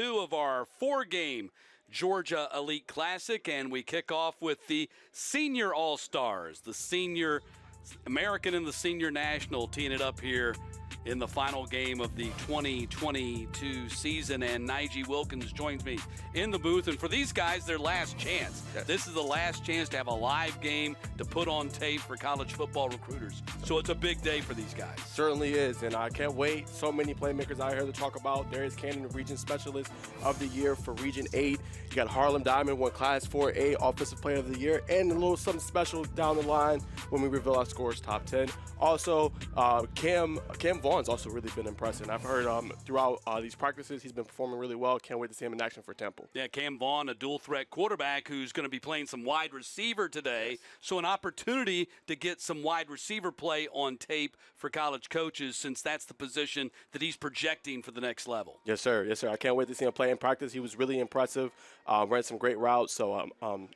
Two of our four-game Georgia Elite Classic, and we kick off with the Senior All-Stars, the Senior American and the Senior National teeing it up here in the final game of the 2022 season. And Nige Wilkins joins me in the booth. And for these guys, their last chance. Yes. This is the last chance to have a live game to put on tape for college football recruiters. So it's a big day for these guys. Certainly is, and I can't wait. So many playmakers out here to talk about. Darius Cannon, Region Specialist of the Year for Region 8. You got Harlem Diamond, won Class 4A Offensive Player of the Year, and a little something special down the line when we reveal our scores top 10. Also, Cam Vaughn's also really been impressive. I've heard throughout these practices he's been performing really well. Can't wait to see him in action for Temple. Yeah, Cam Vaughn, a dual-threat quarterback who's going to be playing some wide receiver today. Yes. So an opportunity to get some wide receiver play on tape for college coaches, since that's the position that he's projecting for the next level. Yes, sir. Yes, sir. I can't wait to see him play in practice. He was really impressive, ran some great routes. So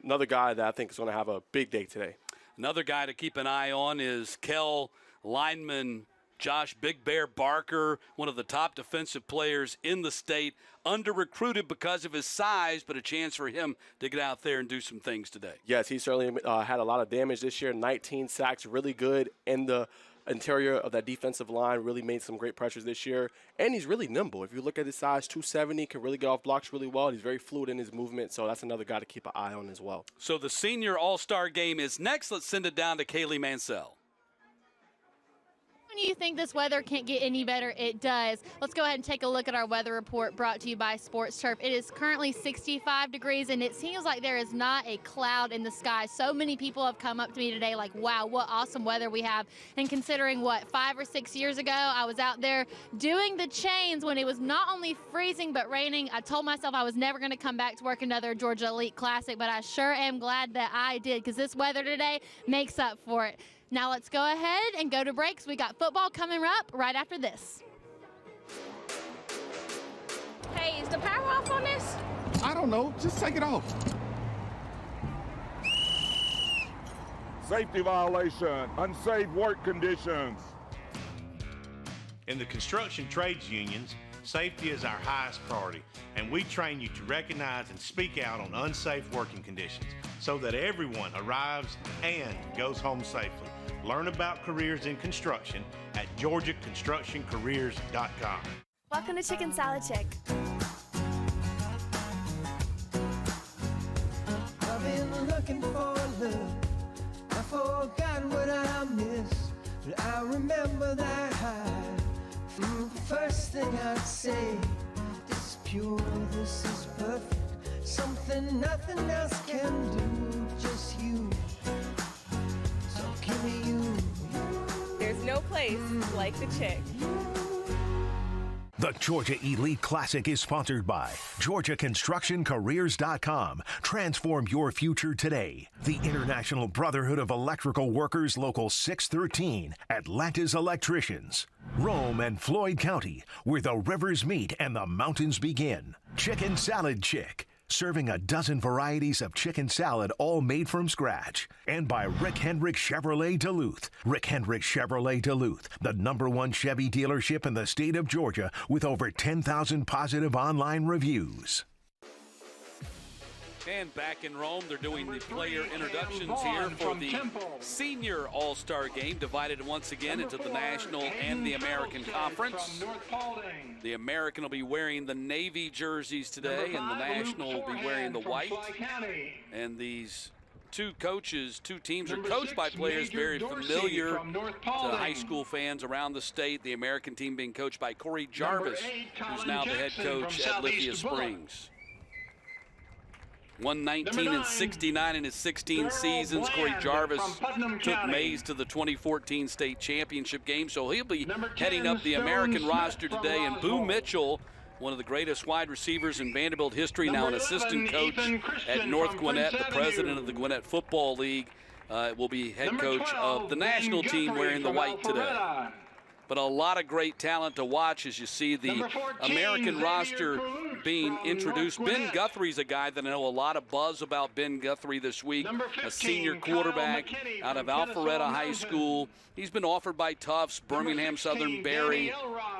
another guy that I think is going to have a big day today. Another guy to keep an eye on is Kell lineman Josh Big Bear Barker, one of the top defensive players in the state, under-recruited because of his size, but a chance for him to get out there and do some things today. Yes, he certainly had a lot of damage this year, 19 sacks, really good in the interior of that defensive line, really made some great pressures this year, and he's really nimble. If you look at his size, 270, can really get off blocks really well. He's very fluid in his movement, so that's another guy to keep an eye on as well. So the Senior All-Star game is next. Let's send it down to Kaylee Mansell. You think this weather can't get any better? It does. Let's go ahead and take a look at our weather report brought to you by Sports Turf. It is currently 65 degrees, and it seems like there is not a cloud in the sky. So many people have come up to me today like, wow, what awesome weather we have. And considering, 5 or 6 years ago, I was out there doing the chains when it was not only freezing but raining. I told myself I was never going to come back to work another Georgia Elite Classic, but I sure am glad that I did, because this weather today makes up for it. Now let's go ahead and go to breaks. We got football coming up right after this. Hey, is the power off on this? I don't know. Just take it off. Safety violation, unsafe work conditions. In the construction trades unions, safety is our highest priority, and we train you to recognize and speak out on unsafe working conditions so that everyone arrives and goes home safely. Learn about careers in construction at georgiaconstructioncareers.com. Welcome to Chicken Salad Chick. I've been looking for love. I forgot what I missed, but I remember that high. First thing I'd say, this is pure, this is perfect. Something nothing else can do, just you. So give me you. There's no place like the Chick. The Georgia Elite Classic is sponsored by GeorgiaConstructionCareers.com. Transform your future today. The International Brotherhood of Electrical Workers, Local 613, Atlanta's Electricians. Rome and Floyd County, where the rivers meet and the mountains begin. Chicken Salad Chick, serving a dozen varieties of chicken salad, all made from scratch. And by Rick Hendrick Chevrolet Duluth. Rick Hendrick Chevrolet Duluth, the #1 Chevy dealership in the state of Georgia with over 10,000 positive online reviews. And back in Rome, they're doing the player introductions here for the Senior All-Star game, divided once again into the National and the American Conference. The American will be wearing the Navy jerseys today, and the National will be wearing the white. And these two teams are coached by players very familiar to high school fans around the state. The American team being coached by Corey Jarvis, who's now the head coach at Lithia Springs. 119-69 in his 16 seasons. Corey Jarvis took Mays to the 2014 state championship game, so he'll be heading up the American roster today. And Boo Mitchell, one of the greatest wide receivers in Vanderbilt history, now an assistant coach at North Gwinnett, the president of the Gwinnett Football League, will be head coach of the national team wearing the white today. but a lot of great talent to watch as you see the American roster being introduced. Ben Guthrie's a guy that I know a lot of buzz about. Ben Guthrie this week, a senior quarterback out of Alpharetta High School. He's been offered by Tufts, Birmingham Southern Berry,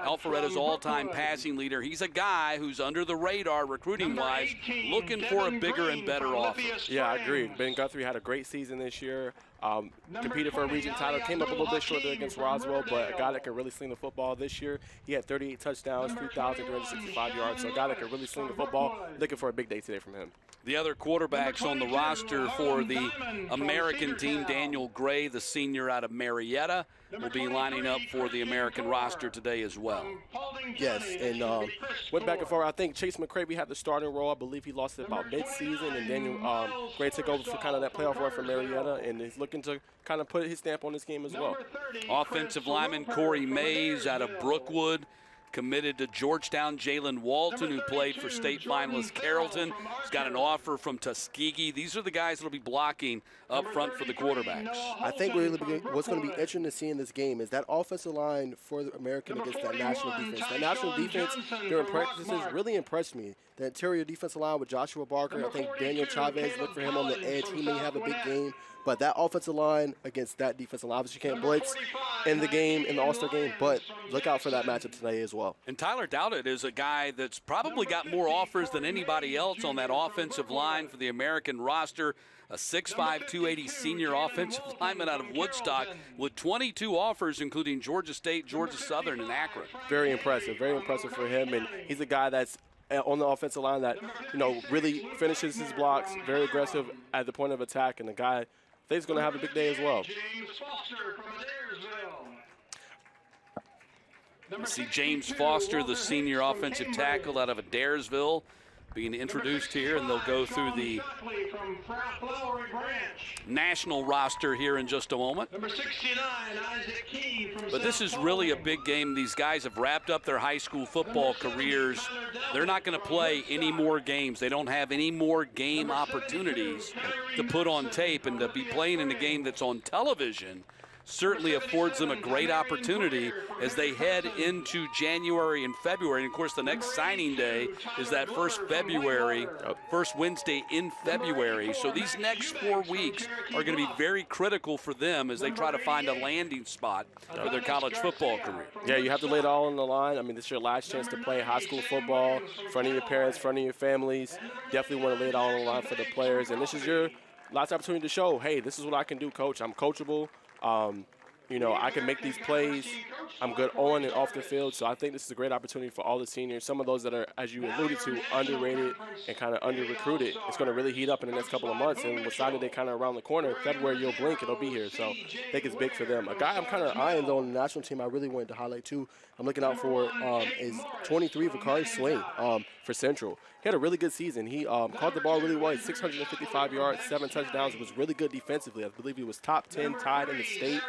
Alpharetta's all-time passing leader. He's a guy who's under the radar recruiting-wise, looking for a bigger and better offer. Yeah, I agree. Ben Guthrie had a great season this year. Competed for a region title, came up a little bit short there against Roswell, but a guy that can really sling the football this year. He had 38 touchdowns, 3,365 yards, so a guy that can really sling the football. Looking for a big day today from him. The other quarterbacks on the roster for the American team, Daniel Gray, the senior out of Marietta, will be lining up for the American roster today as well. Yes, and went back and forth. I think Chase McCravey had the starting role. I believe he lost it about mid-season, and Daniel Gray took over for kind of that playoff run for Marietta, and he's looking to kind of put his stamp on this game as well. Offensive lineman Corey Mays out of Brookwood, committed to Georgetown. Jalen Walton, who played for state finalist Carrollton, has got an offer from Tuskegee. These are the guys that will be blocking up front for the quarterbacks. I think what's going to be interesting to see in this game is that offensive line for the American against that national defense. That national defense during practices really impressed me. The interior defensive line with Joshua Barker, I think Daniel Chavez, look for him on the edge. He may have a big game. But that offensive line against that defensive line, obviously you can't blitz in the game, in the All-Star game, but look out for that matchup today as well. And Tyler Dowdett is a guy that's probably got more offers than anybody else on that offensive line for the American roster. A 6'5", 280 senior offensive lineman out of Woodstock with 22 offers, including Georgia State, Georgia Southern, and Akron. Very impressive for him, and he's a guy that's on the offensive line that, really finishes his blocks, very aggressive at the point of attack, and the guy I think he's going to have a big day as well. You see James Foster, the senior offensive tackle out of Adairsville, being introduced here, and they'll go through the national roster here in just a moment. But this is really a big game. These guys have wrapped up their high school football careers. They're not going to play any more games. They don't have any more game opportunities to put on tape, and to be playing in a game that's on television certainly affords them a great opportunity as they head into January and February. And, of course, the next signing day is that first Wednesday in February. So these next 4 weeks are going to be very critical for them as they try to find a landing spot for their college football career. Yeah, you have to lay it all on the line. I mean, this is your last chance to play high school football in front of your parents, in front of your families. Definitely want to lay it all on the line for the players. And this is your last opportunity to show, hey, this is what I can do, coach. I'm coachable. I can make these plays. I'm good on and off the field. So I think this is a great opportunity for all the seniors. Some of those that are, as you alluded to, underrated and kind of under-recruited. It's going to really heat up in the next couple of months. And with Saturday kind of around the corner, February, you'll blink, it'll be here. So I think it's big for them. A guy I'm kind of eyeing, though, on the national team I really wanted to highlight, too, I'm looking out for is 23, Vakari Swain for Central. He had a really good season. He caught the ball really well. 655 yards, 7 touchdowns. It was really good defensively. I believe he was top 10 tied in the state.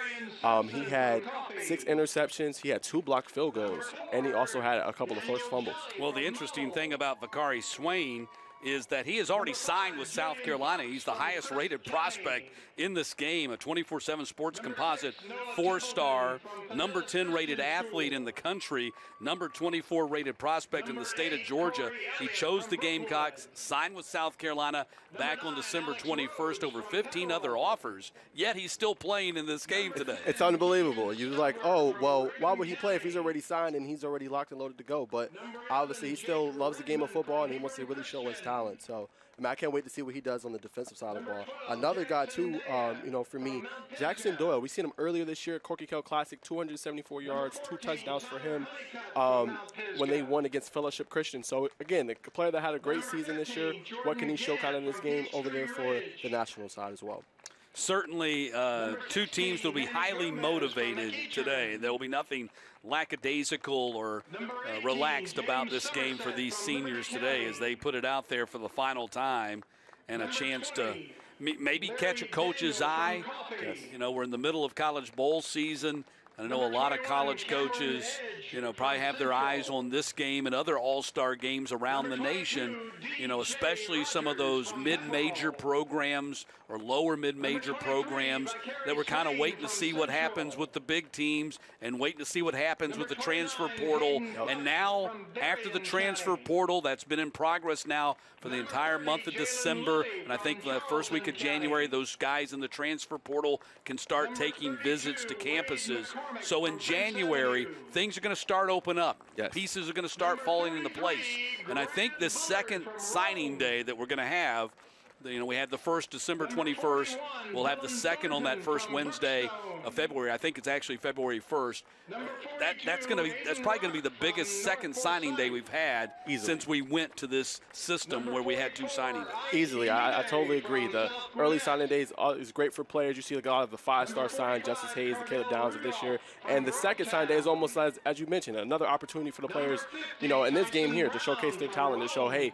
He had 6 interceptions. He had 2 blocked field goals, and he also had a couple of forced fumbles. Well, the interesting thing about Vakari Swain is that he has already signed with South Carolina. He's the highest-rated prospect in this game, a 24/7 Sports Composite 4-star, number 10 rated athlete in the country, number 24 rated prospect in the state of Georgia. He chose the Gamecocks, signed with South Carolina back on December 21st, over 15 other offers, yet he's still playing in this game today. It's unbelievable. You're like, oh, well, why would he play if he's already signed and he's already locked and loaded to go? But obviously he still loves the game of football and he wants to really show his talent. So I can't wait to see what he does on the defensive side of the ball. Another guy, too, for me, Jackson Doyle. We seen him earlier this year at Corky Kell Classic, 274 yards, 2 touchdowns for him when they won against Fellowship Christian. So, again, the player that had a great season this year, what can he show kind of in this game over there for the national side as well? Certainly, 2 teams will be highly motivated today. There will be nothing lackadaisical or relaxed about this game for these seniors today as they put it out there for the final time and a chance to maybe catch a coach's eye. Yes. We're in the middle of college bowl season. I know a lot of college coaches, probably have their eyes on this game and other all-star games around the nation, especially some of those mid-major programs or lower mid-major programs that we're kind of waiting to see what happens with the big teams and waiting to see what happens with the transfer portal. And now, after the transfer portal, that's been in progress now for the entire month of December, and I think the first week of January, those guys in the transfer portal can start taking visits to campuses. So in January, things are going to start open up. Yes. Pieces are going to start falling into place. And I think this second signing day that we're going to have, we had the first December 21st. We'll have the second on that first Wednesday of February. I think it's actually February 1st. That's probably going to be the biggest second signing day we've had since we went to this system where we had two signing days. Easily. I totally agree. The early signing days is great for players. You see a lot of the five-star sign, Justice Hayes, the Caleb Downs of this year. And the second signing day is almost, as you mentioned, another opportunity for the players, in this game here to showcase their talent, to show, hey,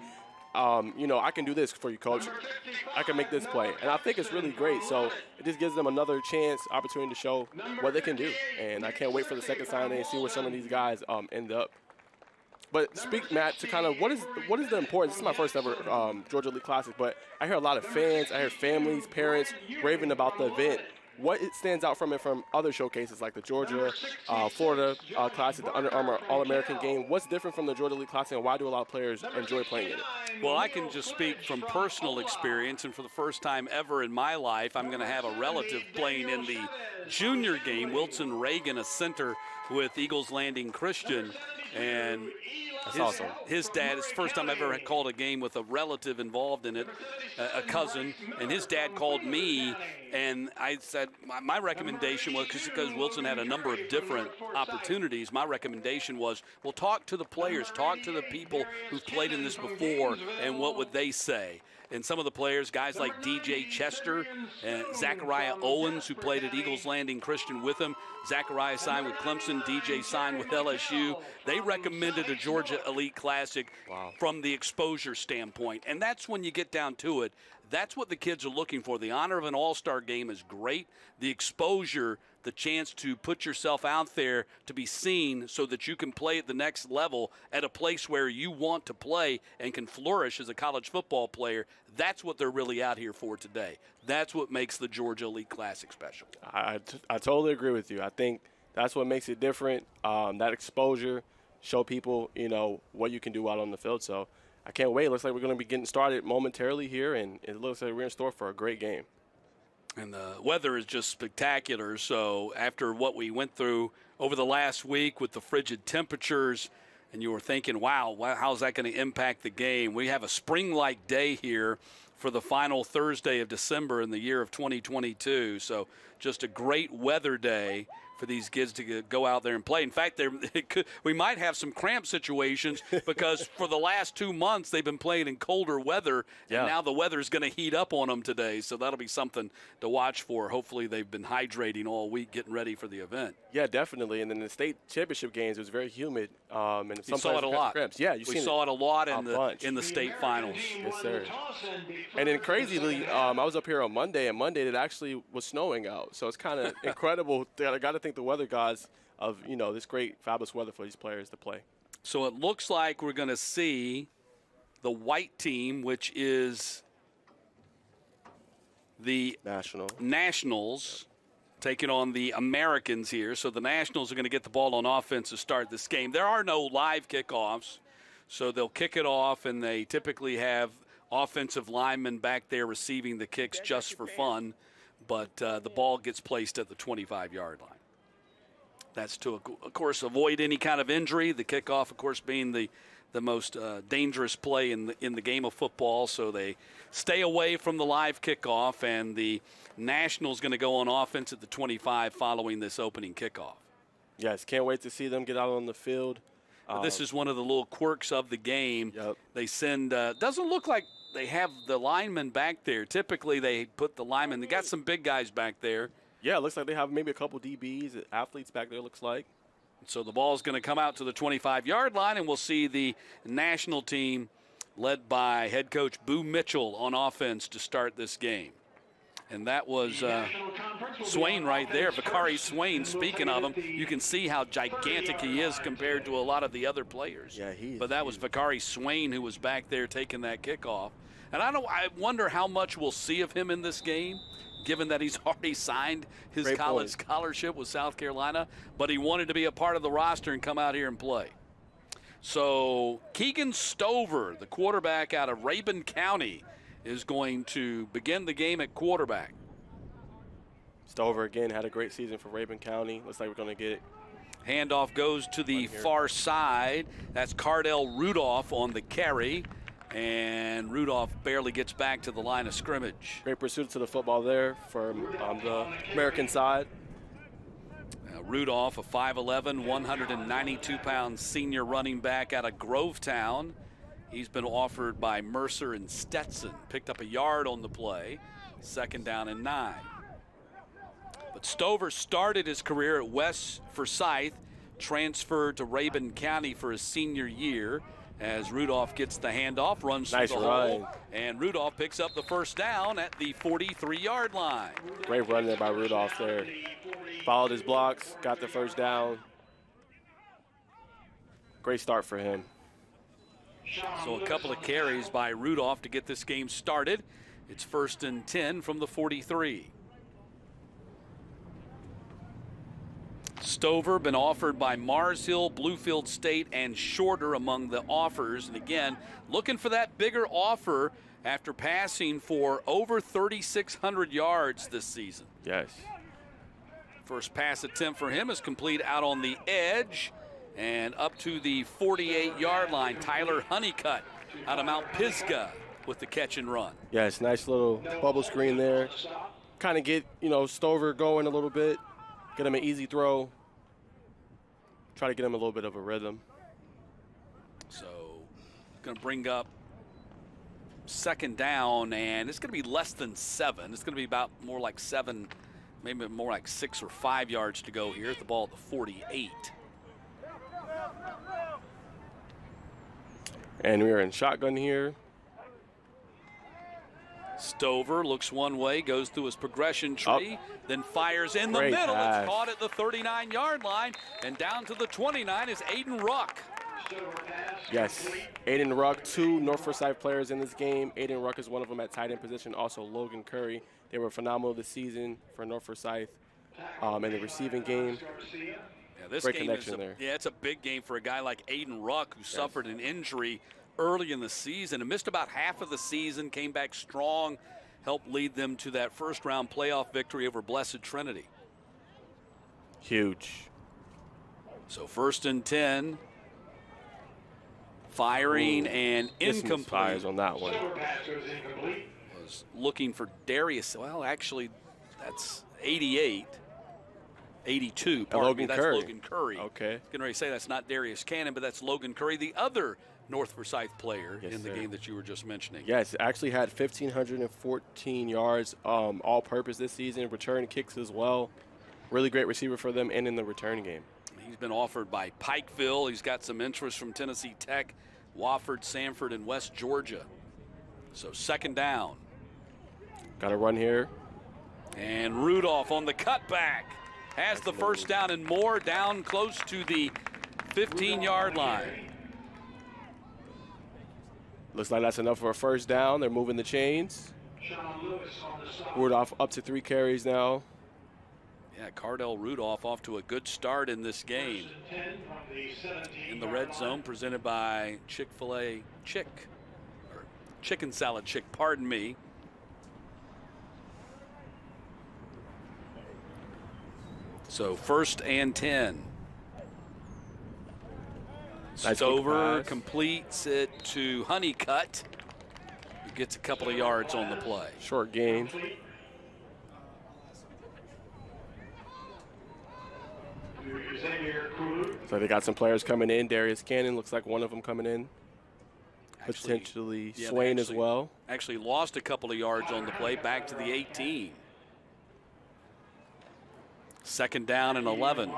I can do this for you, coach. I can make this play. And I think it's really great. So it just gives them another chance, opportunity to show what they can do. And I can't wait for the second signing and see where some of these guys end up. But speak, Matt, to kind of what is the importance? This is my first ever Georgia Elite Classic, but I hear a lot of fans, I hear families, parents raving about the event. What stands out from it from other showcases like the Georgia, Florida Classic, the Under Armour All-American game? What's different from the Georgia Elite Classic, and why do a lot of players enjoy playing in it? Well, I can just speak from personal experience, and for the first time ever in my life, I'm going to have a relative playing in the junior game. Wilson Reagan, a center with Eagles Landing Christian, and his dad, it's the first time I've ever called a game with a relative involved in it, a cousin, and his dad called me, and I said my recommendation was, because Wilson had a number of different opportunities, my recommendation was, well, talk to the players, talk to the people who've played in this before, and what would they say? And some of the players, guys like DJ Chester and Zachariah Owens, who played at Eagles Landing Christian with him. Zachariah signed with Clemson, DJ signed with LSU. They recommended a Georgia Elite Classic from the exposure standpoint. And that's when you get down to it. That's what the kids are looking for. The honor of an all-star game is great. The exposure, the chance to put yourself out there to be seen so that you can play at the next level at a place where you want to play and can flourish as a college football player, that's what they're really out here for today. That's what makes the Georgia Elite Classic special. I totally agree with you. I think that's what makes it different, that exposure, show people, what you can do out on the field. So I can't wait. It looks like we're going to be getting started momentarily here, and it looks like we're in store for a great game. And the weather is just spectacular. So after what we went through over the last week with the frigid temperatures, and you were thinking, wow, how's that going to impact the game? We have a spring-like day here for the final Thursday of December in the year of 2022. So just a great weather day for these kids to go out there and play. In fact, we might have some cramp situations because for the last 2 months they've been playing in colder weather, and now the weather is going to heat up on them today. So that'll be something to watch for. Hopefully they've been hydrating all week getting ready for the event. Yeah, definitely. And then the state championship games, it was very humid. And you saw it a lot. Cramps. Yeah, we saw it a lot in the state finals. Yes, sir. And then crazily, I was up here on Monday, and Monday it actually was snowing out. So it's kind of incredible. I got to think the weather gods of this great fabulous weather for these players to play. So it looks like we're going to see the white team, which is the Nationals, taking on the Americans here. So the Nationals are going to get the ball on offense to start this game. There are no live kickoffs, so they'll kick it off, and they typically have offensive linemen back there receiving the kicks just for fun, but the ball gets placed at the 25-yard line. That's to, of course, avoid any kind of injury. The kickoff, of course, being the most dangerous play in the game of football. So they stay away from the live kickoff, and the Nationals going to go on offense at the 25 following this opening kickoff. Yes, can't wait to see them get out on the field. This is one of the little quirks of the game. Yep. They send doesn't look like they have the linemen back there. Typically, they put the linemen. They got some big guys back there. Yeah, it looks like they have maybe a couple DBs, athletes back there, looks like. So the ball is going to come out to the 25-yard line, and we'll see the national team led by head coach Boo Mitchell on offense to start this game. And that was Swain right there, Bakari Swain. Speaking of him, you can see how gigantic he is compared to a lot of the other players. Yeah, he is. But that was Bakari Swain who was back there taking that kickoff. And I wonder how much we'll see of him in this game, given that he's already signed his college scholarship with South Carolina, but he wanted to be a part of the roster and come out here and play. So Keegan Stover, the quarterback out of Rabun County, is going to begin the game at quarterback. Stover, again, had a great season for Rabun County. Looks like we're going to get it. Handoff goes to the far side. That's Cardell Rudolph on the carry. And Rudolph barely gets back to the line of scrimmage. Great pursuit to the football there from the American side. Rudolph, a 5'11", 192-pound senior running back out of Grovetown. He's been offered by Mercer and Stetson. Picked up a yard on the play. 2nd down and 9. But Stover started his career at West Forsyth, transferred to Rabun County for his senior year. As Rudolph gets the handoff, runs through the hole, and Rudolph picks up the 1st down at the 43-yard line. Great run there by Rudolph there. Followed his blocks, got the 1st down. Great start for him. So a couple of carries by Rudolph to get this game started. It's 1st and 10 from the 43. Stover been offered by Mars Hill, Bluefield State, and Shorter among the offers. And again, looking for that bigger offer after passing for over 3,600 yards this season. Yes. First pass attempt for him is complete out on the edge and up to the 48-yard line. Tyler Honeycutt out of Mount Pisgah with the catch and run. Yes, nice little bubble screen there. Kind of get, Stover going a little bit. Get him an easy throw. Try to get him a little bit of a rhythm. So, going to bring up 2nd down, and it's going to be less than 7. It's going to be about more like 7, maybe more like 6 or 5 yards to go here at the ball at the 48. And we're in shotgun here. Stover looks one way, goes through his progression tree, then fires in the middle. Pass. It's caught at the 39-yard line, and down to the 29 is Aiden Ruck. Yes, Aiden Ruck, 2 North Forsyth players in this game. Aiden Ruck is one of them at tight end position, also Logan Curry. They were phenomenal this season for North Forsyth in the receiving game. Yeah, this Great game connection is there. Yeah, it's a big game for a guy like Aiden Ruck, who suffered an injury early in the season and missed about half of the season, came back strong, helped lead them to that 1st-round playoff victory over Blessed Trinity. Huge. So 1st and 10. Firing and incomplete. Fires on that one. Was looking for Darius. Well, actually, that's 88. 82. Pardon me. That's Curry. Logan Curry. Okay. Getting ready to say that's not Darius Cannon, but that's Logan Curry, the other North Forsyth player in the game that you were just mentioning. Yes, actually had 1,514 yards all-purpose this season, return kicks as well. Really great receiver for them and in the return game. He's been offered by Pikeville. He's got some interest from Tennessee Tech, Wofford, Sanford, and West Georgia. So 2nd down. Got a run here. And Rudolph on the cutback has the 1st down and more, down close to the 15-yard line. Looks like that's enough for a 1st down. They're moving the chains. Rudolph up to 3 carries now. Yeah, Cardell Rudolph off to a good start in this game. In the red zone, presented by Chick-fil-A Chicken Salad Chick, pardon me. So 1st and 10. Nice Stover completes it to Honeycutt, who gets a couple of yards on the play. Short gain. So they got some players coming in. Darius Cannon looks like one of them coming in. Potentially Swain as well. Actually lost a couple of yards on the play, back to the 18. 2nd down and 11.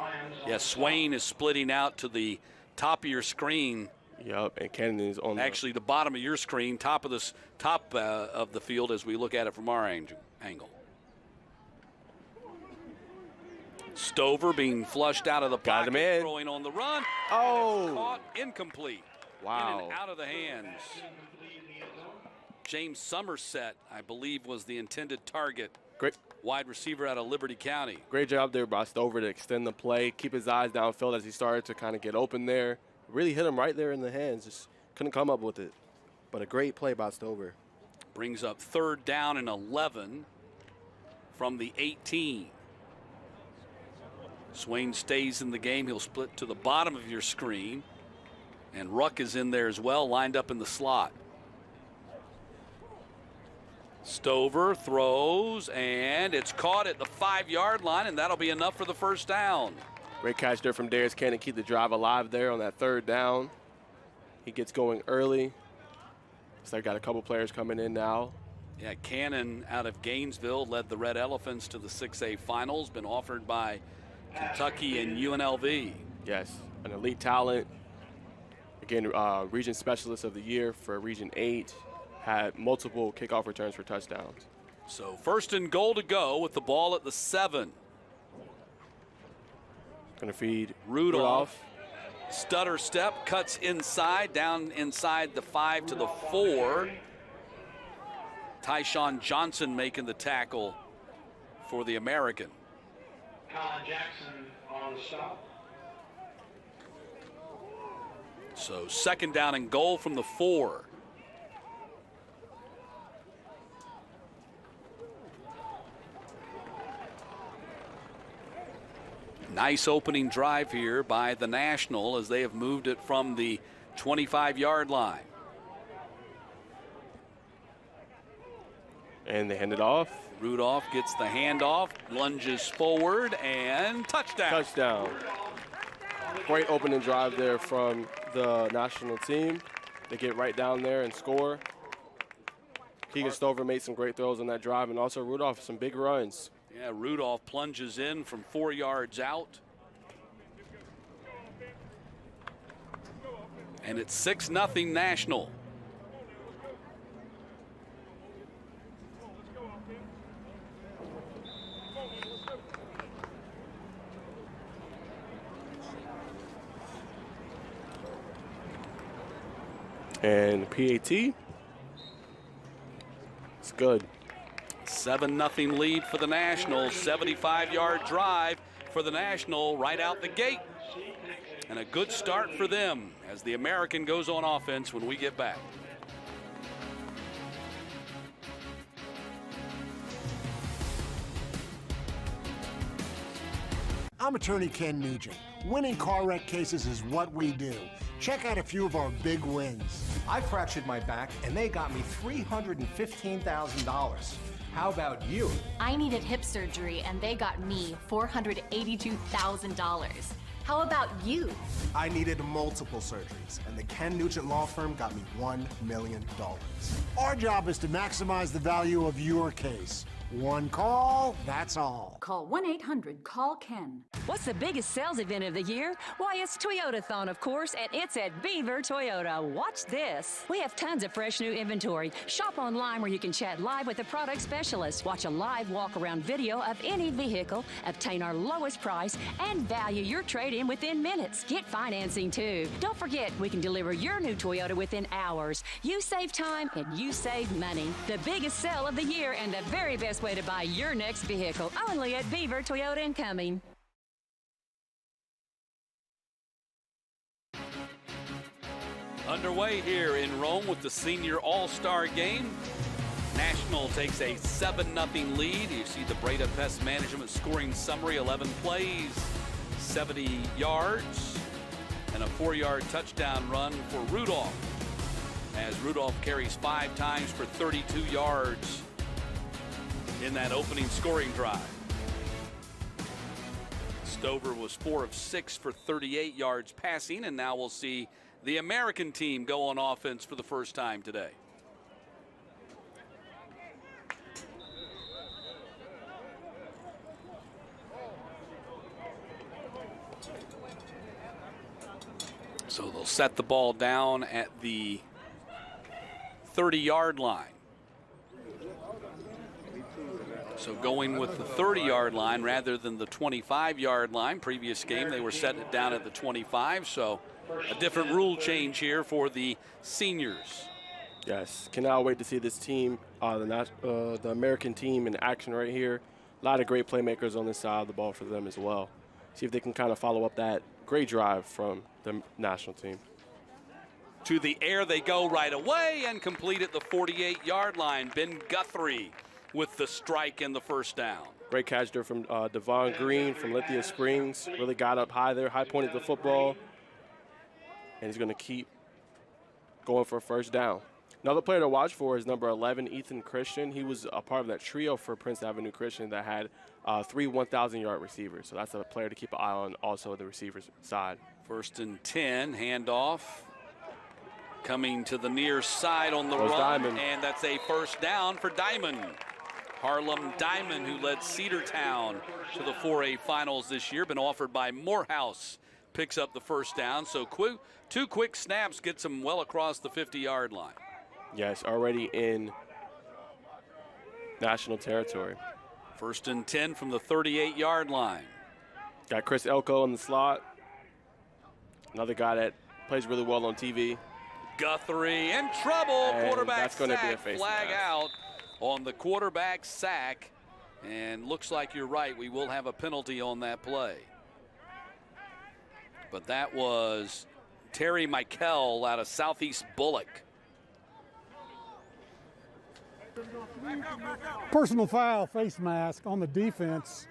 Yeah, Swain is splitting out to the top of your screen. Yep, and Cannon is on actually the bottom of your screen, top of the field as we look at it from our angle. Stover being flushed out of the pocket, him in. throwing on the run. Oh. Caught incomplete. Wow. In and out of the hands. James Somerset, I believe, was the intended target. Great. Wide receiver out of Liberty County. Great job there by Stover to extend the play, keep his eyes downfield as he started to kind of get open there. Really hit him right there in the hands. Just couldn't come up with it. But a great play by Stover. Brings up 3rd down and 11 from the 18. Swain stays in the game. He'll split to the bottom of your screen. And Ruck is in there as well, lined up in the slot. Stover throws, and it's caught at the 5-yard line, and that'll be enough for the 1st down. Great catch there from Darius Cannon. Keep the drive alive there on that 3rd down. He gets going early. So they got a couple players coming in now. Yeah, Cannon out of Gainesville led the Red Elephants to the 6A finals, been offered by Kentucky and UNLV. Yes, an elite talent. Again, Region Specialist of the Year for Region 8. Had multiple kickoff returns for touchdowns. So 1st and goal to go with the ball at the 7. Going to feed Rudolph. Stutter step, cuts inside, down inside the 5 to the 4. Tyshawn Johnson making the tackle for the American. Colin Jackson on the stop. So 2nd down and goal from the 4. Nice opening drive here by the National as they have moved it from the 25-yard line. And they hand it off. Rudolph gets the handoff, lunges forward, and touchdown. Touchdown. Great opening drive there from the national team. They get right down there and score. Keegan Stover made some great throws on that drive, and also Rudolph some big runs. Yeah, Rudolph plunges in from 4 yards out. And it's 6-0 National. And PAT, it's good. 7-0 lead for the National. 75-yard drive for the National right out the gate. And a good start for them as the American goes on offense when we get back. I'm attorney Ken Nugent. Winning car wreck cases is what we do. Check out a few of our big wins. I fractured my back and they got me $315,000. How about you? I needed hip surgery and they got me $482,000. How about you? I needed multiple surgeries and the Ken Nugent Law Firm got me $1 million. Our job is to maximize the value of your case. One call, that's all. Call 1-800-CALL-KEN. What's the biggest sales event of the year? Why, it's Toyotathon, of course, and it's at Beaver Toyota. Watch this. We have tons of fresh new inventory. Shop online where you can chat live with a product specialist. Watch a live walk-around video of any vehicle. Obtain our lowest price and value your trade-in within minutes. Get financing, too. Don't forget, we can deliver your new Toyota within hours. You save time and you save money. The biggest sale of the year and the very best way to buy your next vehicle, only at Beaver Toyota and Cumming. Underway here in Rome with the Senior All-Star Game. National takes a 7-0 lead. You see the Breda Pest Management scoring summary, 11 plays, 70 yards, and a 4-yard touchdown run for Rudolph, as Rudolph carries 5 times for 32 yards in that opening scoring drive. Stover was 4 of 6 for 38 yards passing, and now we'll see the American team go on offense for the first time today. So they'll set the ball down at the 30-yard line. So going with the 30-yard line rather than the 25-yard line. Previous game, they were setting it down at the 25, so a different rule change here for the seniors. Yes, cannot wait to see this team, the American team in action right here. A lot of great playmakers on this side of the ball for them as well. See if they can kind of follow up that great drive from the national team. To the air they go right away and complete at the 48-yard line. Ben Guthrie with the strike and the first down. Great catch there from Devon Green from Lithia Springs. Really got up high there, high pointed the football. And he's going to keep going for a first down. Another player to watch for is number 11, Ethan Christian. He was a part of that trio for Prince Avenue Christian that had 3 1,000-yard receivers. So that's a player to keep an eye on also the receivers side. 1st and 10, handoff. Coming to the near side on the run, Diamond. And that's a first down for Diamond. Harlem Diamond, who led Cedartown to the 4A finals this year, been offered by Morehouse, picks up the first down. So 2 quick snaps gets him well across the 50-yard line. Yes, already in national territory. 1st and 10 from the 38-yard line. Got Chris Elko in the slot. Another guy that plays really well on TV. Guthrie in trouble. And quarterback that's going to be a sack, face flag mask. out on the quarterback sack. And looks like you're right. We will have a penalty on that play. But that was Terry Michael out of Southeast Bullock. Personal foul, face mask on the defense.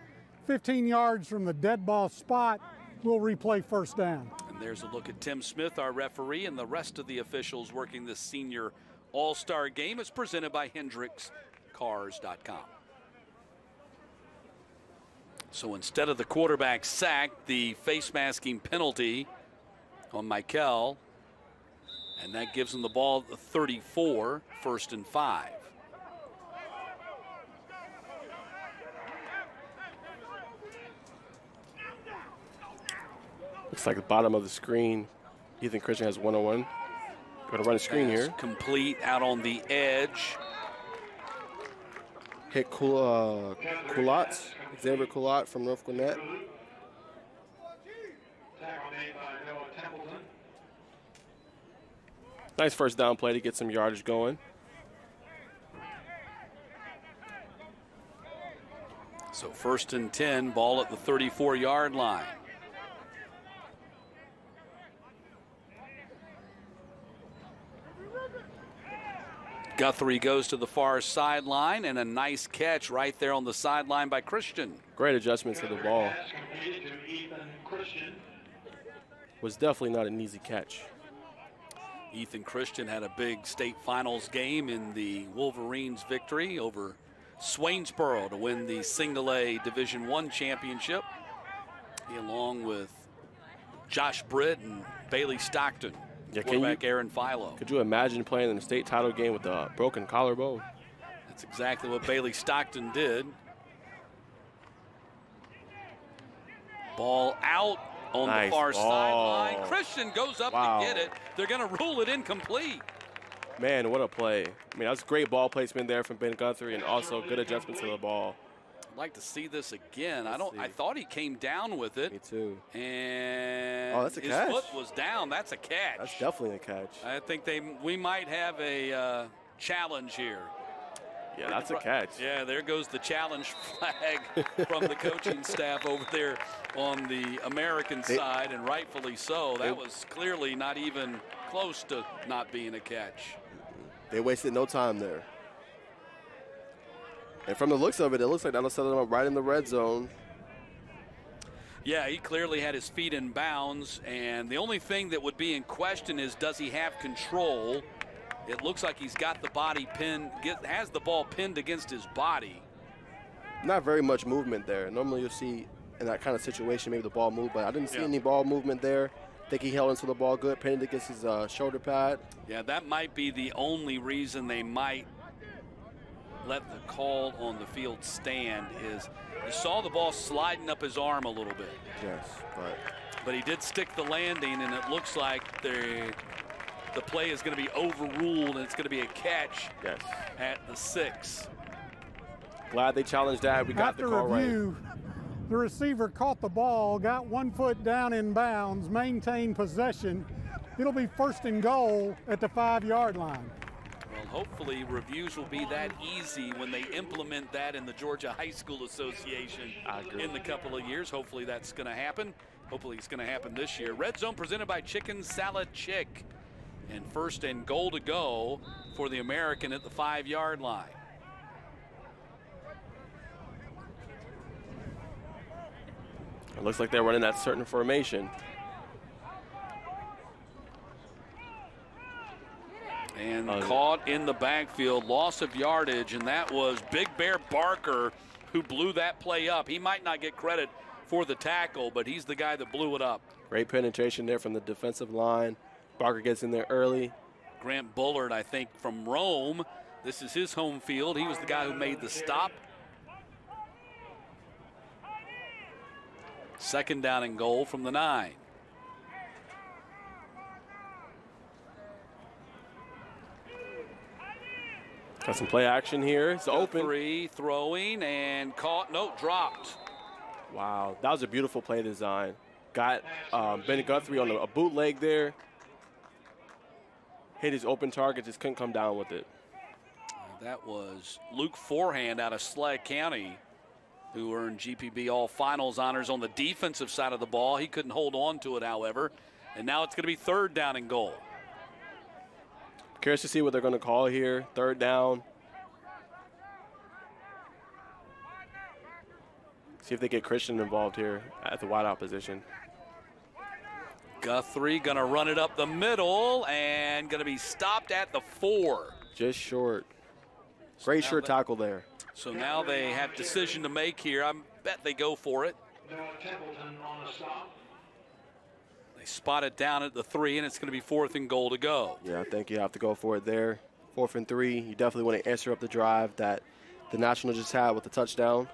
15 yards from the dead ball spot. We'll replay first down. And there's a look at Tim Smith, our referee, and the rest of the officials working this senior all-star game. It's presented by HendricksCars.com. So instead of the quarterback sack, the face masking penalty on Michael, and that gives him the ball at the 34, 1st and 5. Looks like the bottom of the screen. Ethan Christian has 1-on-1. Going to run a screen here. Complete out on the edge. Hit Culotte, Xavier Culotte from North Gwinnett. Nice first down play to get some yardage going. So 1st and 10, ball at the 34-yard line. Guthrie goes to the far sideline, and a nice catch right there on the sideline by Christian. Great adjustment to the ball. Was definitely not an easy catch. Ethan Christian had a big state finals game in the Wolverines' victory over Swainsboro to win the Single A Division I championship. He, along with Josh Britt and Bailey Stockton. Yeah, quarterback Aaron Philo. Could you imagine playing in the state title game with a broken collarbone? That's exactly what Bailey Stockton did. Ball out on the far sideline. Christian goes up to get it. They're going to rule it incomplete. Man, what a play. I mean, that's great ball placement there from Ben Guthrie and also good adjustment to the ball. I'd like to see this again. I thought he came down with it. Me too. And that's a his catch. foot was down. That's a catch. That's definitely a catch. I think we might have a challenge here. Yeah, that's a catch. Yeah, there goes the challenge flag from the coaching staff over there on the American side, and rightfully so. That was clearly not even close to not being a catch. They wasted no time there. And from the looks of it, it looks like that'll set them up right in the red zone. Yeah, he clearly had his feet in bounds, and the only thing that would be in question is, does he have control? It looks like he's got the body pinned, has the ball pinned against his body. Not very much movement there. Normally you'll see in that kind of situation maybe the ball move, but I didn't see any ball movement there. I think he held into the ball good, pinned against his shoulder pad. Yeah, that might be the only reason they might let the call on the field stand is you saw the ball sliding up his arm a little bit. Yes, but he did stick the landing, and it looks like the play is going to be overruled, and it's going to be a catch at the 6. Glad they challenged that. We got the call right. After review, the receiver caught the ball, got 1 foot down in bounds, maintained possession. It'll be 1st and goal at the 5-yard line. Well, hopefully reviews will be that easy when they implement that in the Georgia High School Association in the couple of years. Hopefully that's going to happen. Hopefully it's going to happen this year. Red Zone presented by Chicken Salad Chick. And 1st and goal to go for the American at the 5-yard line. It looks like they're running that certain formation. And caught in the backfield, loss of yardage, and that was Big Bear Barker who blew that play up. He might not get credit for the tackle, but he's the guy that blew it up. Great penetration there from the defensive line. Barker gets in there early. Grant Bullard, I think, from Rome. This is his home field. He was the guy who made the stop. 2nd down and goal from the 9. Got some play action here. It's open. Guthrie throwing and caught. No, dropped. Wow, that was a beautiful play design. Got Ben Guthrie on a bootleg there. Hit his open target, just couldn't come down with it. That was Luke Forehand out of Slag County, who earned GPB All-Finals honors on the defensive side of the ball. He couldn't hold on to it, however. And now it's going to be 3rd down and goal. Curious to see what they're going to call here. 3rd down. See if they get Christian involved here at the wideout position. Guthrie going to run it up the middle and going to be stopped at the 4. Just short. Great short tackle there. So now they have decision to make here. I bet they go for it. They spot it down at the 3, and it's going to be 4th and goal to go. Yeah, I think you have to go for it there. 4th and 3. You definitely want to answer up the drive that the National just had with the touchdown.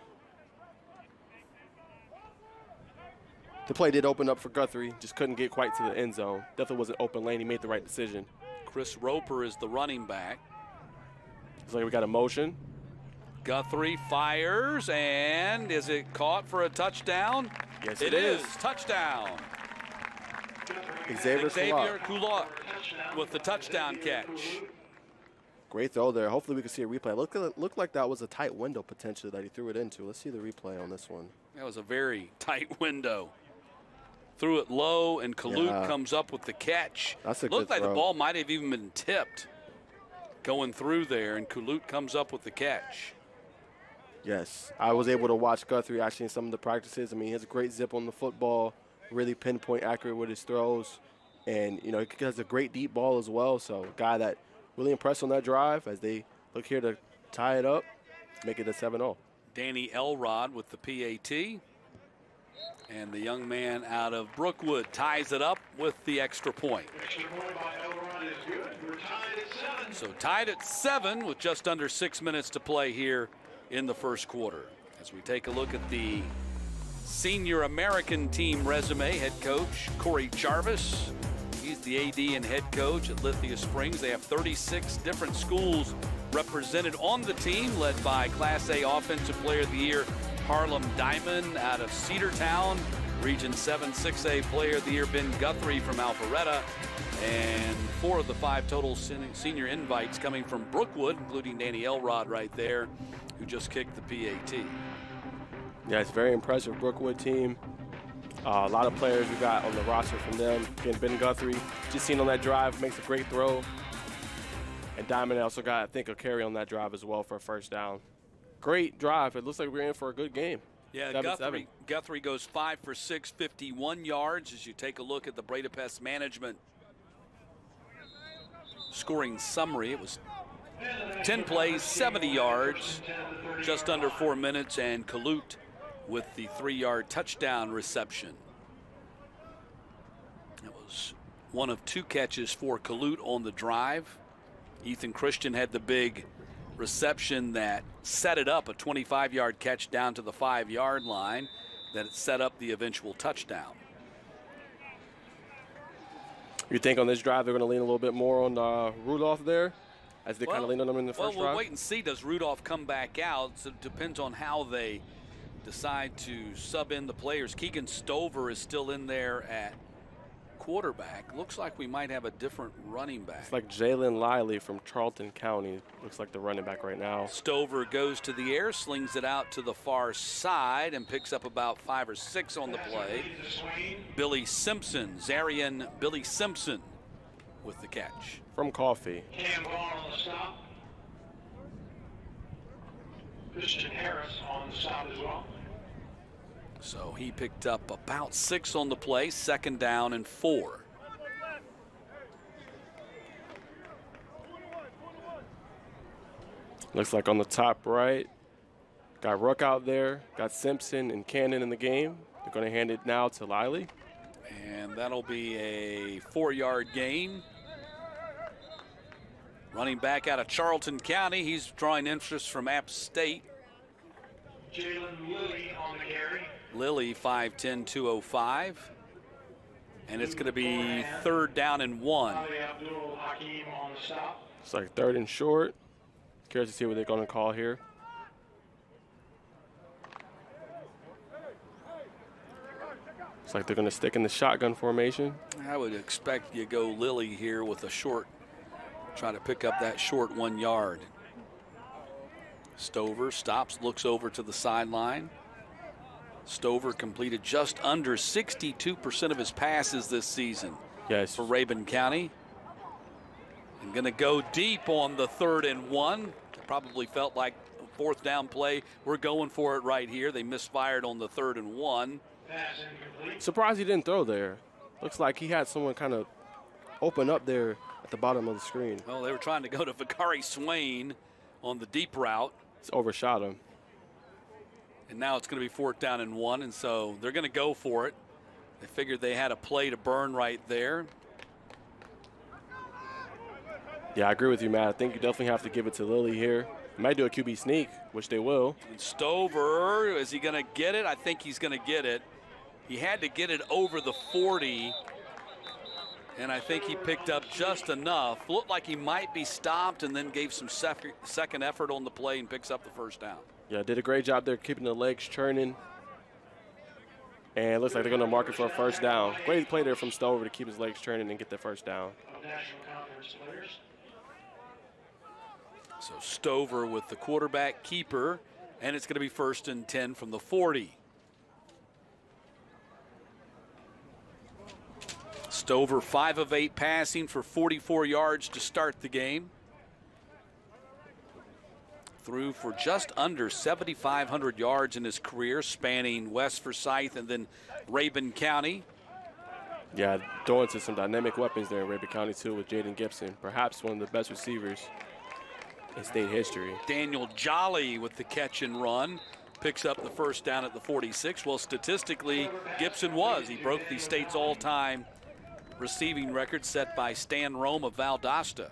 The play did open up for Guthrie, just couldn't get quite to the end zone. Definitely was an open lane. He made the right decision. Chris Roper is the running back. Looks like we got a motion. Guthrie fires, and is it caught for a touchdown? Yes, it is. Touchdown. Xavier Coulot with the touchdown catch. Great throw there. Hopefully we can see a replay. Looked like that was a tight window potentially that he threw it into. Let's see the replay on this one. That was a very tight window. Threw it low, and Kalut comes up with the catch. That's a good Looked like throw. the ball might have even been tipped going through there, and Kalut comes up with the catch. Yes, I was able to watch Guthrie actually in some of the practices. I mean, he has a great zip on the football, really pinpoint accurate with his throws, and, you know, he has a great deep ball as well. So a guy that really impressed on that drive as they look here to tie it up, make it a 7-0. Danny Elrod with the PAT. And the young man out of Brookwood ties it up with the extra point. So tied at 7 with just under 6 minutes to play here in the first quarter. As we take a look at the senior American team resume, head coach Corey Jarvis. He's the AD and head coach at Lithia Springs. They have 36 different schools represented on the team, led by Class A Offensive Player of the Year Harlem Diamond out of Cedartown, Region 7 6A Player of the Year Ben Guthrie from Alpharetta, and 4 of the 5 total senior invites coming from Brookwood, including Danny Elrod right there, who just kicked the PAT. Yeah, it's a very impressive Brookwood team. A lot of players we got on the roster from them. Again, Ben Guthrie, just seen on that drive, makes a great throw. And Diamond also got, I think, a carry on that drive as well for a first down. Great drive. It looks like we're in for a good game. Yeah, Guthrie goes 5 for 6, 51 yards as you take a look at the Breda Pest Management scoring summary. It was 10 plays, 70 yards, just under 4 minutes, and Kalut with the 3-yard touchdown reception. It was one of 2 catches for Kalut on the drive. Ethan Christian had the big reception that set it up, a 25-yard catch down to the 5-yard line that set up the eventual touchdown. You think on this drive they're going to lean a little bit more on Rudolph there as they kind of lean on them in the first Well, we'll drive? wait and see. Does Rudolph come back out? So it depends on how they decide to sub in the players. Keegan Stover is still in there at quarterback. Looks like we might have a different running back. It's like Jalen Liley from Charlton County. Looks like the running back right now. Stover goes to the air, slings it out to the far side, and picks up about 5 or 6 on the play. Billy Simpson, Zarian Billy Simpson with the catch. From Coffee. Cam Vaughn on the stop. Christian Harris on the stop as well. So he picked up about 6 on the play, 2nd down and 4. Looks like on the top right, got Rook out there, got Simpson and Cannon in the game. They're going to hand it now to Liley. And that'll be a 4-yard gain. Running back out of Charlton County, he's drawing interest from App State. Jalen Lilly on the carry. Lilly, 5'10", 205. And it's going to be 3rd down and 1. Abdul Hakim on the stop. It's like 3rd and short. Curious to see what they're going to call here. Looks like they're going to stick in the shotgun formation. I would expect you go Lilly here with a short, try to pick up that short 1 yard. Stover stops, looks over to the sideline. Stover completed just under 62% of his passes this season for Rabun County. And going to go deep on the 3rd and 1. It probably felt like a 4th down play. We're going for it right here. They misfired on the 3rd and 1. Surprised he didn't throw there. Looks like he had someone kind of open up there at the bottom of the screen. Well, they were trying to go to Vakari Swain on the deep route. It's overshot him. And now it's going to be 4th down and 1, and so they're going to go for it. They figured they had a play to burn right there. Yeah, I agree with you, Matt. I think you definitely have to give it to Lilly here. They might do a QB sneak, which they will. And Stover, is he going to get it? I think he's going to get it. He had to get it over the 40, and I think he picked up just enough. Looked like he might be stopped and then gave some second effort on the play and picks up the 1st down. Yeah, did a great job there keeping the legs churning. And it looks like they're going to mark it for a 1st down. Great play there from Stover to keep his legs churning and get the 1st down. So Stover with the quarterback keeper, and it's going to be 1st and 10 from the 40. Stover 5 of 8 passing for 44 yards to start the game. Threw for just under 7,500 yards in his career, spanning West Forsyth and then Rabun County. Yeah, throwing to some dynamic weapons there in Rabun County too with Jaden Gibson, perhaps one of the best receivers in state history. Daniel Jolly with the catch and run. Picks up the 1st down at the 46. Well, statistically, Gibson was. He broke the state's all-time receiving record set by Stan Rome of Valdosta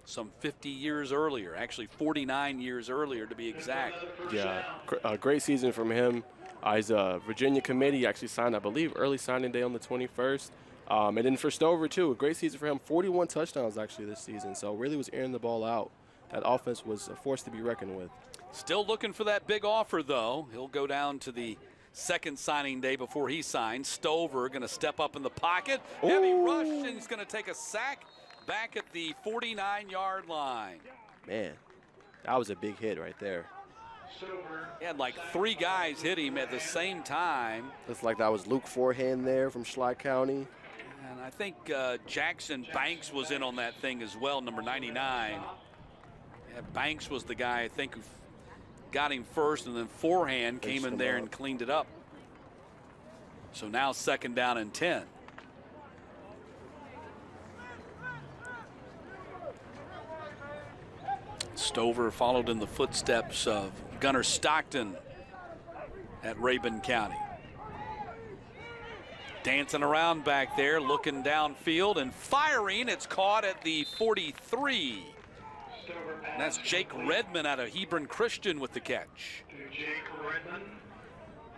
some 50 years earlier, actually 49 years earlier to be exact. Yeah, a great season from him. He's a Virginia committee. He actually signed, I believe, early signing day on the 21st. And then for Stover, too, a great season for him. 41 touchdowns, actually, this season. So really was airing the ball out. That offense was a force to be reckoned with. Still looking for that big offer, though. He'll go down to the 2nd signing day before he signs. Stover going to step up in the pocket. Ooh. Heavy rush, and he's going to take a sack back at the 49-yard line. Man, that was a big hit right there. He had like 3 guys hit him at the same time. Looks like that was Luke Forehand there from Schley County. And I think Jackson Banks was in on that thing as well, number 99. Yeah, Banks was the guy, I think, who got him first, and then Forehand came in there and cleaned it up. So now 2nd down and 10. Stover followed in the footsteps of Gunnar Stockton at Rabun County. Dancing around back there, looking downfield and firing. It's caught at the 43. And that's Jake Redmond out of Hebron Christian with the catch.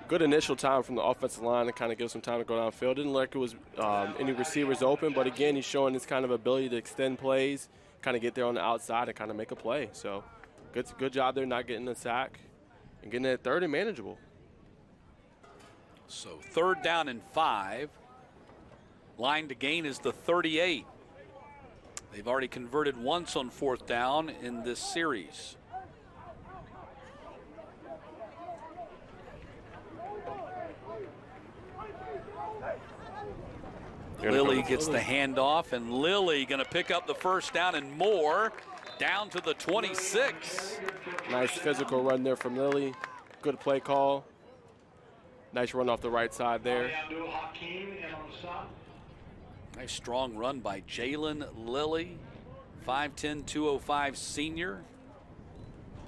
Good initial time from the offensive line to kind of give some time to go downfield. Didn't look like it was any receivers open, but again, he's showing this kind of ability to extend plays, kind of get there on the outside and kind of make a play. So good job there not getting the sack and getting it third and manageable. So 3rd down and 5. Line to gain is the 38. They've already converted once on 4th down in this series. Lilly gets the handoff, and Lilly going to pick up the 1st down and more down to the 26. Nice physical run there from Lilly. Good play call. Nice run off the right side there. Nice strong run by Jalen Lilly, 5'10", 205 senior.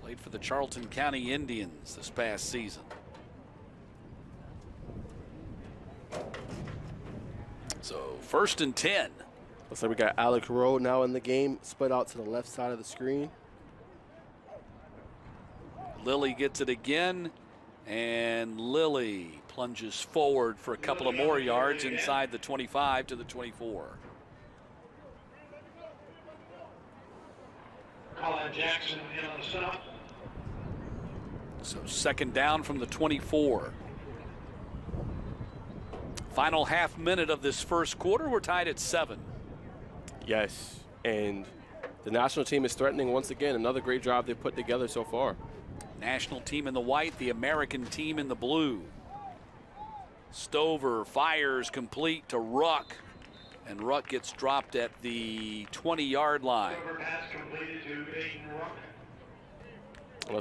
Played for the Charlton County Indians this past season. So 1st and 10. Looks like we got Alec Rowe now in the game, split out to the left side of the screen. Lilly gets it again, and Lilly plunges forward for a couple of more yards inside the 25 to the 24. Colin Jackson in on the stop. So 2nd down from the 24. Final half minute of this 1st quarter. We're tied at 7. Yes, and the national team is threatening once again. Another great job they've put together so far. National team in the white, the American team in the blue. Stover fires complete to Ruck, and Ruck gets dropped at the 20-yard line.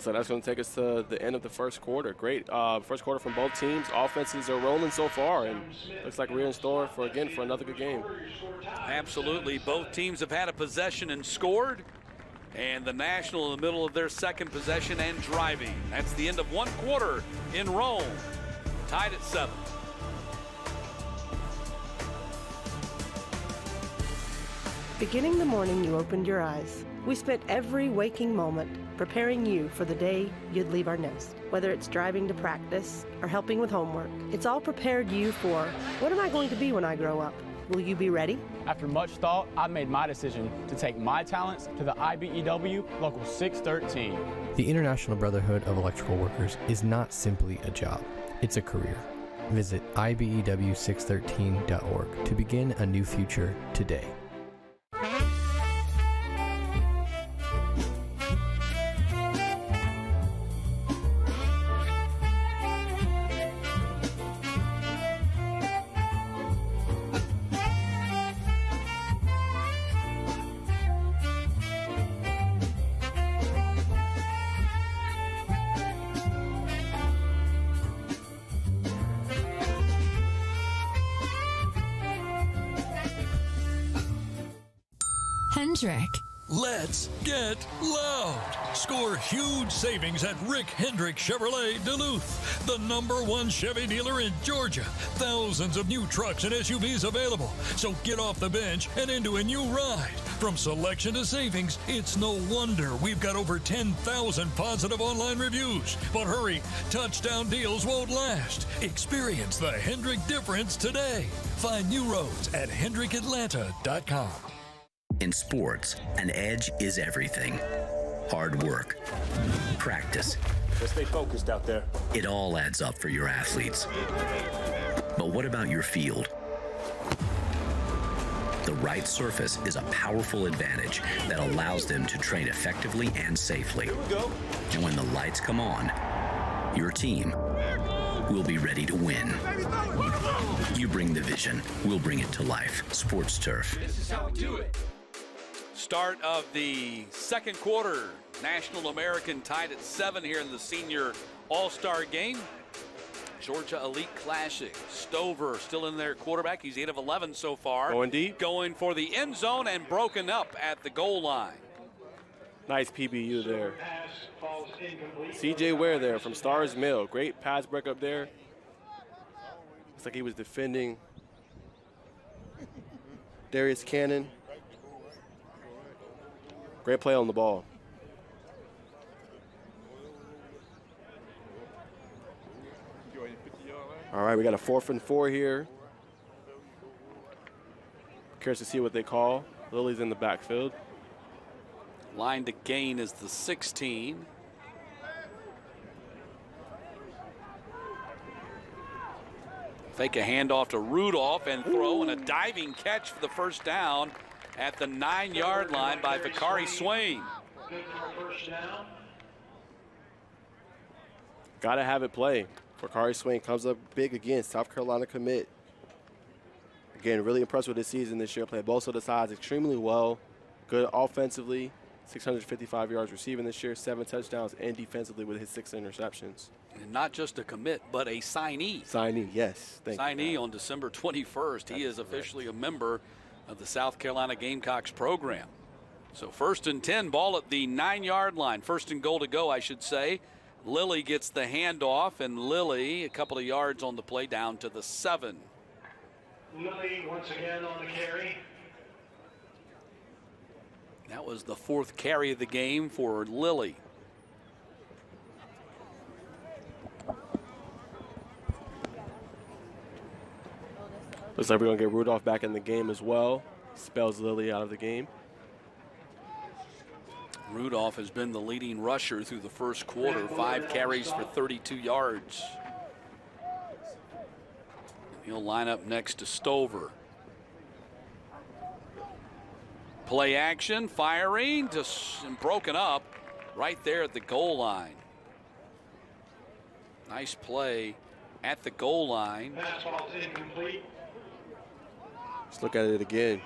So that's going to take us to the end of the 1st quarter. Great 1st quarter from both teams. Offenses are rolling so far, and looks like we're in store for another good game. Absolutely. Both teams have had a possession and scored, and the National in the middle of their 2nd possession and driving. That's the end of 1 quarter in Rome. Tied at 7. Beginning the morning you opened your eyes, we spent every waking moment preparing you for the day you'd leave our nest. Whether it's driving to practice or helping with homework, it's all prepared you for, what am I going to be when I grow up? Will you be ready? After much thought, I made my decision to take my talents to the IBEW Local 613. The International Brotherhood of Electrical Workers is not simply a job, it's a career. Visit IBEW613.org to begin a new future today. Let's get loud. Score huge savings at Rick Hendrick Chevrolet Duluth, the #1 Chevy dealer in Georgia. Thousands of new trucks and SUVs available. So get off the bench and into a new ride. From selection to savings, it's no wonder we've got over 10,000 positive online reviews. But hurry, touchdown deals won't last. Experience the Hendrick difference today. Find new roads at HendrickAtlanta.com. In sports, an edge is everything. Hard work, practice. Let's stay focused out there. It all adds up for your athletes. But what about your field? The right surface is a powerful advantage that allows them to train effectively and safely. Here we go. And when the lights come on, your team will be ready to win. You bring the vision, we'll bring it to life. Sports Turf. This is how we do it. Start of the 2nd quarter. National American tied at 7 here in the senior all-star game. Georgia Elite Classic. Stover still in there, quarterback. He's 8 of 11 so far. Going deep. Going for the end zone and broken up at the goal line. Nice PBU there. CJ Ware there from Stars Mill. Great pass break up there. Looks like he was defending Darius Cannon. Great play on the ball. All right, we got a 4th and 4 here. Curious to see what they call. Lily's in the backfield. Line to gain is the 16. Fake a handoff to Rudolph and throw, and a diving catch for the first down at the 9-yard line by Vakari Swain. Got to have it play. Vakari Swain comes up big again. South Carolina commit. Again, really impressed with this season this year. Played both of the sides extremely well. Good offensively. 655 yards receiving this year, 7 touchdowns, and defensively with his 6 interceptions. And not just a commit, but a signee. Signee, yes. Signee on December 21st. He is officially a member of the South Carolina Gamecocks program. So 1st and 10, ball at the 9-yard line. 1st and goal to go, I should say. Lilly gets the handoff, and Lilly a couple of yards on the play down to the 7. Lilly once again on the carry. That was the 4th carry of the game for Lilly. Looks like we're going to get Rudolph back in the game as well. Spells Lilly out of the game. Rudolph has been the leading rusher through the first quarter. 5 carries for 32 yards. He'll line up next to Stover. Play action, firing, just broken up right there at the goal line. Nice play at the goal line. Pass ball is incomplete. Let's look at it again.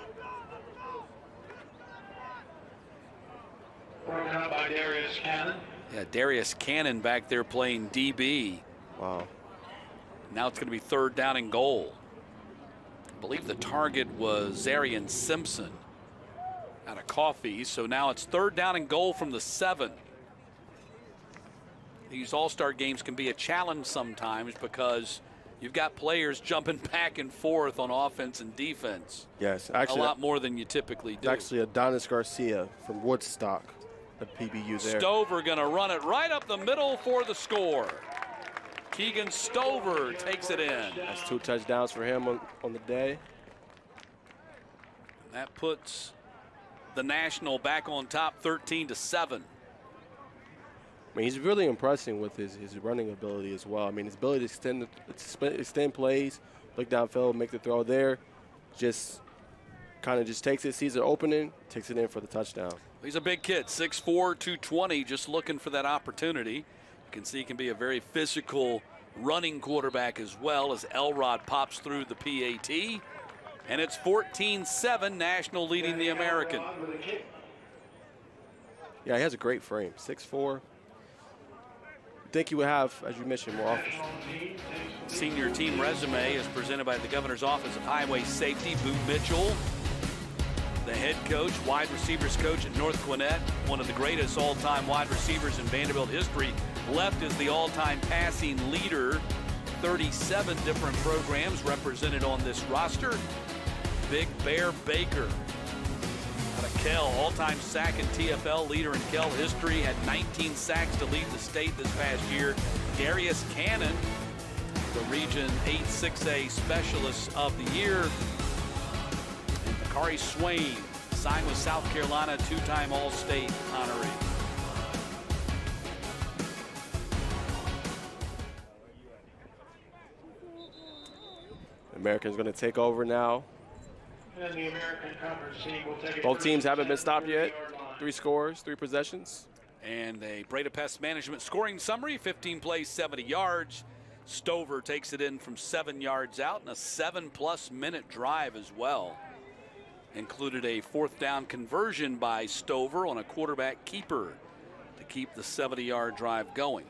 Broken up by Darius Cannon. Yeah, Darius Cannon back there playing DB. Wow. Now it's going to be 3rd down and goal. I believe the target was Zarian Simpson out of Coffee. So now it's 3rd down and goal from the 7. These all-star games can be a challenge sometimes because you've got players jumping back and forth on offense and defense. Yes, actually. A lot more than you typically do. Actually, Adonis Garcia from Woodstock, the PBU there. Stover going to run it right up the middle for the score. Keegan Stover takes it in. That's 2 touchdowns for him on the day. That puts the National back on top 13-7. I mean, he's really impressing with his running ability as well. I mean, his ability to extend plays, look downfield, make the throw there, just kind of just takes it, sees an opening, takes it in for the touchdown. He's a big kid, 6'4", 220, just looking for that opportunity. You can see he can be a very physical running quarterback as well as Elrod pops through the PAT. And it's 14-7, National leading the American. Yeah, he has a great frame, 6'4". I think he would have, as you mentioned, more offense. Senior team resume is presented by the Governor's Office of Highway Safety, Boo Mitchell, the head coach, wide receivers coach at North Gwinnett, one of the greatest all-time wide receivers in Vanderbilt history, left as the all-time passing leader. 37 different programs represented on this roster. Big Bear Baker out of Kell, all-time sack and TFL leader in Kell history, had 19 sacks to lead the state this past year. Darius Cannon, the Region 8 6A Specialist of the Year. And Vakari Swain, signed with South Carolina, 2-time All-State honoree. American's going to take over now. And the American Conference team will take it. Both teams haven't been stopped yet. 3 scores, 3 possessions. And a Breda Pest Management scoring summary, 15 plays, 70 yards. Stover takes it in from 7 yards out, and a 7+ minute drive as well. Included a 4th down conversion by Stover on a quarterback keeper to keep the 70-yard drive going.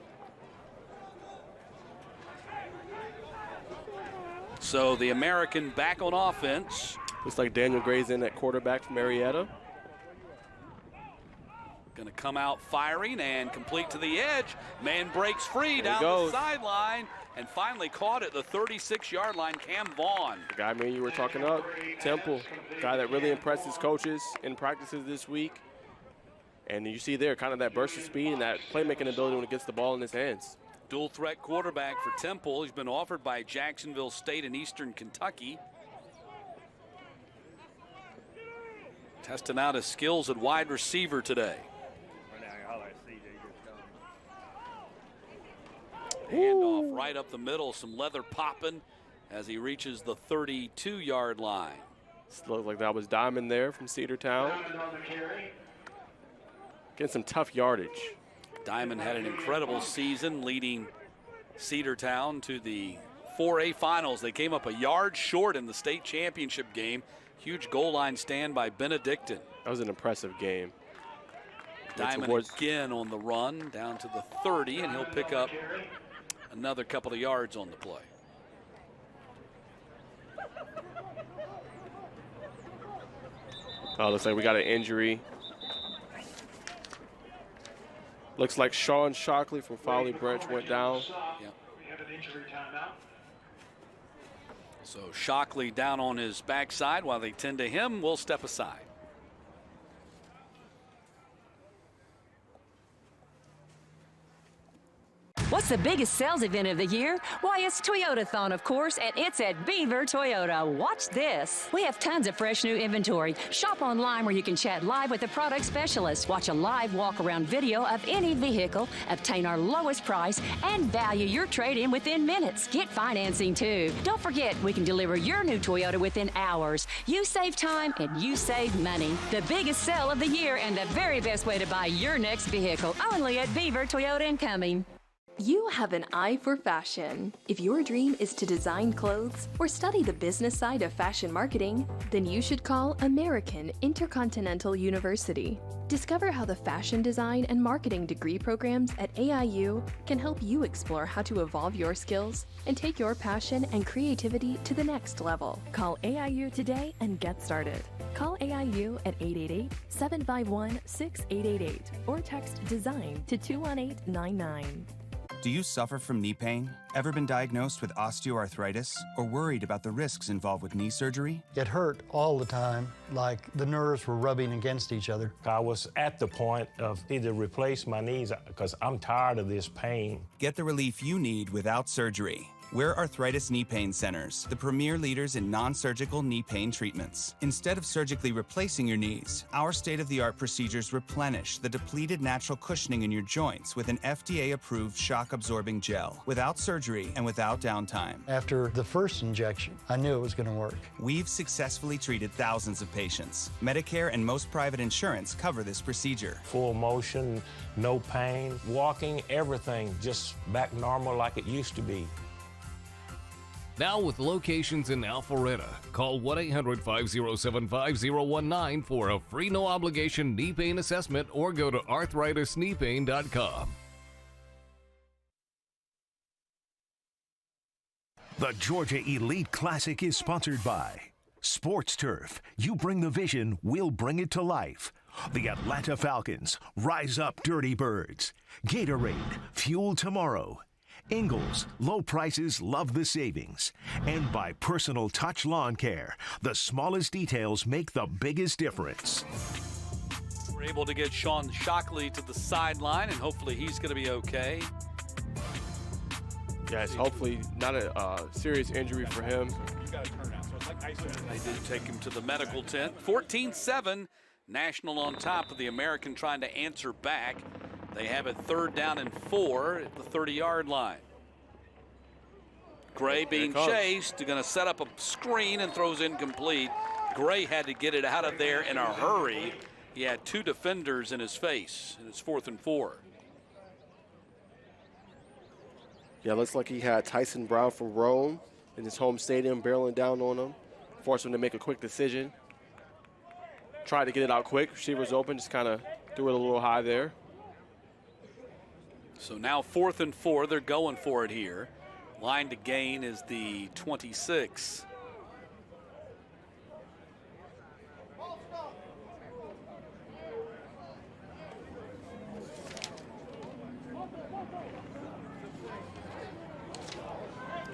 So the American back on offense. Looks like Daniel Gray's in at quarterback from Marietta. Going to come out firing and complete to the edge. Man breaks free down the sideline and finally caught at the 36-yard line, Cam Vaughn. The guy, man, you were talking up, Temple, guy that really impressed his coaches in practices this week. And you see there kind of that burst of speed and that playmaking ability when it gets the ball in his hands. Dual threat quarterback for Temple. He's been offered by Jacksonville State and Eastern Kentucky. testing out his skills at wide receiver today. Handoff right up the middle, some leather popping as he reaches the 32-yard line. Looks like that was Diamond there from Cedartown. Getting some tough yardage. Diamond had an incredible season leading Cedartown to the 4A finals. They came up a yard short in the state championship game. Huge goal line stand by Benedictine. That was an impressive game. Diamond again on the run down to the 30, and he'll pick up another couple of yards on the play. Oh, looks like we got an injury. Looks like Sean Shockley from Folly Branch went down. Yep. So Shockley down on his backside while they tend to him. We'll step aside. What's the biggest sales event of the year? Why, it's Toyotathon, of course, and it's at Beaver Toyota. Watch this. We have tons of fresh new inventory. Shop online where you can chat live with the product specialist. Watch a live walk-around video of any vehicle, obtain our lowest price, and value your trade-in within minutes. Get financing, too. Don't forget, we can deliver your new Toyota within hours. You save time, and you save money. The biggest sale of the year and the very best way to buy your next vehicle. Only at Beaver Toyota and Cumming. You have an eye for fashion. If your dream is to design clothes or study the business side of fashion marketing, then you should call American Intercontinental University. Discover how the fashion design and marketing degree programs at AIU can help you explore how to evolve your skills and take your passion and creativity to the next level. Call AIU today and get started. Call AIU at 888-751-6888 or text DESIGN to 21899. Do you suffer from knee pain? Ever been diagnosed with osteoarthritis? Or worried about the risks involved with knee surgery? It hurt all the time, like the nerves were rubbing against each other. I was at the point of either replace my knees because I'm tired of this pain. Get the relief you need without surgery. We're Arthritis Knee Pain Centers, the premier leaders in non-surgical knee pain treatments. Instead of surgically replacing your knees, our state-of-the-art procedures replenish the depleted natural cushioning in your joints with an FDA-approved shock-absorbing gel, without surgery and without downtime. After the first injection, I knew it was going to work. We've successfully treated thousands of patients. Medicare and most private insurance cover this procedure. Full motion, no pain, walking, everything just back normal like it used to be. Now with locations in Alpharetta, call 1-800-507-5019 for a free no-obligation knee pain assessment or go to arthritis-kneepain.com. The Georgia Elite Classic is sponsored by Sports Turf. You bring the vision, we'll bring it to life. The Atlanta Falcons, rise up dirty birds. Gatorade, fuel tomorrow. Ingalls, low prices, love the savings. And by Personal Touch Lawn Care, the smallest details make the biggest difference. We're able to get Sean Shockley to the sideline, and hopefully he's going to be okay. Yes, hopefully not a serious injury for him. They did take him to the medical tent. 14-7, National on top of the American trying to answer back. They have it 3rd down and 4 at the 30-yard line. Gray being chased. They're going to set up a screen and throws incomplete. Gray had to get it out of there in a hurry. He had 2 defenders in his face, and it's 4th and 4. Yeah, looks like he had Tyson Brown from Rome in his home stadium barreling down on him, forced him to make a quick decision. Tried to get it out quick. Receiver's open, just kind of threw it a little high there. So now 4th and 4, they're going for it here. Line to gain is the 26.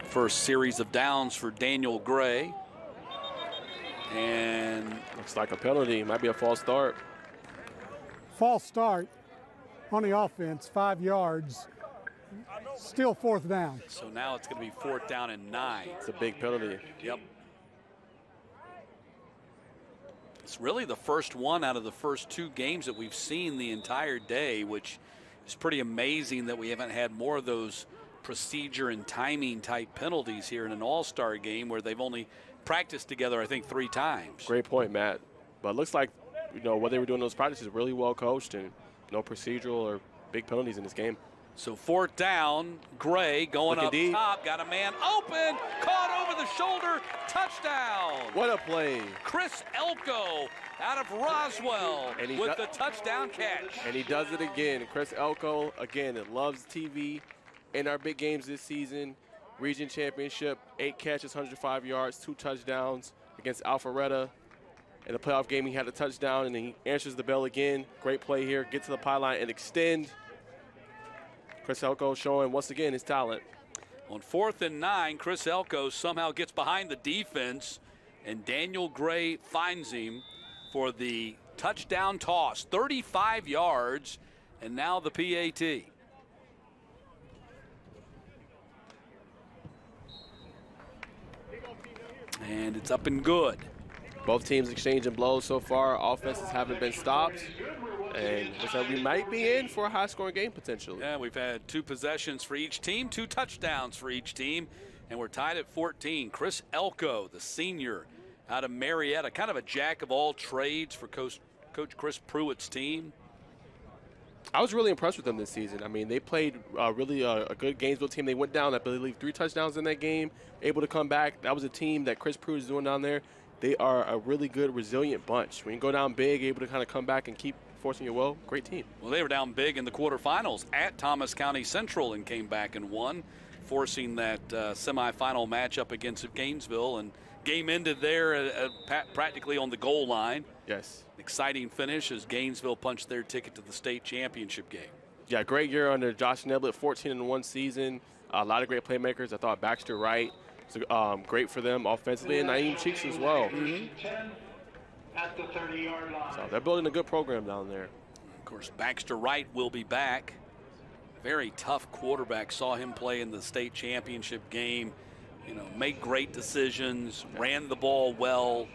First series of downs for Daniel Gray. And looks like a penalty. Might be a false start. False start on the offense, 5 yards. Still 4th down. So now it's going to be 4th down and 9. It's a big penalty. Yep. It's really the first one out of the first 2 games that we've seen the entire day, which is pretty amazing that we haven't had more of those procedure and timing type penalties here in an all-star game where they've only practiced together, I think, 3 times. Great point, Matt. But it looks like, what they were doing in those practices really well coached and no procedural or big penalties in this game. So 4th down, Gray going up top, got a man open, caught over the shoulder, touchdown. What a play. Chris Elko out of Roswell with the touchdown catch. And he does it again. Chris Elko, again, it loves TV in our big games this season. Region championship, 8 catches, 105 yards, 2 touchdowns against Alpharetta. In the playoff game, he had a touchdown, and then he answers the bell again. Great play here. Get to the pylon and extend. Chris Elko showing, once again, his talent. On 4th and 9, Chris Elko somehow gets behind the defense, and Daniel Gray finds him for the touchdown toss. 35 yards, and now the PAT. And it's up and good. Both teams exchanging blows so far. Offenses haven't been stopped. And so we might be in for a high-scoring game potentially. Yeah, we've had 2 possessions for each team, 2 touchdowns for each team, and we're tied at 14. Chris Elko, the senior out of Marietta, kind of a jack of all trades for Coach Chris Pruitt's team. I was really impressed with them this season. I mean, they played really a good Gainesville team. They went down, I believe, 3 touchdowns in that game, able to come back. That was a team that Chris Pruitt is doing down there. They are a really good, resilient bunch. When you go down big, able to kind of come back and keep forcing your will, great team. Well, they were down big in the quarterfinals at Thomas County Central and came back and won, forcing that semifinal matchup against Gainesville. And game ended there practically on the goal line. Yes. Exciting finish as Gainesville punched their ticket to the state championship game. Yeah, great year under Josh Neblett, 14-1 season. A lot of great playmakers. I thought Baxter Wright was great for them offensively, and Naeem Cheeks as well. At the 30-yard line. So they're building a good program down there. Of course, Baxter Wright will be back. Very tough quarterback. Saw him play in the state championship game. Made great decisions, ran the ball well,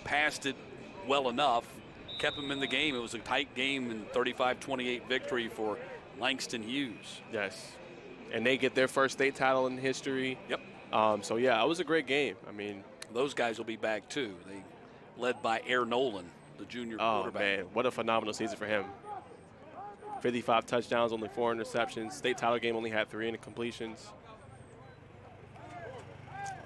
passed it well enough, kept him in the game. It was a tight game and 35-28 victory for Langston Hughes. Yes, and they get their first state title in history. Yep. So, yeah, it was a great game. I mean, those guys will be back, too. They led by Air Nolan, the junior quarterback. Oh, man, what a phenomenal season for him. 55 touchdowns, only 4 interceptions. State title game only had 3 incompletions.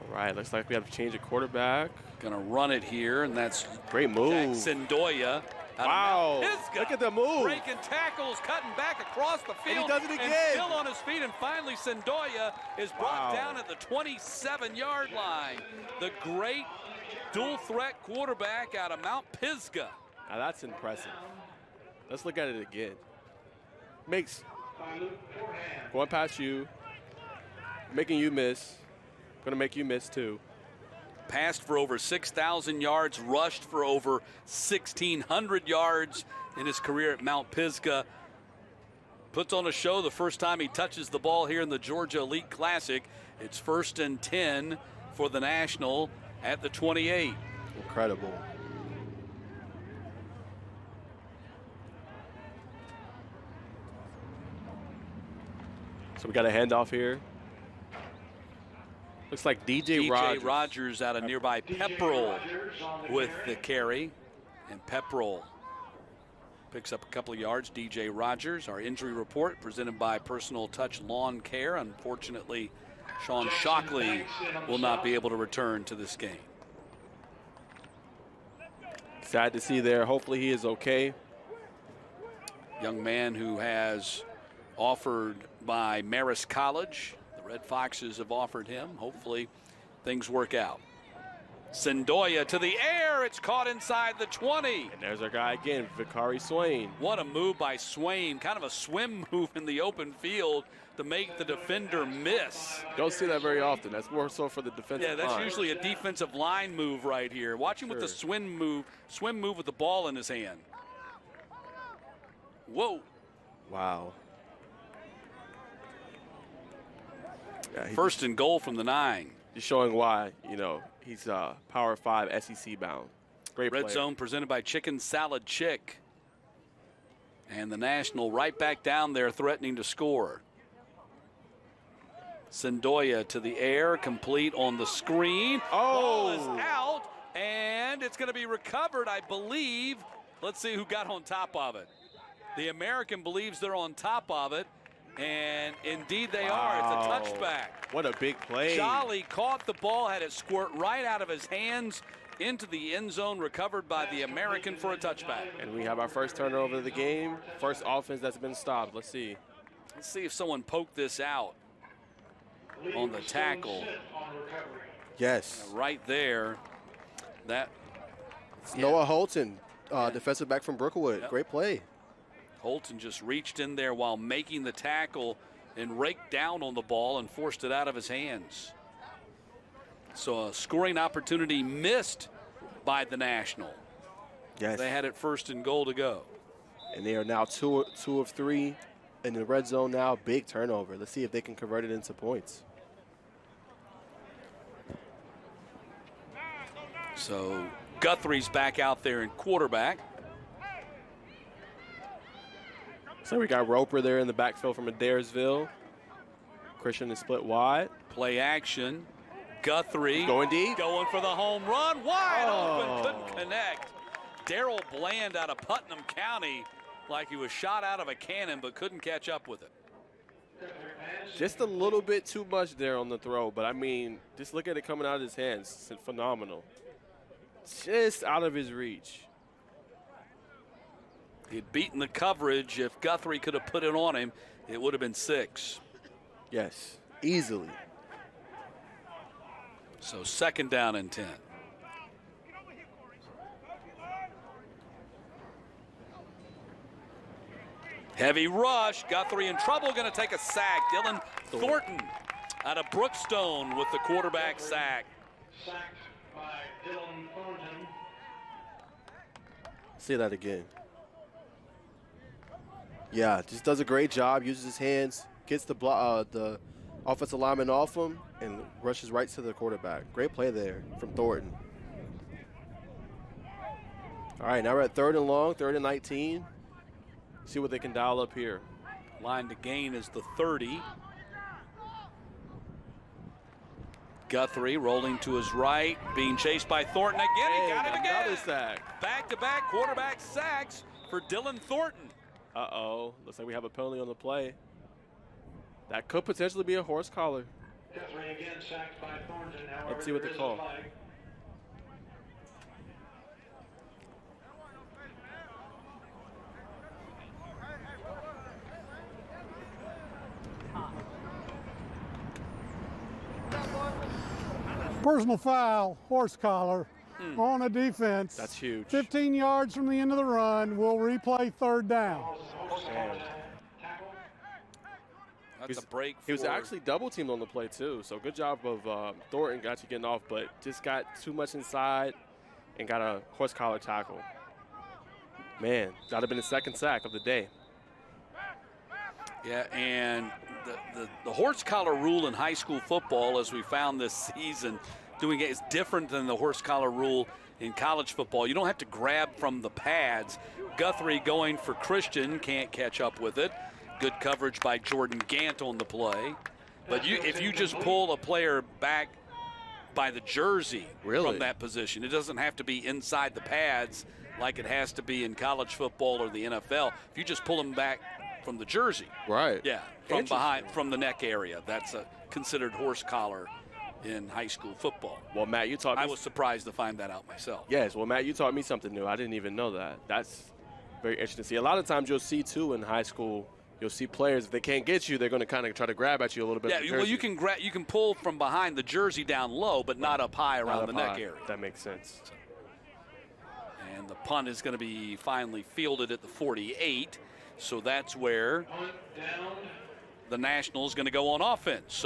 All right, looks like we have to change a quarterback. Going to run it here, and that's great move. Jackson Doya. Wow, look at the move. Breaking tackles, cutting back across the field. And he does it again. And still on his feet, and finally Sendoya is brought down at the 27-yard line. The great dual-threat quarterback out of Mount Pisgah. Now that's impressive. Let's look at it again. Going past you, making you miss. Going to make you miss, too. Passed for over 6,000 yards, rushed for over 1,600 yards in his career at Mount Pisgah. Puts on a show the first time he touches the ball here in the Georgia Elite Classic. It's 1st and 10 for the National at the 28. Incredible. So we got a handoff here. Looks like DJ Rogers out of nearby Pepperell with the carry. And Pepperell picks up a couple of yards. DJ Rogers, our injury report presented by Personal Touch Lawn Care. Unfortunately, Sean Shockley will not be able to return to this game. Sad to see there. Hopefully he is okay. Young man who has offered by Marist College. The Red Foxes have offered him. Hopefully things work out. Sendoya to the air. It's caught inside the 20. And there's our guy again, Vicari Swain. What a move by Swain. Kind of a swim move in the open field to make the defender miss. Don't see that very often. That's more so for the defensive line. Yeah, that's usually a defensive line move right here. Watch him with the swim move with the ball in his hand. Whoa. Wow. Yeah, 1st and goal from the 9. Just showing why, he's Power 5 SEC bound. Great Red player. Zone presented by Chicken Salad Chick. And the National right back down there threatening to score. Sendoya to the air, complete on the screen. Ball is out, and it's going to be recovered, I believe. Let's see who got on top of it. The American believes they're on top of it, and indeed they are. It's a touchback. What a big play. Jolly caught the ball, had it squirt right out of his hands into the end zone, recovered by the American for a touchback. And we have our first turnover of the game, first offense that's been stopped. Let's see. Let's see if someone poked this out on the tackle. Yes. Right there. Noah Holton, defensive back from Brookwood. Yep. Great play. Holton just reached in there while making the tackle and raked down on the ball and forced it out of his hands. So a scoring opportunity missed by the National. Yes. They had it 1st and goal to go. And they are now two of 3 in the red zone now. Big turnover. Let's see if they can convert it into points. So Guthrie's back out there in quarterback. So we got Roper there in the backfield from Adairsville. Christian is split wide. Play action. Guthrie going deep. Going for the home run. Wide open. Couldn't connect. Darrell Bland out of Putnam County, like he was shot out of a cannon, but couldn't catch up with it. Just a little bit too much there on the throw, but I mean, just look at it coming out of his hands. It's phenomenal. Just out of his reach. He'd beaten the coverage. If Guthrie could have put it on him, it would have been 6. Yes, easily. So 2nd down and 10. Heavy rush. Guthrie in trouble. Going to take a sack. Dylan Thornton out of Brookstone with the quarterback sack. Sacked by Dylan Thornton. See that again. Yeah, just does a great job. Uses his hands, gets the offensive lineman off him, and rushes right to the quarterback. Great play there from Thornton. All right, now we're at 3rd and long, 3rd and 19. See what they can dial up here. Line to gain is the 30. Guthrie rolling to his right, being chased by Thornton again. He got it again. Another sack. Back-to-back quarterback sacks for Dylan Thornton. Uh-oh. Looks like we have a penalty on the play. That could potentially be a horse collar. Guthrie again sacked by Thornton. However, let's see what they call. Personal foul, horse collar on a defense. That's huge. 15 yards from the end of the run. We'll replay 3rd down. That's a break. He was actually double teamed on the play too. So good job of Thornton got you getting off, but just got too much inside and got a horse collar tackle. Man, that'd have been the 2nd sack of the day. Yeah, and the horse collar rule in high school football, as we found this season, doing it is different than the horse collar rule in college football. You don't have to grab from the pads. Guthrie going for Christian, can't catch up with it. Good coverage by Jordan Gant on the play. But if you just pull a player back by the jersey from that position, it doesn't have to be inside the pads like it has to be in college football or the NFL. If you just pull them back from the jersey. Right. Yeah, from behind, from the neck area. That's a considered horse collar in high school football. Well, Matt, you taught me. I was surprised to find that out myself. Yes, well, Matt, you taught me something new. I didn't even know that. That's very interesting to see. A lot of times you'll see, too, in high school, you'll see players, if they can't get you, they're going to kind of try to grab at you a little bit. Yeah, well, you can pull from behind the jersey down low, but not up high around the neck area. That makes sense. And the punt is going to be finally fielded at the 48. So that's where the National is going to go on offense.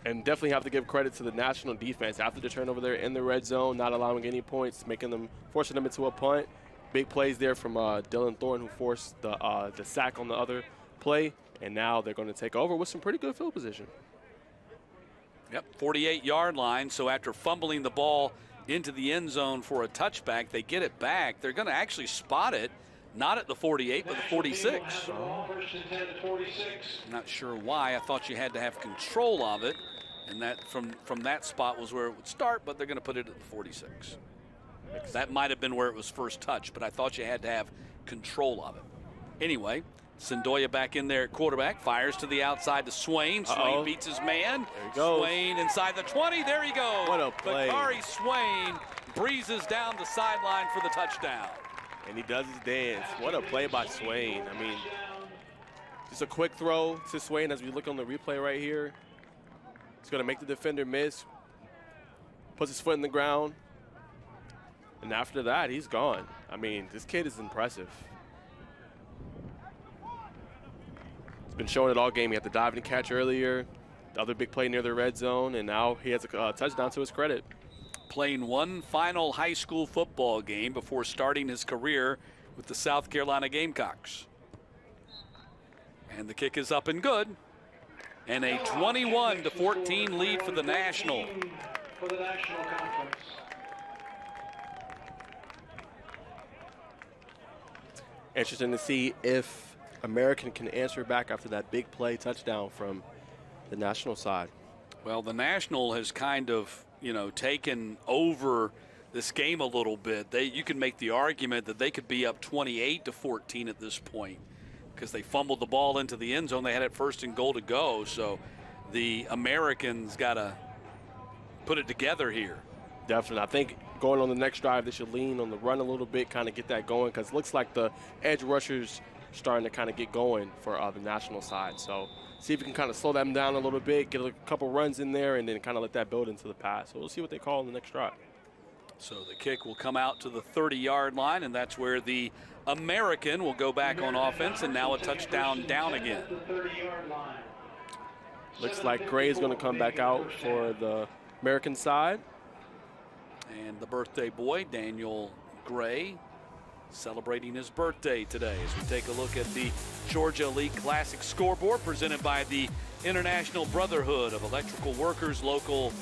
And definitely have to give credit to the National defense after the turnover there in the red zone, not allowing any points, forcing them into a punt. Big plays there from Dylan Thornton, who forced the sack on the other play. And now they're going to take over with some pretty good field position. Yep, 48-yard line. So after fumbling the ball into the end zone for a touchback. They get it back. They're going to actually spot it, not at the 48, but the 46. Not sure why. I thought you had to have control of it, and that from that spot was where it would start, but they're going to put it at the 46. That might have been where it was first touched, but I thought you had to have control of it. Anyway, Sendoya back in there at quarterback, fires to the outside to Swain. Swain beats his man. There he goes. Swain inside the 20. There he goes. What a play. Bakari Swain breezes down the sideline for the touchdown. And he does his dance. What a play by Swain. I mean, just a quick throw to Swain as we look on the replay right here. He's going to make the defender miss. Puts his foot in the ground. And after that, he's gone. I mean, this kid is impressive. Been showing it all game. He had the diving catch earlier, the other big play near the red zone, and now he has a touchdown to his credit. Playing one final high school football game before starting his career with the South Carolina Gamecocks. And the kick is up and good. And a 21-14 lead for the National. For the National Conference. Interesting to see if American can answer back after that big play touchdown from the National side. Well, the National has kind of, taken over this game a little bit. You can make the argument that they could be up 28-14 at this point because they fumbled the ball into the end zone. They had it first and goal to go. So the Americans got to put it together here. Definitely. I think going on the next drive, they should lean on the run a little bit, kind of get that going, because it looks like the edge rushers starting to kind of get going for the National side. So see if you can kind of slow them down a little bit, get a couple runs in there, and then kind of let that build into the pass. So we'll see what they call in the next drive. So the kick will come out to the 30-yard line, and that's where the American will go back on offense, and now a touchdown down again. Looks like Gray is going to come back out for the American side. And the birthday boy, Daniel Gray, celebrating his birthday today as we take a look at the Georgia Elite Classic scoreboard presented by the International Brotherhood of Electrical Workers Local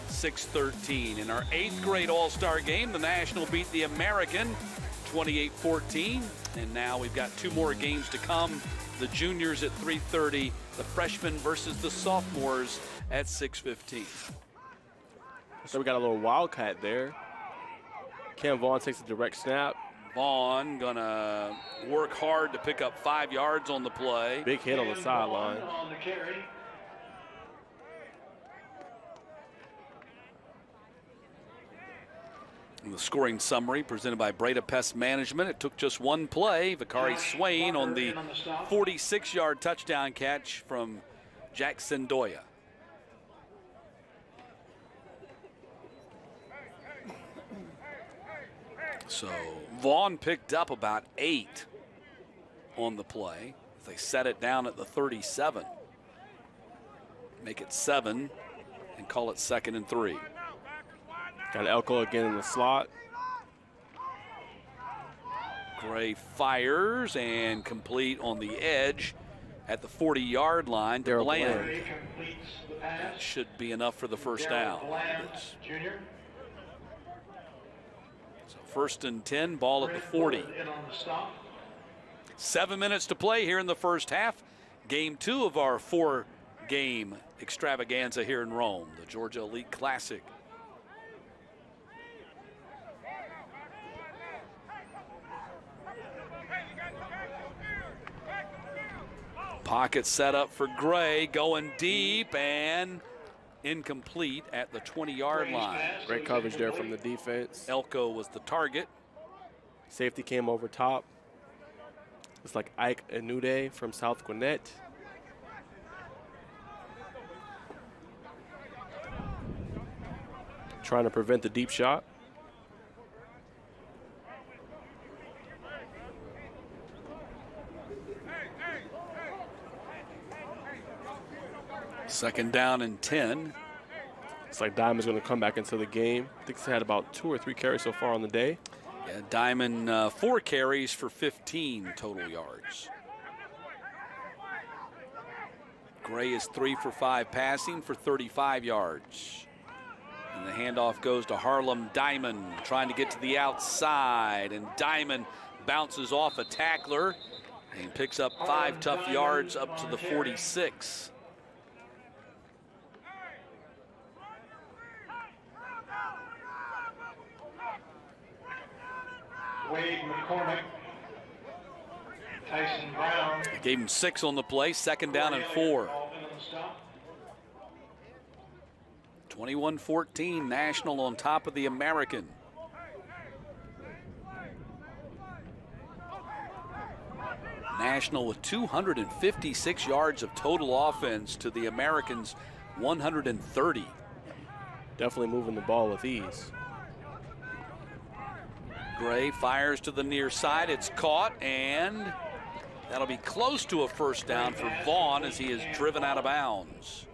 613. In our 8th grade All-Star game, the National beat the American 28-14. And now we've got 2 more games to come. The juniors at 3:30, the freshmen versus the sophomores at 6:15. So we got a little wildcat there. Cam Vaughn takes a direct snap. Vaughn gonna work hard to pick up 5 yards on the play. Big hit on the sideline. The scoring summary presented by Breda Pest Management. It took just 1 play. Bakari Swain on the 46-yard touchdown catch from Jack Sendoya. So Vaughn picked up about 8 on the play. They set it down at the 37. Make it 7 and call it 2nd and 3. Got Elko again in the slot. Gray fires and complete on the edge at the 40-yard line to Bland. That should be enough for the first down. So 1st and 10, ball at the 40. 7 minutes to play here in the first half. Game 2 of our 4-game extravaganza here in Rome, the Georgia Elite Classic. Pocket set up for Gray, going deep and incomplete at the 20-yard line. Great coverage there from the defense. Elko was the target. Safety came over top. It's like Ike Anude from South Gwinnett. Trying to prevent the deep shot. Second down and 10. It's like Diamond's going to come back into the game. I think he's had about 2 or 3 carries so far on the day. Yeah, Diamond 4 carries for 15 total yards. Gray is 3 for 5 passing for 35 yards. And the handoff goes to Harlem Diamond, trying to get to the outside. And Diamond bounces off a tackler and picks up 5 tough yards up to the 46. Wade McCormick, Tyson Brown. Gave him 6 on the play, 2nd down and 4. 21-14, National on top of the American. National with 256 yards of total offense to the Americans' 130. Definitely moving the ball with ease. Gray fires to the near side. It's caught, and that'll be close to a first down for Vaughn as he is driven out of bounds.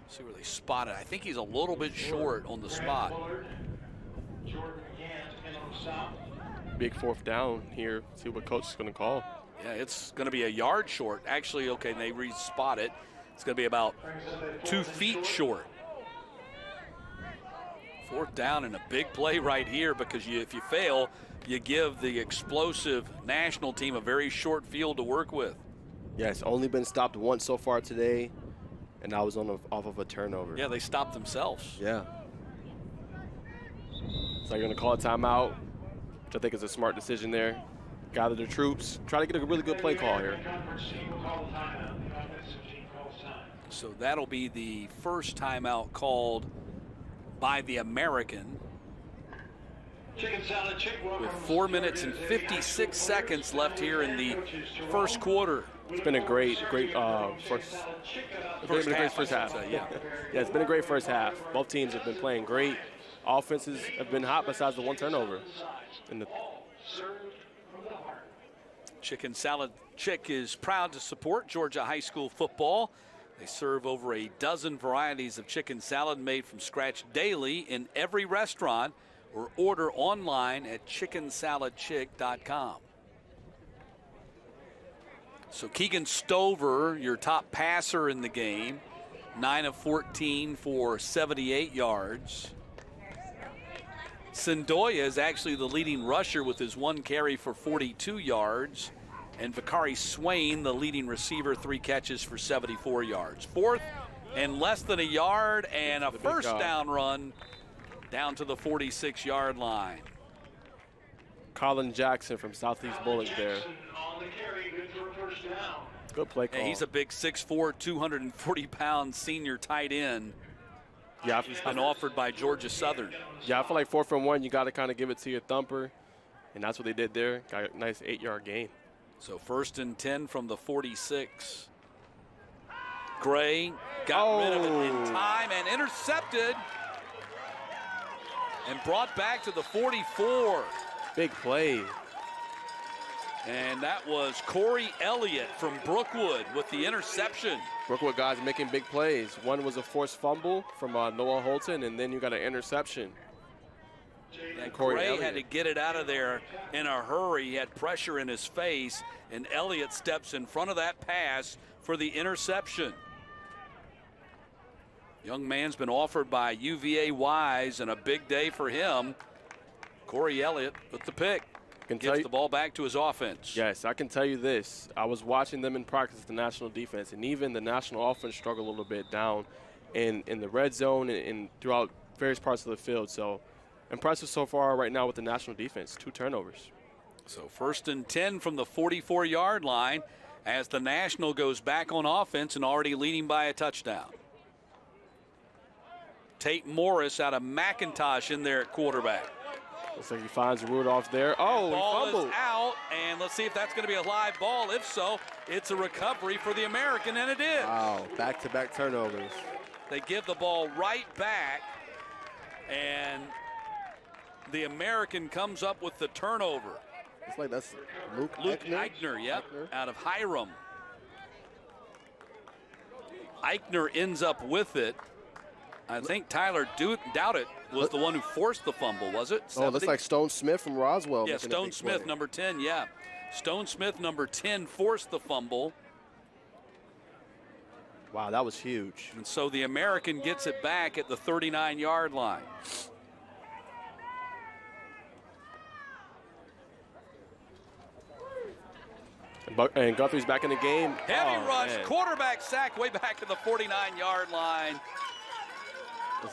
See where they spot it. I think he's a little bit short on the spot. Big 4th down here. See what coach is going to call. Yeah, it's going to be a yard short. Actually, okay, they re-spot it. It's going to be about 2 feet short. 4th down and a big play right here, because if you fail, you give the explosive National team a very short field to work with. Yeah, it's only been stopped once so far today, and that was off of a turnover. Yeah, they stopped themselves. Yeah. So you're going to call a timeout, which I think is a smart decision there. Gather the troops, try to get a really good play call here. So that'll be the first timeout called by the American. With 4 minutes and 56 seconds left here in the first quarter. It's been a great first half. Yeah, it's been a great first half. Both teams have been playing great. Offenses have been hot besides the 1 turnover. Chicken Salad Chick is proud to support Georgia high school football. They serve over a dozen varieties of chicken salad made from scratch daily in every restaurant, or order online at chickensaladchick.com. So Keegan Stover, your top passer in the game, 9 of 14 for 78 yards. Sendoya is actually the leading rusher with his 1 carry for 42 yards. And Vakari Swain, the leading receiver, 3 catches for 74 yards. 4th and less than a yard, and a first down run down to the 46-yard line. Colin Jackson from Southeast Bullock there. Good play call. And he's a big 6'4", 240-pound senior tight end. Yeah, he's been offered by Georgia Southern. Yeah, I feel like 4th and 1, you got to kind of give it to your thumper, and that's what they did there. Got a nice 8-yard gain. So 1st and 10 from the 46. Gray got rid of it in time and intercepted and brought back to the 44. Big play. And that was Corey Elliott from Brookwood with the interception. Brookwood guys making big plays. One was a forced fumble from Noah Holton, and then you got an interception. And Gray had to get it out of there in a hurry. He had pressure in his face, and Elliott steps in front of that pass for the interception. Young man's been offered by UVA Wise, and a big day for him. Corey Elliott with the pick. Gets the ball back to his offense. Yes, I can tell you this. I was watching them in practice, the national defense, and even the national offense struggled a little bit down in the red zone and throughout various parts of the field. So impressive so far right now with the national defense. 2 turnovers. So 1st and 10 from the 44-yard line as the National goes back on offense and already leading by a touchdown. Tate Morris out of McIntosh in there at quarterback. Looks like he finds Rudolph there. Oh, ball he fumbled. Is out, and let's see if that's going to be a live ball. If so, it's a recovery for the American, and it is. Wow, back-to-back turnovers. They give the ball right back, and the American comes up with the turnover. It's like that's Luke Eichner, yep, out of Hiram. Eichner ends up with it. I think Tyler Dowdett was the one who forced the fumble, was it? 70? Oh, it looks like Stone Smith from Roswell. Yeah, Stone Smith, number 10, yeah. Stone Smith, number 10, forced the fumble. Wow, that was huge. And so the American gets it back at the 39-yard line. And Guthrie's back in the game. Heavy rush, man. quarterback sack way back to the 49-yard line.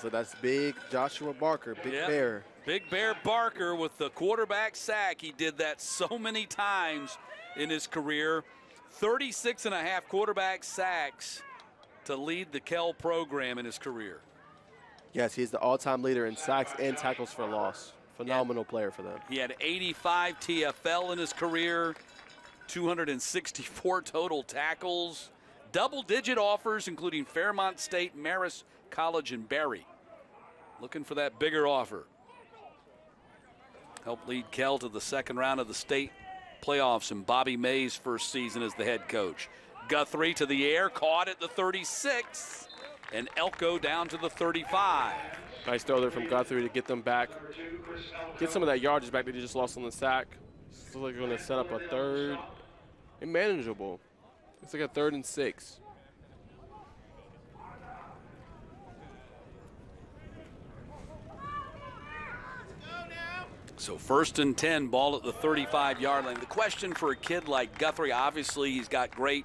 So that's big Joshua Barker, Big Bear. Big Bear Barker with the quarterback sack. He did that so many times in his career. 36.5 quarterback sacks to lead the Kell program in his career. Yes, he's the all-time leader in sacks and tackles for loss. Phenomenal player for them. He had 85 TFL in his career, 264 total tackles, double-digit offers, including Fairmont State, Marist College, and Barry. Looking for that bigger offer. Helped lead Kell to the second round of the state playoffs in Bobby May's first season as the head coach. Guthrie to the air, caught at the 36, and Elko down to the 35. Nice throw there from Guthrie to get them back. Get some of that yardage back that they just lost on the sack. Looks like they're going to set up a third and manageable. It's like a 3rd and 6. So 1st and 10, ball at the 35-yard line. The question for a kid like Guthrie, obviously he's got great,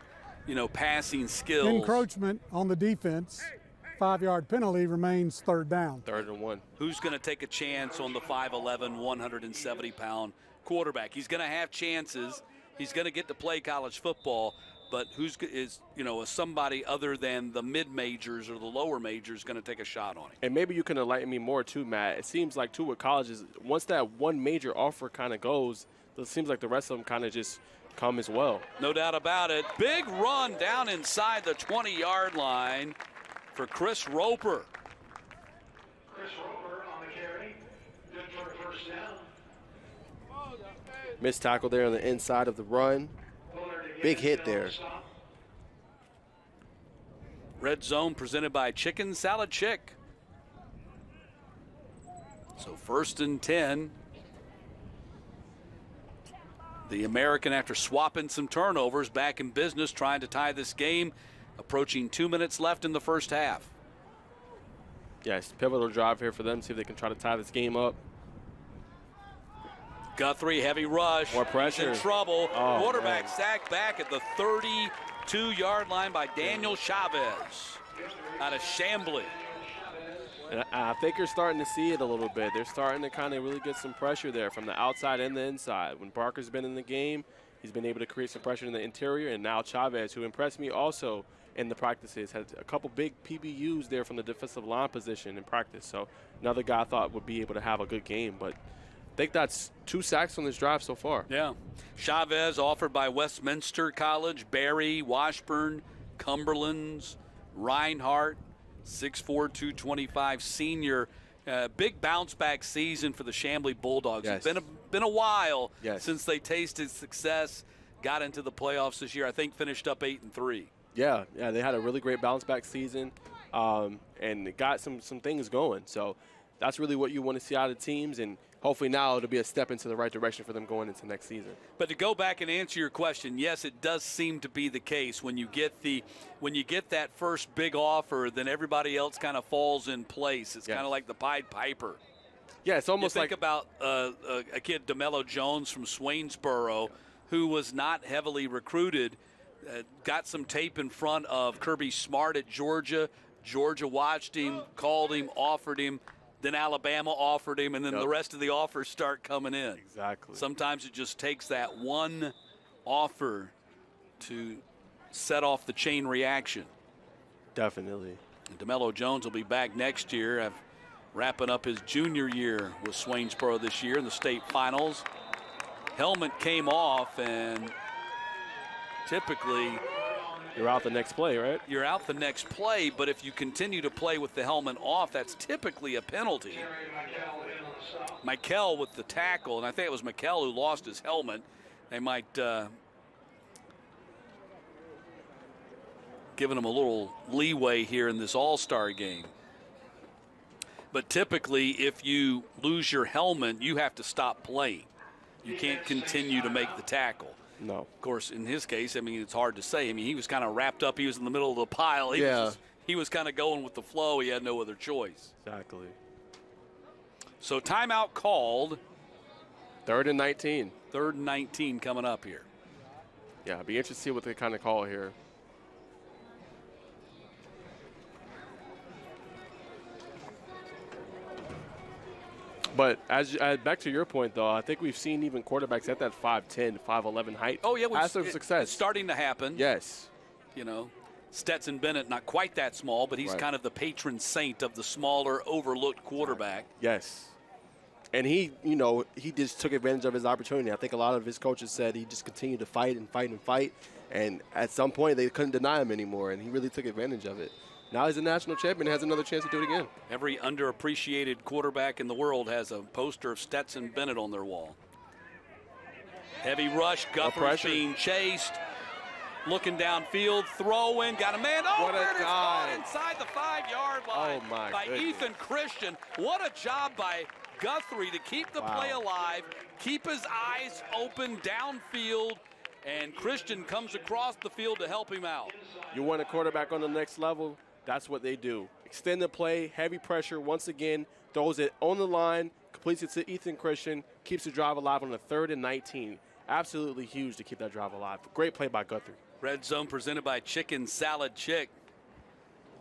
passing skills. Encroachment on the defense. 5-yard penalty remains 3rd down. 3rd and 1. Who's going to take a chance on the 5'11", 170-pound quarterback? He's going to have chances. He's going to get to play college football, but is somebody other than the mid-majors or the lower majors going to take a shot on him? And maybe you can enlighten me more too, Matt. It seems like too with colleges, once that one major offer kind of goes, it seems like the rest of them kind of just come as well. No doubt about it. Big run down inside the 20-yard line for Chris Roper. Chris Roper on the carry. Good for a first down. Missed tackle there on the inside of the run. Big hit there. Red zone presented by Chicken Salad Chick. So 1st and 10. The American, after swapping some turnovers, back in business, trying to tie this game. Approaching 2 minutes left in the first half. Yes, pivotal drive here for them. See if they can try to tie this game up. Guthrie, heavy rush. More pressure. He's in trouble. Oh, quarterback man. sacked back at the 32-yard line by Daniel Chavez out of Chambly. And I think you're starting to see it a little bit. They're starting to kind of really get some pressure there from the outside and the inside. When Barker's been in the game, he's been able to create some pressure in the interior. And now Chavez, who impressed me also in the practices, had a couple big PBUs there from the defensive line position in practice. So another guy I thought would be able to have a good game. But I think that's 2 sacks on this drive so far. Yeah. Chavez offered by Westminster College, Barry, Washburn, Cumberland's, Reinhardt, 6'4", 225 senior. Big bounce-back season for the Chambly Bulldogs. Yes. It's been a while Yes. since they tasted success, got into the playoffs this year. I think finished up 8-3. Yeah, they had a really great bounce-back season and got some things going. So that's really what you want to see out of teams, and hopefully now it'll be a step into the right direction for them going into next season. But to go back and answer your question, yes, it does seem to be the case. When you get that first big offer, then everybody else kind of falls in place. It's kind of like the Pied Piper. Yeah, it's almost think about a kid, DeMello Jones from Swainsboro, who was not heavily recruited, got some tape in front of Kirby Smart at Georgia. Georgia watched him, called him, offered him. Then Alabama offered him, and then the rest of the offers start coming in. Exactly. Sometimes it just takes that one offer to set off the chain reaction. Definitely. And DeMello Jones will be back next year, wrapping up his junior year with Swainsboro this year in the state finals. Helmet came off, and typically you're out the next play, right? You're out the next play, but if you continue to play with the helmet off, that's typically a penalty. Mikel with the tackle, and I think it was Mikel who lost his helmet. They might giving him a little leeway here in this all-star game. But typically, if you lose your helmet, you have to stop playing. You can't continue to make the tackle. No. Of course, in his case, I mean, it's hard to say. I mean, he was kind of wrapped up. He was in the middle of the pile. He was kind of going with the flow. He had no other choice. Exactly. So timeout called. 3rd and 19. 3rd and 19 coming up here. Yeah, I'd be interested to see what they kind of call here. But back to your point, though, I think we've seen even quarterbacks at that 5'10", 5'11" height. Oh, yeah. Have some success. It's starting to happen. Yes. You know, Stetson Bennett, not quite that small, but he's kind of the patron saint of the smaller, overlooked quarterback. Yes. And he just took advantage of his opportunity. I think a lot of his coaches said he just continued to fight and fight and fight. And at some point, they couldn't deny him anymore, and he really took advantage of it. Now he's a national champion and has another chance to do it again. Every underappreciated quarterback in the world has a poster of Stetson Bennett on their wall. Heavy rush, Guthrie's being chased. Looking downfield, throwing, got a man over, and it's gone inside the 5-yard line by Ethan Christian. What a job by Guthrie to keep the play alive, keep his eyes open downfield, and Christian comes across the field to help him out. You want a quarterback on the next level? That's what they do. Extend the play, heavy pressure, once again, throws it on the line, completes it to Ethan Christian, keeps the drive alive on the 3rd and 19. Absolutely huge to keep that drive alive. Great play by Guthrie. Red Zone presented by Chicken Salad Chick.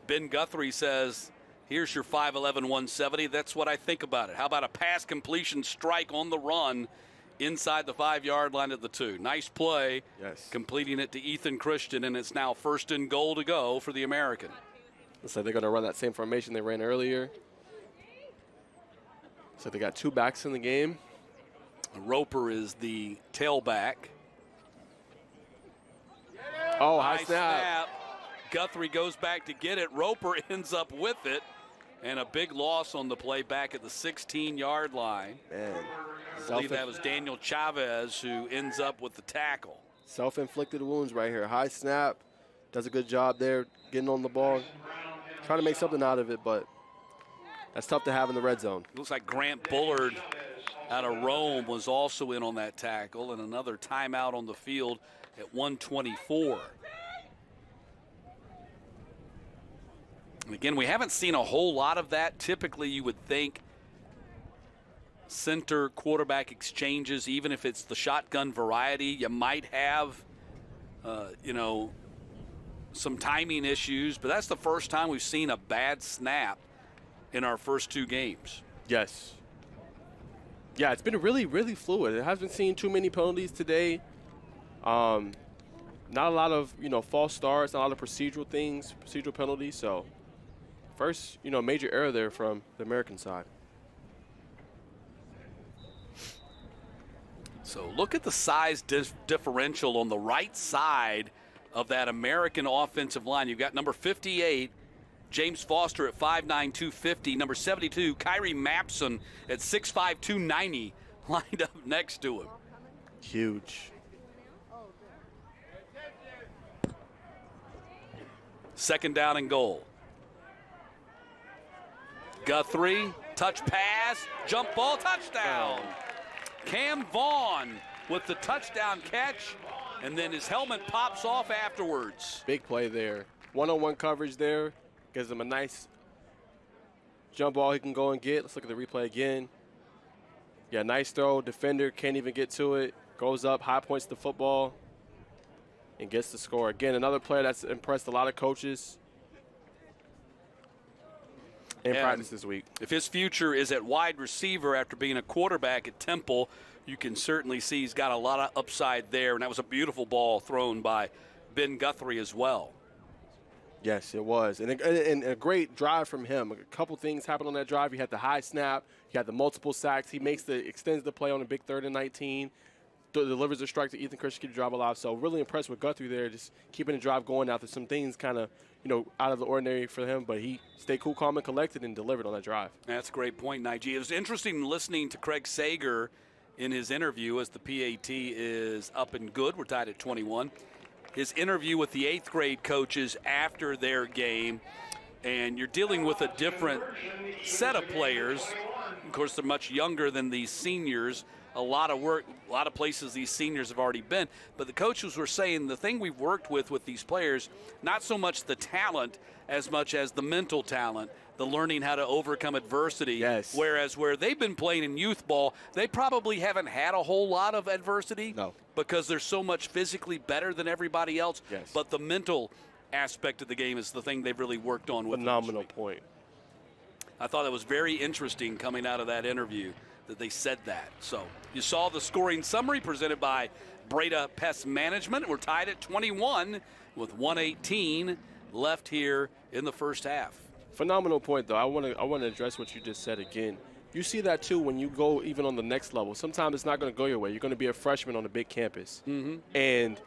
Ben Guthrie says, here's your 5'11", 170. That's what I think about it. How about a pass completion strike on the run inside the 5-yard line of the 2? Nice play. Yes. Completing it to Ethan Christian, and it's now 1st and goal to go for the American. Looks like they're going to run that same formation they ran earlier. So they got 2 backs in the game. Roper is the tailback. Oh, high snap. Guthrie goes back to get it. Roper ends up with it. And a big loss on the play back at the 16-yard line. Man. I believe that was Daniel Chavez who ends up with the tackle. Self-inflicted wounds right here. High snap. Does a good job there getting on the ball. Trying to make something out of it, but that's tough to have in the red zone. Looks like Grant Bullard out of Rome was also in on that tackle, and another timeout on the field at 1:24. And again, we haven't seen a whole lot of that. Typically, you would think center quarterback exchanges, even if it's the shotgun variety, you might have, some timing issues, but that's the first time we've seen a bad snap in our first 2 games. Yes. Yeah, it's been really, really fluid. It hasn't seen too many penalties today. Not a lot of, false starts, not a lot of procedural penalties. So first, major error there from the American side. So look at the size differential on the right side of that American offensive line. You've got number 58, James Foster at 5'9", 250. Number 72, Kyrie Mapson at 6'5", 290, lined up next to him. Huge. Second down and goal. Guthrie, touch pass, jump ball, touchdown. Cam Vaughn with the touchdown catch, and then his helmet pops off afterwards. Big play there. One-on-one coverage there. Gives him a nice jump ball he can go and get. Let's look at the replay again. Yeah, nice throw. Defender can't even get to it. Goes up, high points the football, and gets the score. Again, another player that's impressed a lot of coaches in practice this week. If his future is at wide receiver after being a quarterback at Temple, you can certainly see he's got a lot of upside there, and that was a beautiful ball thrown by Ben Guthrie as well. Yes, it was. And a great drive from him. A couple things happened on that drive. He had the high snap. He had the multiple sacks. He extends the play on a big 3rd and 19. Delivers a strike to Ethan Christian, keep the drive alive. So really impressed with Guthrie there, just keeping the drive going after some things kind of, out of the ordinary for him. But he stayed cool, calm, and collected and delivered on that drive. That's a great point, Nige. It was interesting listening to Craig Sager in his interview as the PAT is up and good. We're tied at 21. His interview with the 8th grade coaches after their game, and you're dealing with a different set of players. course, they're much younger than these seniors. A lot of work, a lot of places these seniors have already been. But the coaches were saying the thing we've worked with these players, not so much the talent as much as the mental talent, the learning how to overcome adversity. Yes. Whereas where they've been playing in youth ball, they probably haven't had a whole lot of adversity. No. Because they're so much physically better than everybody else. Yes. But the mental aspect of the game is the thing they've really worked on with. Phenomenal point. I thought it was very interesting coming out of that interview that they said that. So you saw the scoring summary presented by Breda Pest Management. We're tied at 21 with 1:18 left here in the first half. Phenomenal point, though. I want to address what you just said again. You see that, too, when you go even on the next level. Sometimes it's not going to go your way. You're going to be a freshman on a big campus. Mm-hmm. And,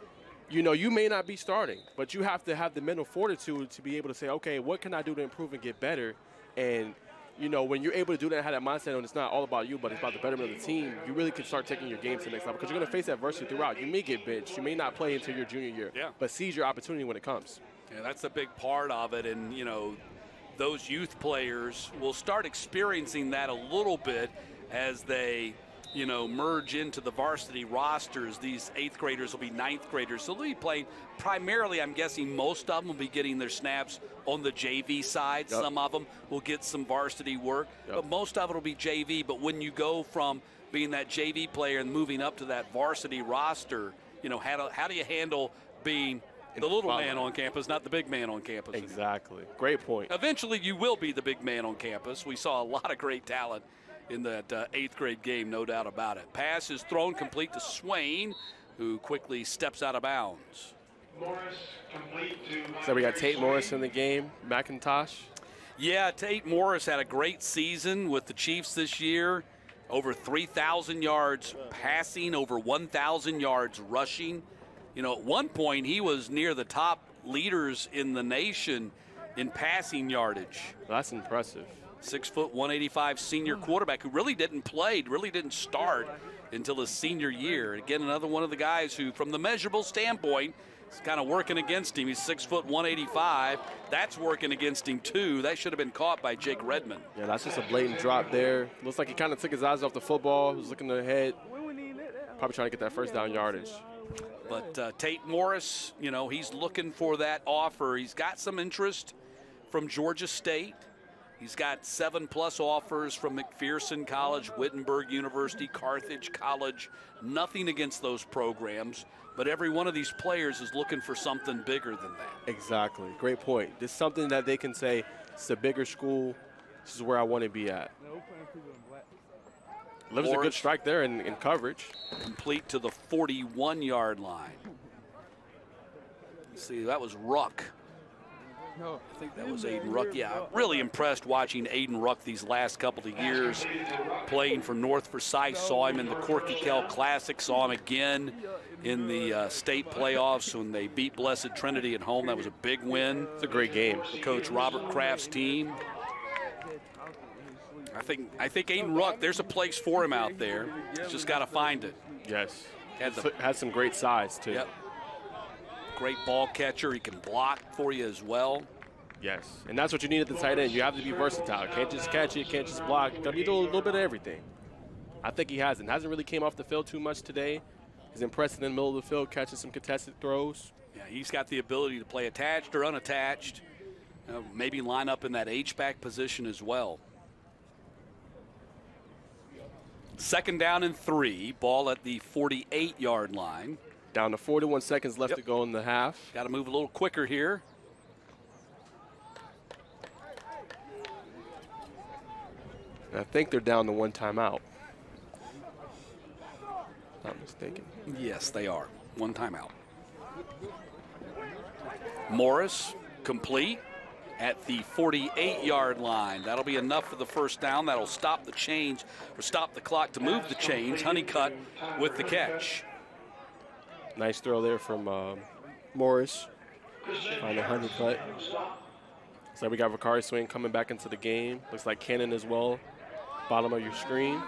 you know, you may not be starting, but you have to have the mental fortitude to be able to say, okay, what can I do to improve and get better? And, you know, when you're able to do that and have that mindset, and it's not all about you, but it's about the betterment of the team, you really can start taking your game to the next level because you're going to face adversity throughout. You may get benched. You may not play until your junior year, but seize your opportunity when it comes. Yeah, that's a big part of it. And, you know, those youth players will start experiencing that a little bit as they, you know, merge into the varsity rosters. These 8th graders will be 9th graders. So they'll be playing primarily, I'm guessing most of them will be getting their snaps on the JV side. Yep. Some of them will get some varsity work, but most of it will be JV. But when you go from being that JV player and moving up to that varsity roster, you know, how do you handle being the little man on campus, not the big man on campus? Exactly. Great point. Eventually, you will be the big man on campus. We saw a lot of great talent in that 8th grade game, no doubt about it. Pass is thrown complete to Swain, who quickly steps out of bounds. Morris complete to. So we got Tate Morris in the game. McIntosh. Yeah, Tate Morris had a great season with the Chiefs this year. Over 3,000 yards passing, over 1,000 yards rushing. You know, at one point he was near the top leaders in the nation in passing yardage. That's impressive. 6 foot 185 senior quarterback who really didn't play, really didn't start until his senior year. Again, another one of the guys who, from the measurable standpoint, is kind of working against him. He's 6 foot 185. That's working against him too. That should have been caught by Jake Redmond. Yeah, that's just a blatant drop there. Looks like he kind of took his eyes off the football. He was looking ahead, probably trying to get that first down yardage. But Tate Morris, you know, he's looking for that offer. He's got some interest from Georgia State. He's got 7+ offers from McPherson College, Wittenberg University, Carthage College. Nothing against those programs, but every one of these players is looking for something bigger than that. Exactly. Great point. This is something that they can say, it's a bigger school. This is where I want to be at. Delivers a good strike there in coverage. Complete to the 41-yard line. Let's see, that was Ruck. I think that was Aiden Ruck. Yeah, really impressed watching Aiden Ruck these last couple of years playing for North Forsyth. Saw him in the Corky Kell Classic. Saw him again in the state playoffs when they beat Blessed Trinity at home. That was a big win. It's a great game. For Coach Robert Kraft's team. I think Aiden Ruck, there's a place for him out there. He's just got to find it. Yes. Has some great size, too. Yep. Great ball catcher. He can block for you as well. Yes, and that's what you need at the tight end. You have to be versatile. Can't just catch it, can't just block. Got to be doing a little bit of everything. I think he hasn't. Hasn't really came off the field too much today. He's impressive in the middle of the field, catching some contested throws. Yeah, he's got the ability to play attached or unattached. Maybe line up in that H-back position as well. 2nd down and 3. Ball at the 48-yard line. Down to 41 seconds left to go in the half. Got to move a little quicker here. And I think they're down to 1 timeout. Not mistaken. Yes, they are. 1 timeout. Morris complete at the 48-yard line. That'll be enough for the first down. That'll stop the change, or stop the clock to move the change. Honeycutt with the catch. Nice throw there from Morris. On the Honeycutt. So we got Vakari Swain coming back into the game. Looks like Cannon as well. Bottom of your screen.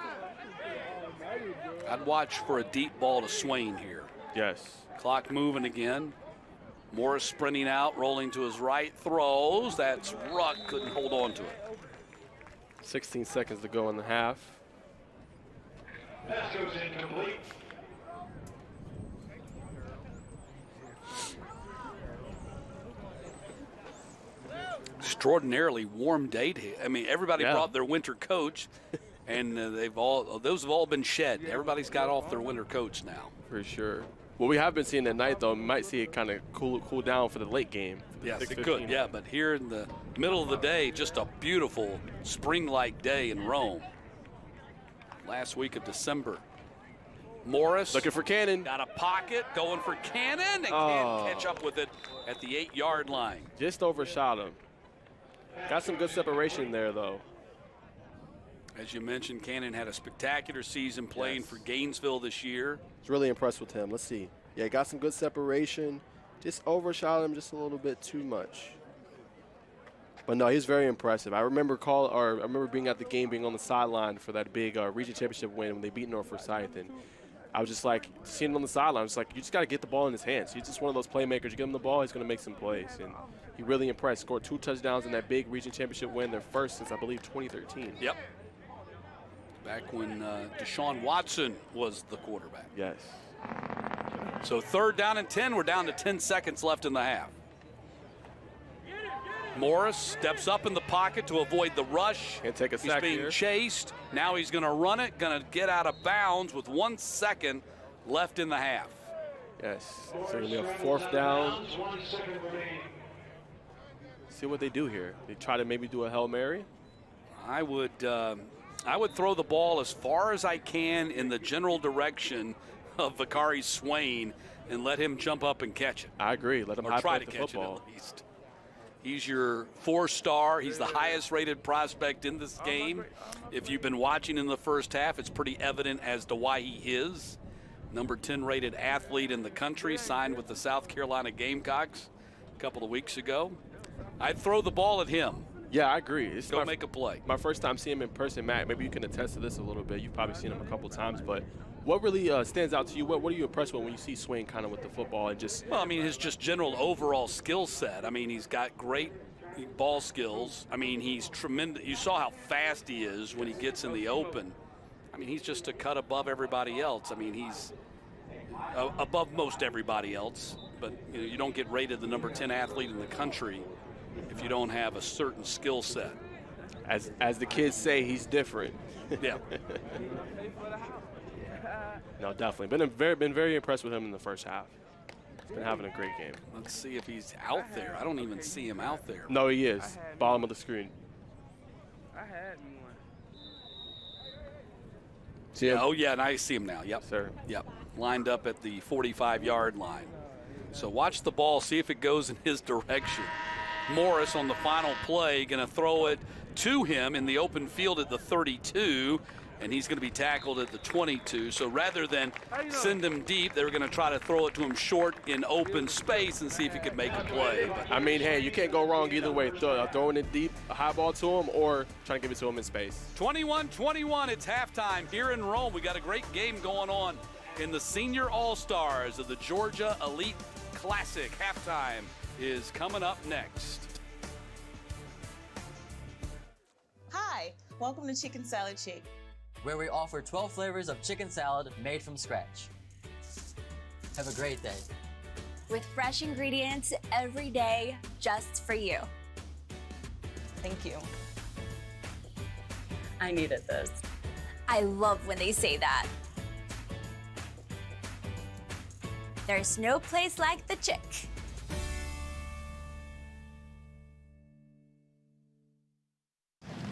I'd watch for a deep ball to Swain here. Yes. Clock moving again. Morris sprinting out, rolling to his right, throws. That's Ruck, couldn't hold on to it. 16 seconds to go in the half. Pass goes incomplete. Extraordinarily warm day. I mean, everybody brought their winter coats, and those have all been shed. Everybody's got off their winter coats now. For sure. What we have been seeing at night, though, we might see it kind of cool down for the late game. Yes, it could. Yeah, but here in the middle of the day, just a beautiful spring-like day in Rome. Last week of December. Morris looking for Cannon. Got a pocket, going for Cannon, and can't catch up with it at the 8-yard line. Just overshot him. Got some good separation there, though. As you mentioned, Cannon had a spectacular season playing for Gainesville this year. I was really impressed with him. Let's see. Yeah, got some good separation. Just overshot him just a little bit too much. But no, he's very impressive. I remember being at the game, being on the sideline for that big region championship win when they beat North Forsyth, and I was just like seeing him on the sideline. I was like, you just got to get the ball in his hands. He's just one of those playmakers. You give him the ball, he's going to make some plays. And he really impressed. Scored 2 touchdowns in that big region championship win, their first since I believe 2013. Yep. Back when Deshaun Watson was the quarterback. Yes. So 3rd down and 10. We're down to 10 seconds left in the half. Morris steps up in the pocket to avoid the rush. Can't take a sack. He's being chased. Now he's going to run it, going to get out of bounds with 1 second left in the half. Yes. So it'll be a 4th down. See what they do here. They try to maybe do a Hail Mary. I would throw the ball as far as I can in the general direction of Vakari Swain and let him jump up and catch it. I agree. Let him try to catch it at least. He's your 4-star. He's the highest-rated prospect in this game. If you've been watching in the first half, it's pretty evident as to why he is. Number 10-rated athlete in the country, signed with the South Carolina Gamecocks a couple of weeks ago. I'd throw the ball at him. Yeah, I agree. Go make a play. My first time seeing him in person, Matt. Maybe you can attest to this a little bit. You've probably seen him a couple times, but what really stands out to you? What are you impressed with when you see Swain kind of with the football and just? Well, I mean, his just general overall skill set. I mean, he's got great ball skills. I mean, he's tremendous. You saw how fast he is when he gets in the open. I mean, he's just a cut above everybody else. I mean, he's above most everybody else, but you don't get rated the number 10 athlete in the country if you don't have a certain skill set. As the kids say, he's different. Yeah. No, definitely. Been very impressed with him in the first half. He's been having a great game. Let's see if he's out there. I don't even see him out there. No, he is. Bottom of the screen. I had one. See him? Oh, yeah, and I see him now. Yep. Sir. Yep. Lined up at the 45-yard line. So watch the ball, see if it goes in his direction. Morris on the final play going to throw it to him in the open field at the 32, and he's going to be tackled at the 22. So rather than send him deep, they were going to try to throw it to him short in open space and see if he could make a play. I mean, hey, you can't go wrong either way. Throwing it deep, a high ball to him, or trying to give it to him in space. 21-21, it's halftime here in Rome. We got a great game going on in the Senior All-Stars of the Georgia Elite Classic. Halftime is coming up next. Hi, welcome to Chicken Salad Chick, where we offer 12 flavors of chicken salad made from scratch. Have a great day. With fresh ingredients every day, just for you. Thank you. I needed this. I love when they say that. There's no place like the Chick.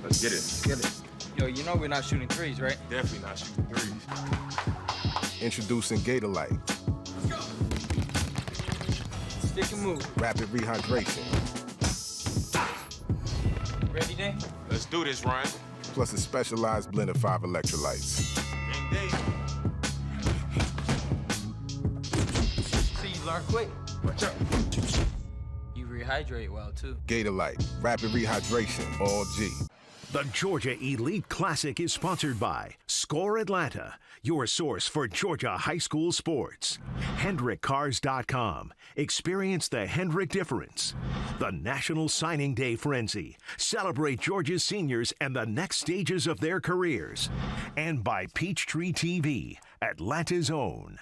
Let's get it. Get it. Yo, you know we're not shooting threes, right? Definitely not shooting threes. Introducing Gatorlight. Let's go. Stick and move. Rapid rehydration. Ready, Day? Let's do this, Ryan. Plus a specialized blend of 5 electrolytes. Game day. See, you learn quick. Watch out. You rehydrate well, too. Gatorlight. Rapid rehydration. All G. The Georgia Elite Classic is sponsored by Score Atlanta, your source for Georgia high school sports. HendrickCars.com. Experience the Hendrick difference. The National Signing Day Frenzy. Celebrate Georgia's seniors and the next stages of their careers. And by Peachtree TV, Atlanta's own.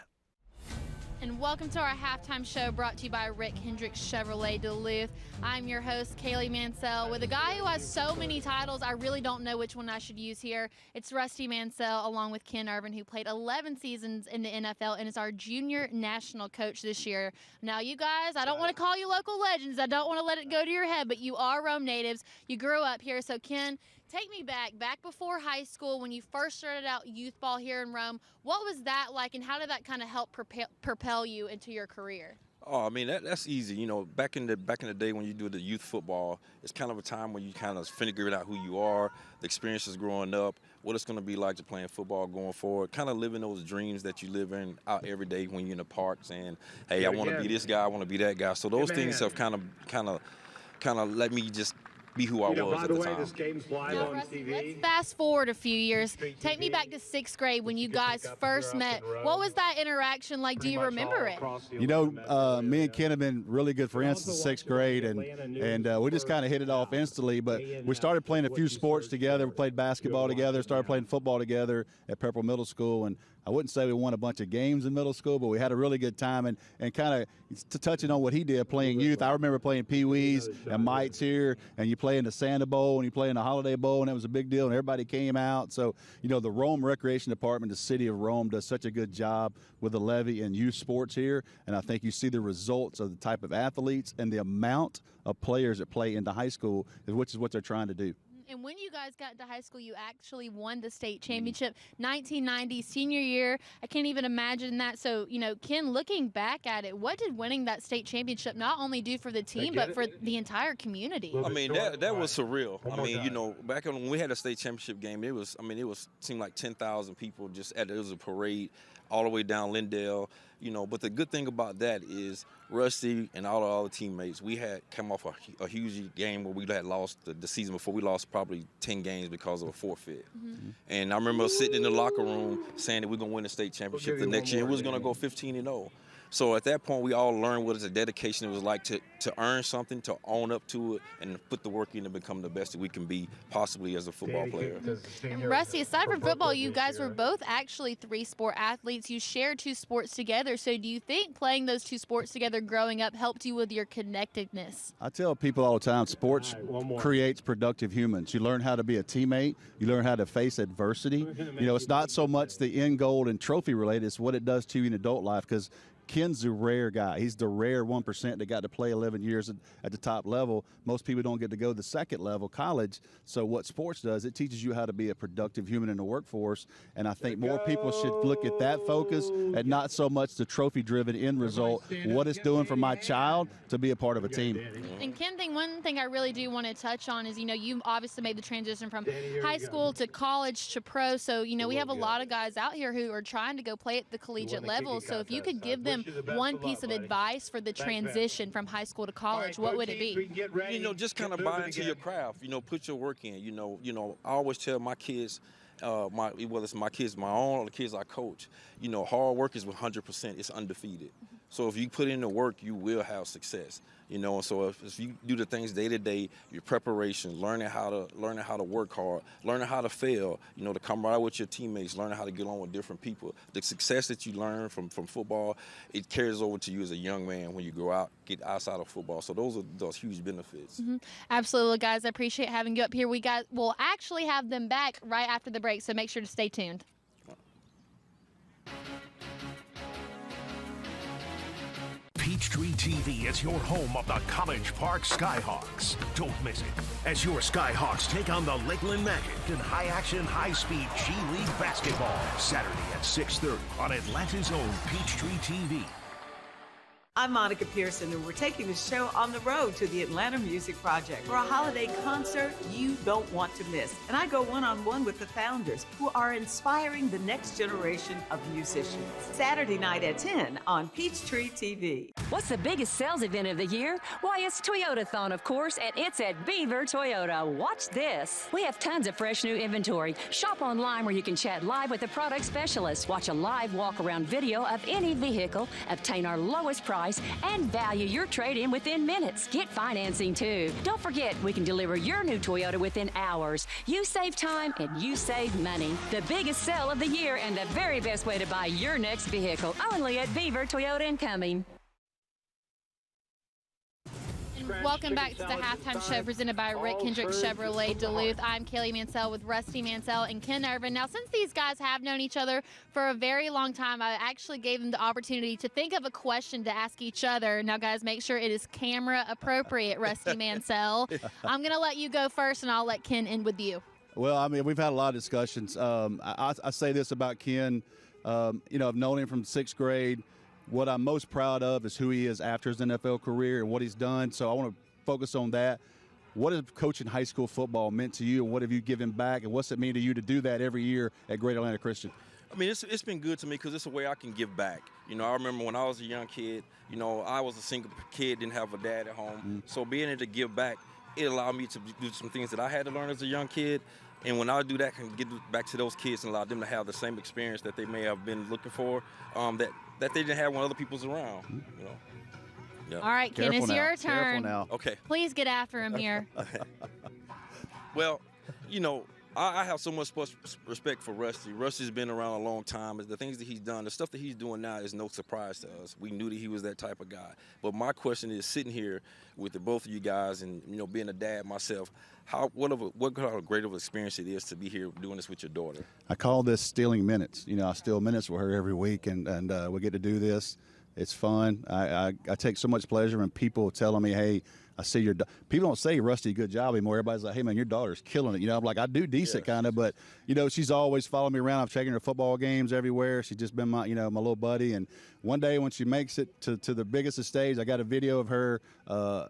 And welcome to our halftime show brought to you by Rick Hendrick Chevrolet Duluth. I'm your host, Kaylee Mansell, with a guy who has so many titles, I really don't know which one I should use here. It's Rusty Mansell, along with Ken Irvin, who played 11 seasons in the NFL and is our junior national coach this year. Now, you guys, I don't want to call you local legends. I don't want to let it go to your head, but you are Rome natives. You grew up here. So, Ken, take me back before high school when you first started out youth ball here in Rome. What was that like, and how did that kind of help propel you into your career? Oh, I mean, that's easy. You know, back in the day when you do the youth football, it's kind of a time when you kind of figure out who you are, the experiences growing up, what it's going to be like to playing football going forward, kind of living those dreams that you live in out every day when you're in the parks and, hey, I want to be this guy, I want to be that guy. So those things have kind of let me just be who I was at the time. This game's live on TV. Let's fast forward a few years. Take me back to 6th grade when you guys first met. What was that interaction like? Do you remember it? You know, me and Ken have been really good friends since 6th grade, and we just kind of hit it off instantly. But we started playing a few sports together. We played basketball together, started playing football together at Pepperell Middle School, and I wouldn't say we won a bunch of games in middle school, but we had a really good time. And kind of touching on what he did playing youth, I remember playing Pee-wees and mites here, and you play in the Santa Bowl and you play in the Holiday Bowl, and it was a big deal, and everybody came out. So, you know, the Rome Recreation Department, the city of Rome, does such a good job with the levy and youth sports here, and I think you see the results of the type of athletes and the amount of players that play into high school, which is what they're trying to do. And when you guys got into high school, you actually won the state championship, 1990, senior year. I can't even imagine that. So, you know, Ken, looking back at it, what did winning that state championship not only do for the team, but for the entire community? I mean, that was surreal. I mean, you know, back when we had a state championship game, it seemed like 10,000 people it was a parade all the way down Lindale, you know. But the good thing about that is Rusty and all the other teammates, we had come off a huge game where we had lost the season before. We lost probably 10 games because of a forfeit. Mm-hmm. And I remember sitting in the locker room saying that we're going to win the state championship the next year. We was going to go 15-0. So at that point, we all learned what a dedication it was like to earn something, to own up to it, and put the work in to become the best that we can be possibly as a football player. And Rusty, aside from football, you guys were both actually 3-sport athletes. You shared 2 sports together. So do you think playing those 2 sports together growing up helped you with your connectedness? I tell people all the time, sports creates productive humans. You learn how to be a teammate. You learn how to face adversity. You know, it's not so much the end goal and trophy related, it's what it does to you in adult life, because Ken's the rare guy. He's the rare 1% that got to play 11 years at the top level. Most people don't get to go to the second level, college. So what sports does, it teaches you how to be a productive human in the workforce. And I think more people should look at that focus and not so much the trophy-driven end result, what it's doing for my child to be a part of a team. And Ken, one thing I really do want to touch on is, you know, you obviously made the transition from high school to college to pro. So, you know, we have a lot of guys out here who are trying to go play at the collegiate level. So if you could give them one piece of advice for the transition from high school to college, what would it be? You know, just kind of buy into your craft. You know, put your work in. You know, I always tell my kids, whether it's my kids, my own, or the kids I coach, you know, hard work is 100%. It's undefeated. So if you put in the work, you will have success. You know, and so if you do the things day to day, your preparation, learning how to work hard, learning how to fail, you know, to come right with your teammates, learning how to get on with different people. The success that you learn from football, it carries over to you as a young man when you go out, get outside of football. So those are those huge benefits. Mm-hmm. Absolutely, guys. I appreciate having you up here. We'll actually have them back right after the break, so make sure to stay tuned. Peachtree TV is your home of the College Park Skyhawks. Don't miss it as your Skyhawks take on the Lakeland Magic in high-action, high-speed G League basketball. Saturday at 6:30 on Atlanta's own Peachtree TV. I'm Monica Pearson, and we're taking the show on the road to the Atlanta Music Project for a holiday concert you don't want to miss. And I go one-on-one with the founders who are inspiring the next generation of musicians. Saturday night at 10 on Peachtree TV. What's the biggest sales event of the year? Why, it's Toyotathon, of course, and it's at Beaver Toyota. Watch this. We have tons of fresh new inventory. Shop online where you can chat live with the product specialist. Watch a live walk-around video of any vehicle. Obtain our lowest price and value your trade-in within minutes. Get financing too. Don't forget, we can deliver your new Toyota within hours. You save time and you save money. The biggest sale of the year and the very best way to buy your next vehicle. Only at Beaver Toyota and Cumming. Welcome back to the halftime show presented by Rick Hendricks Chevrolet Duluth. I'm Kaylee Mansell with Rusty Mansell and Ken Irvin. Now, since these guys have known each other for a very long time, I actually gave them the opportunity to think of a question to ask each other. Now, guys, make sure it is camera appropriate, Rusty Mansell. I'm going to let you go first, and I'll let Ken end with you. Well, I mean, we've had a lot of discussions. I say this about Ken. You know, I've known him from 6th grade. What I'm most proud of is who he is after his NFL career and what he's done. So I want to focus on that. What has coaching high school football meant to you, and what have you given back, and what's it mean to you to do that every year at Great Atlanta Christian? I mean, it's been good to me because it's a way I can give back. You know, I remember when I was a young kid, you know, I was a single kid, didn't have a dad at home. Mm-hmm. So being able to give back, it allowed me to do some things that I had to learn as a young kid. And when I do that, I can give back to those kids and allow them to have the same experience that they may have been looking for, that they didn't have when other people's around, you know. Yeah. All right, Ken, it's your turn. Careful now. Okay. Please get after him here. Well, you know, I have so much respect for Rusty. Rusty's been around a long time. The things that he's done, the stuff that he's doing now is no surprise to us. We knew that he was that type of guy. But my question is, sitting here with the both of you guys and, you know, being a dad myself, what kind of great of an experience it is to be here doing this with your daughter? I call this stealing minutes. You know, I steal minutes with her every week, and we get to do this. It's fun. I take so much pleasure in people telling me, hey, I see your people don't say, Rusty, good job anymore. Everybody's like, hey, man, your daughter's killing it. You know, I'm like, I do decent kind of, but, you know, she's always following me around. I'm checking her football games everywhere. She's just been my, you know, my little buddy. And one day when she makes it to the biggest stage, I got a video of her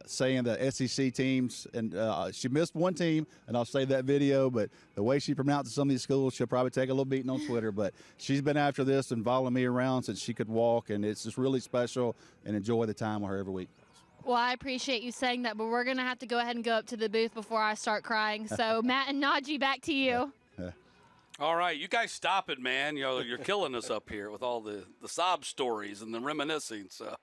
saying the SEC teams, and she missed one team, and I'll save that video, but the way she pronounces some of these schools, she'll probably take a little beating on Twitter, but she's been after this and following me around since she could walk, and it's just really special, and enjoy the time with her every week. Well, I appreciate you saying that, but we're going to have to go ahead and go up to the booth before I start crying. So, Matt and Najee, back to you. All right, you guys stop it, man. You know, you're killing us up here with all the sob stories and the reminiscing. So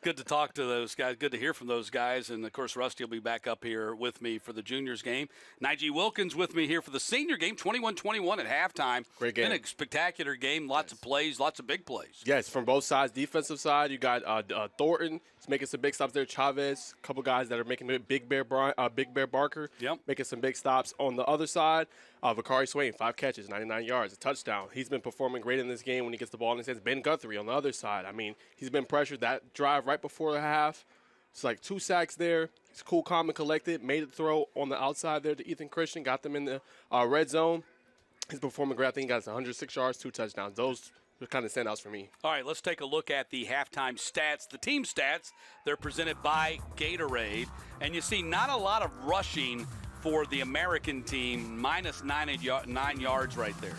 good to talk to those guys. Good to hear from those guys. And, of course, Rusty will be back up here with me for the juniors game. Najee Wilkins with me here for the senior game, 21-21 at halftime. Great game. Been a spectacular game. Lots of plays, lots of big plays. Yes, from both sides. Defensive side, you got Thornton. He's making some big stops there. Chavez, a couple guys that are making Big Bear Barker. Yep. Making some big stops. On the other side, Vakari Swain, 5 catches, 99 yards, a touchdown. He's been performing great in this game when he gets the ball in his hands. Ben Guthrie on the other side. I mean, he's been pressured. That drive right before the half, it's like 2 sacks there. He's cool, calm, and collected. Made a throw on the outside there to Ethan Christian. Got them in the red zone. He's performing great. I think he got 106 yards, 2 touchdowns. Those kind of standouts for me. All right, let's take a look at the halftime stats. The team stats, they're presented by Gatorade. And you see not a lot of rushing for the American team, minus 9 yards right there.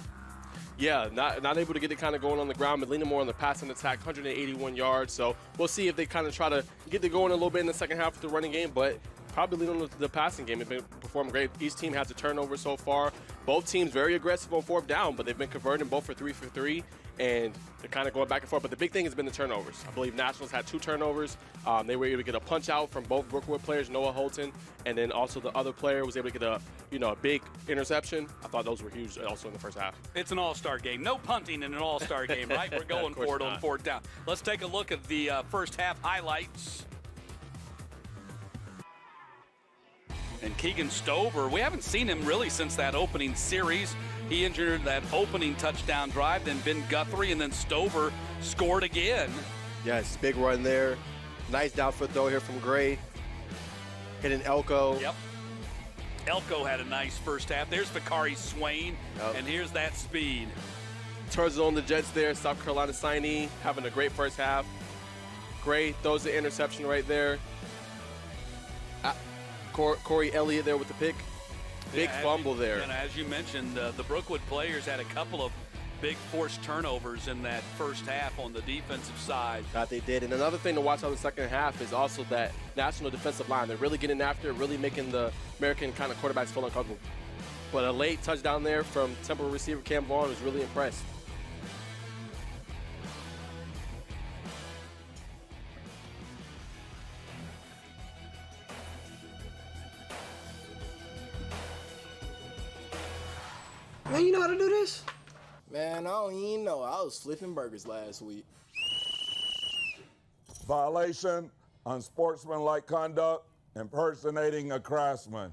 Yeah, not able to get it kind of going on the ground, but leaning more on the passing attack, 181 yards. So we'll see if they kind of try to get it going a little bit in the second half of the running game, but probably leaning on the passing game. They've been performing great. Each team has a turnover so far. Both teams very aggressive on 4th down, but they've been converting both for 3 for 3. And they're kind of going back and forth. But the big thing has been the turnovers. I believe Nationals had 2 turnovers. They were able to get a punch out from both Brookwood players, Noah Holton, and then also the other player was able to get a big interception. I thought those were huge also in the first half. It's an all-star game. No punting in an all-star game, right? We're going for it on 4th down. Let's take a look at the first half highlights. And Keegan Stover, we haven't seen him really since that opening series. He injured that opening touchdown drive, then Ben Guthrie, and then Stover scored again. Yes, big run there. Nice downfield throw here from Gray. Hitting Elko. Yep. Elko had a nice first half. There's Vakari Swain, and here's that speed. Turns it on the Jets there. South Carolina signee having a great first half. Gray throws the interception right there. Corey Elliott there with the pick. Big fumble there. And as you mentioned, the Brookwood players had a couple of big forced turnovers in that first half on the defensive side. That they did. And another thing to watch out in the second half is also that national defensive line. They're really getting after it, really making the American kind of quarterbacks feel uncomfortable. But a late touchdown there from Temple receiver Cam Vaughn was really impressed. Man, you know how to do this? Man, I don't even know. I was flipping burgers last week. Violation, unsportsmanlike conduct, impersonating a craftsman.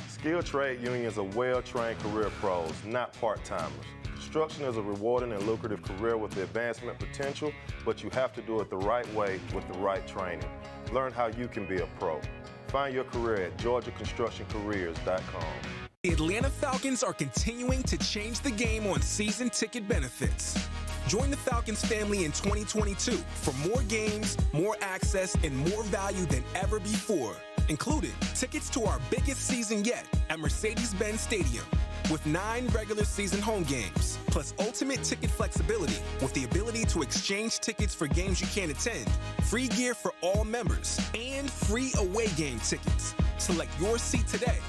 Skilled trade unions are well-trained career pros, not part-timers. Construction is a rewarding and lucrative career with the advancement potential, but you have to do it the right way with the right training. Learn how you can be a pro. Find your career at GeorgiaConstructionCareers.com. The Atlanta Falcons are continuing to change the game on season ticket benefits. Join the Falcons family in 2022 for more games, more access, and more value than ever before, including tickets to our biggest season yet at Mercedes-Benz Stadium, with 9 regular season home games, plus ultimate ticket flexibility with the ability to exchange tickets for games you can't attend, free gear for all members, and free away game tickets. Select your seat today.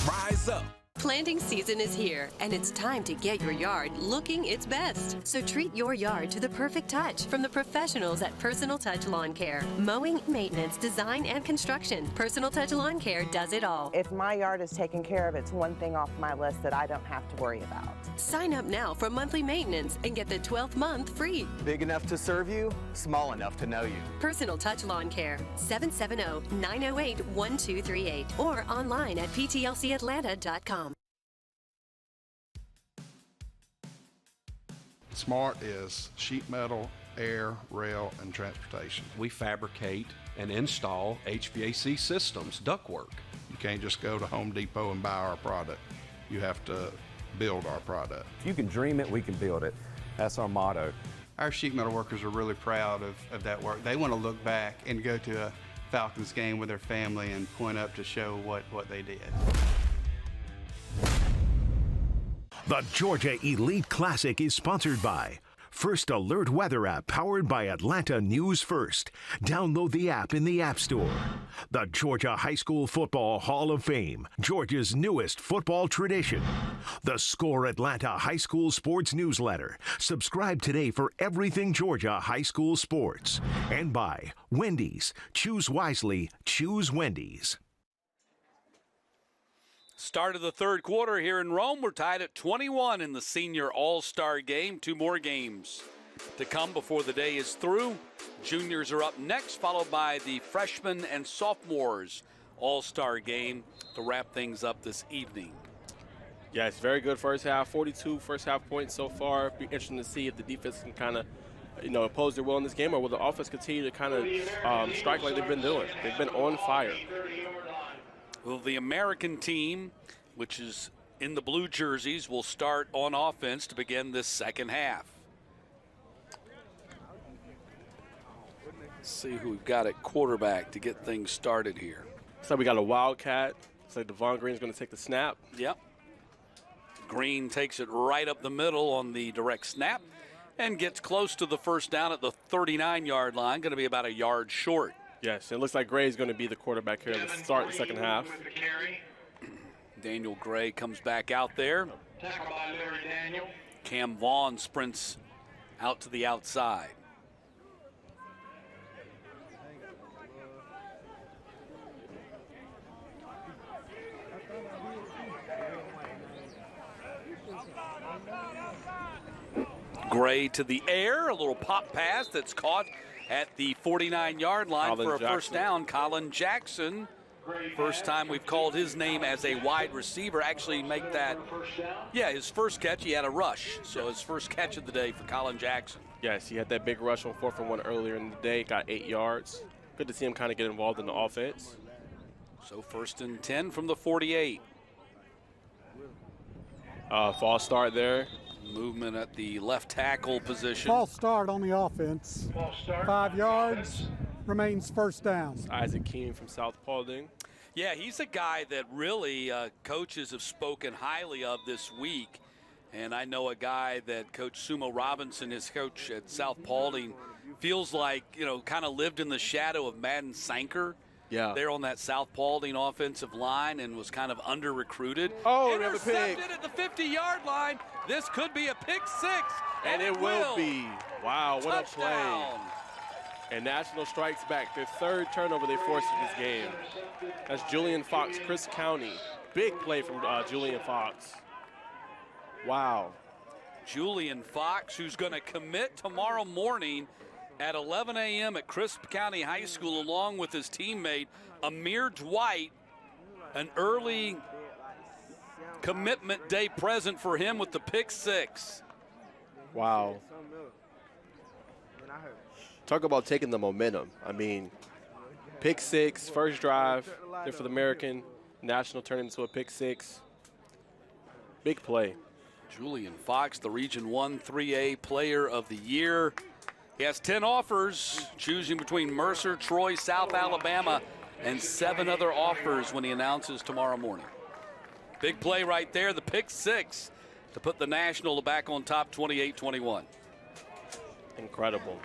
Rise up. Planting season is here, and it's time to get your yard looking its best. So treat your yard to the perfect touch from the professionals at Personal Touch Lawn Care. Mowing, maintenance, design, and construction. Personal Touch Lawn Care does it all. If my yard is taken care of, it's one thing off my list that I don't have to worry about. Sign up now for monthly maintenance and get the 12th month free. Big enough to serve you, small enough to know you. Personal Touch Lawn Care, 770-908-1238 or online at ptlcatlanta.com. SMART is sheet metal, air, rail, and transportation. We fabricate and install HVAC systems, ductwork. You can't just go to Home Depot and buy our product. You have to build our product. If you can dream it, we can build it. That's our motto. Our sheet metal workers are really proud of that work. They want to look back and go to a Falcons game with their family and point up to show what they did. The Georgia Elite Classic is sponsored by First Alert Weather app powered by Atlanta News First. Download the app in the App Store. The Georgia High School Football Hall of Fame, Georgia's newest football tradition. The Score Atlanta High School Sports Newsletter. Subscribe today for everything Georgia high school sports. And by Wendy's. Choose wisely. Choose Wendy's. Start of the third quarter here in Rome. We're tied at 21 in the senior all-star game. 2 more games to come before the day is through. Juniors are up next, followed by the freshmen and sophomores all-star game to wrap things up this evening. Yes, very good first half. 42 first half points so far. Be interesting to see if the defense can kind of, impose their will in this game, or will the offense continue to kind of strike like they've been doing. They've been on fire. Well, the American team, which is in the blue jerseys, will start on offense to begin this second half. Let's see who we've got at quarterback to get things started here. So we got a Wildcat. So Devon Green's going to take the snap. Yep. Green takes it right up the middle on the direct snap and gets close to the first down at the 39-yard line, going to be about a yard short. Yes, it looks like Gray is going to be the quarterback here to start the second half. Daniel Gray comes back out there. Cam Vaughn sprints out to the outside. Gray to the air, a little pop pass that's caught at the 49-yard line for a first down. Colin Jackson, first time we've called his name as a wide receiver, actually make that, his first catch. He had a rush, so his first catch of the day for Colin Jackson. Yes, he had that big rush on 4th and 1 earlier in the day, got 8 yards. Good to see him kind of get involved in the offense. So 1st and 10 from the 48. False start there. Movement at the left tackle position. False start on the offense. 5 yards, remains first down. It's Isaac Keene from South Paulding. Yeah, he's a guy that really coaches have spoken highly of this week. And I know a guy that Coach Sumo Robinson, his coach at South Paulding, feels like, you know, kind of lived in the shadow of Madden Sanker. Yeah. There on that South Paulding offensive line and was kind of under-recruited. Oh, we have a pick. Intercepted at the 50-yard line. This could be a pick six. And it will be. Wow, what Touchdown. a play. And National strikes back. Their third turnover they forced in this game. That's Julian Fox, Chris County. Big play from Julian Fox. Wow. Julian Fox, who's going to commit tomorrow morning at 11 a.m. at Crisp County High School, along with his teammate Amir Dwight. An early commitment day present for him with the pick six. Wow. Talk about taking the momentum. I mean, pick six, first drive, there for the American. National turned into a pick six. Big play. Julian Fox, the Region 1 3A Player of the Year. He has 10 offers, choosing between Mercer, Troy, South Alabama, and 7 other offers when he announces tomorrow morning. Big play right there, the pick six to put the National back on top 28-21. Incredible.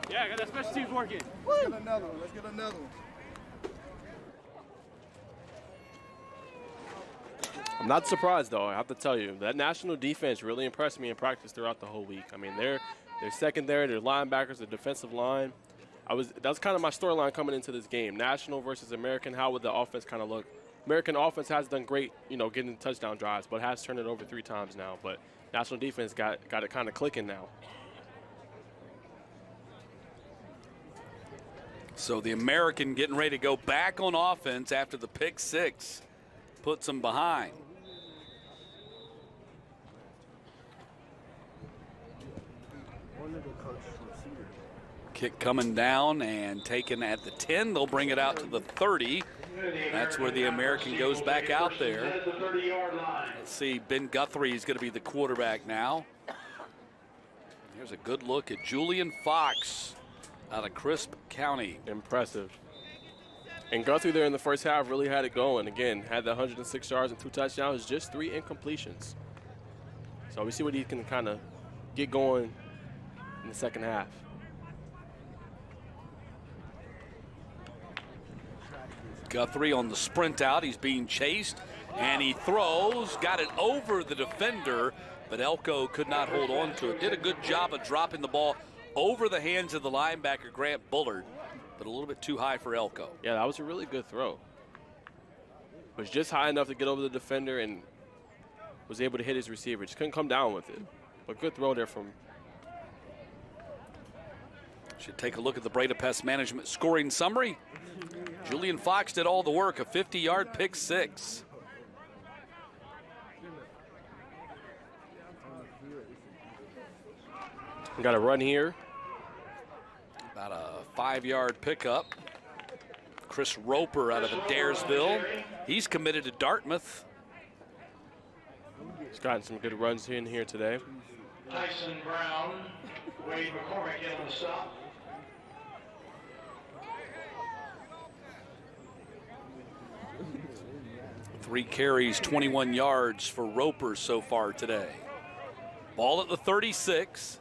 Yeah, I got that special teams working. Let's get another one. Let's get another one. I'm not surprised, though. I have to tell you, that National defense really impressed me in practice throughout the whole week. I mean, they're secondary, their linebackers, their defensive line. That was kind of my storyline coming into this game. National versus American, how would the offense kind of look? American offense has done great, you know, getting touchdown drives, but has turned it over 3 times now. But National defense got it kind of clicking now. So the American getting ready to go back on offense after the pick six puts them behind. Kick coming down and taken at the 10. They'll bring it out to the 30. That's where the American goes back out there. Let's see, Ben Guthrie is going to be the quarterback now. Here's a good look at Julian Fox out of Crisp County. Impressive. And Guthrie there in the first half really had it going. Again, had the 106 yards and 2 touchdowns, just 3 incompletions. So we see what he can kind of get going in the second half. Guthrie on the sprint out. He's being chased, and he throws. Got it over the defender, but Elko could not hold on to it. Did a good job of dropping the ball over the hands of the linebacker, Grant Bullard, but a little bit too high for Elko. Yeah, that was a really good throw. It was just high enough to get over the defender and was able to hit his receiver. Just couldn't come down with it. But good throw there from. Should take a look at the Breda Pest Management scoring summary. Julian Fox did all the work, a 50-yard pick six. We got a run here. About a 5-yard pickup. Chris Roper out of Adairsville. He's committed to Dartmouth. He's gotten some good runs in here today. Tyson Brown, Wade McCormick in on the stop. Three carries, 21 yards for Roper so far today. Ball at the 36.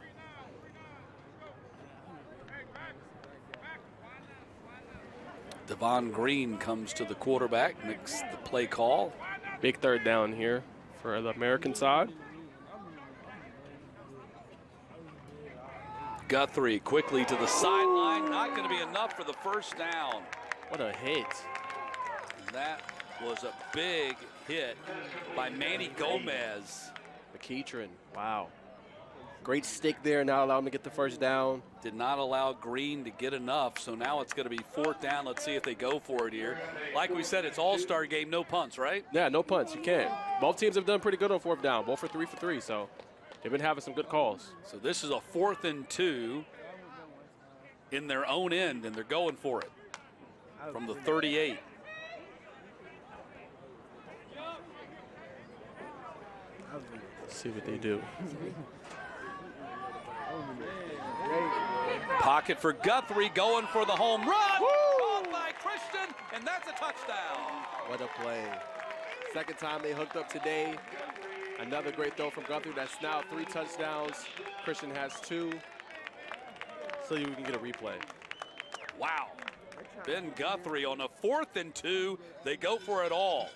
Devon Green comes to the quarterback, makes the play call. Big third down here for the American side. Guthrie quickly to the sideline. Not going to be enough for the first down. What a hit. That was a big hit by Manny Gomez. McKeitron, wow. Great stick there, not allowing him to get the first down. Did not allow Green to get enough, so now it's going to be 4th down. Let's see if they go for it here. Like we said, it's all-star game, no punts, right? Yeah, no punts, you can't. Both teams have done pretty good on 4th down, both for 3, so they've been having some good calls. So this is a 4th and 2 in their own end, and they're going for it from the 38. See what they do. Pocket for Guthrie, going for the home run. Caught by Christian, and that's a touchdown. What a play. Second time they hooked up today. Another great throw from Guthrie. That's now 3 touchdowns. Christian has 2. So we can get a replay. Wow. Ben Guthrie on a 4th and 2. They go for it all.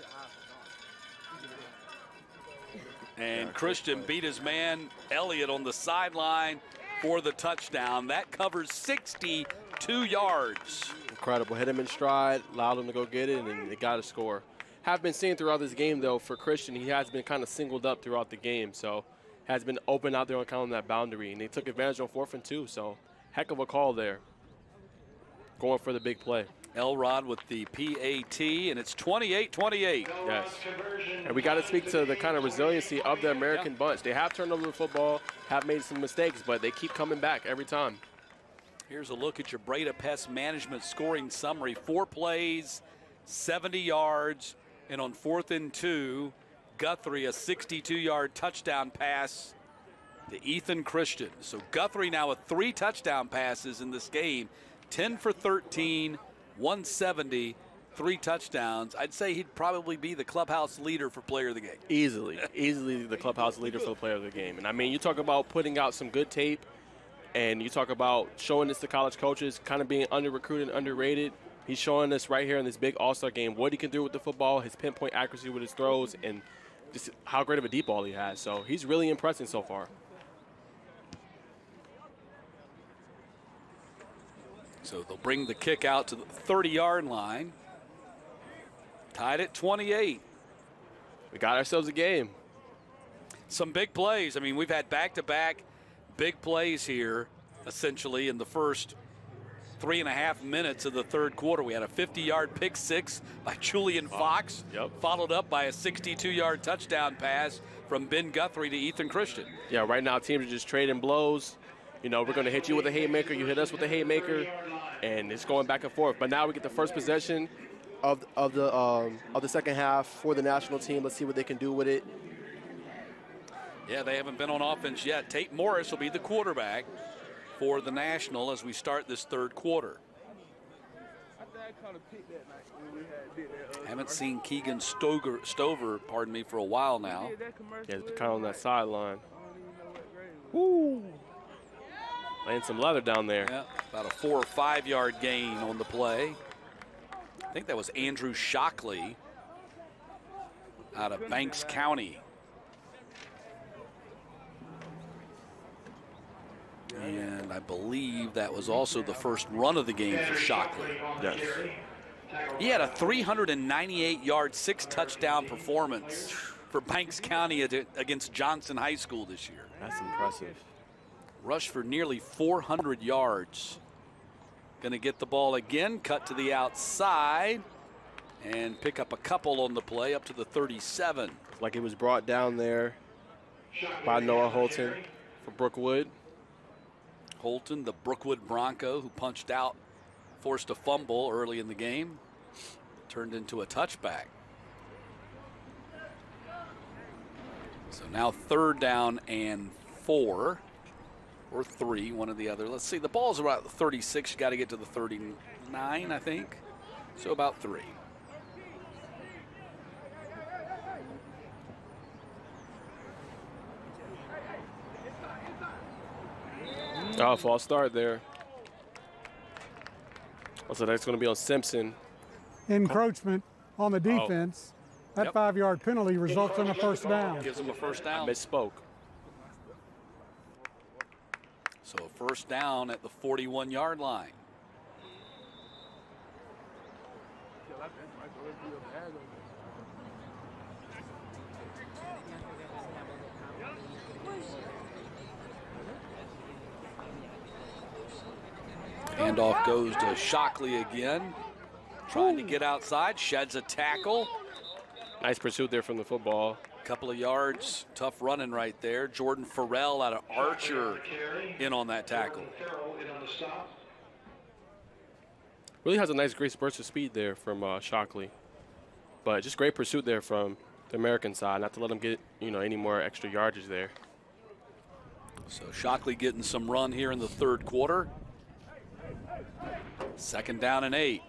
And Christian beat his man, Elliott, on the sideline for the touchdown. That covers 62 yards. Incredible. Hit him in stride, allowed him to go get it, and they got a score. Have been seeing throughout this game, though, for Christian, he has been kind of singled up throughout the game. So has been open out there on kind of that boundary. And they took advantage on 4th and 2. So heck of a call there. Going for the big play. Elrod with the PAT, and it's 28-28. Yes. And we got to speak to the kind of resiliency of the American bunch. They have turned over the football, have made some mistakes, but they keep coming back every time. Here's a look at your Breda Pest Management scoring summary. 4 plays, 70 yards, and on 4th and 2, Guthrie, a 62-yard touchdown pass to Ethan Christian. So Guthrie now with 3 touchdown passes in this game, 10 for 13, 170, 3 touchdowns. I'd say he'd probably be the clubhouse leader for player of the game. Easily the clubhouse leader for the player of the game. And I mean, you talk about putting out some good tape, and you talk about showing this to college coaches, kind of being under-recruited, underrated. He's showing us right here in this big all-star game what he can do with the football, his pinpoint accuracy with his throws, and just how great of a deep ball he has. So he's really impressing so far. So they'll bring the kick out to the 30-yard line. Tied at 28. We got ourselves a game. Some big plays. I mean, we've had back-to-back big plays here, essentially, in the first 3.5 minutes of the third quarter. We had a 50-yard pick six by Julian Fox, followed up by a 62-yard touchdown pass from Ben Guthrie to Ethan Christian. Yeah, right now teams are just trading blows. You know, we're going to hit you with a haymaker, you hit us with a haymaker, and it's going back and forth. But now we get the first possession of the second half for the national team. Let's see what they can do with it. Yeah, they haven't been on offense yet. Tate Morris will be the quarterback for the national as we start this third quarter. Haven't seen Keegan Stover, for a while now. Yeah, kind of on that sideline. Woo! Laying some leather down there. Yeah, about a 4 or 5 yard gain on the play. I think that was Andrew Shockley out of Banks County. And I believe that was also the first run of the game for Shockley. Yes. He had a 398-yard, 6-touchdown performance for Banks County against Johnson High School this year. That's impressive. Rushed for nearly 400 yards. Going to get the ball again, cut to the outside, and pick up a couple on the play up to the 37. Like it was brought down there by Noah Holton for Brookwood. Holton, the Brookwood Bronco, who punched out, forced a fumble early in the game, turned into a touchback. So now 3rd down and 4. Or 3, one or the other. Let's see, the ball's about the 36. You got to get to the 39, I think. So about 3. Oh, false start there. So that's going to be on Simpson. Encroachment on the defense. That 5-yard penalty results in a first down. Gives them a first down. I misspoke. So a first down at the 41-yard line. Handoff goes to Shockley again. Trying to get outside, sheds a tackle. Nice pursuit there from the football. Couple of yards, tough running right there. Jordan Farrell out of Archer in on that tackle. Really has a nice great burst of speed there from Shockley. But just great pursuit there from the American side, not to let them get, any more extra yardage there. So Shockley getting some run here in the third quarter. 2nd down and 8.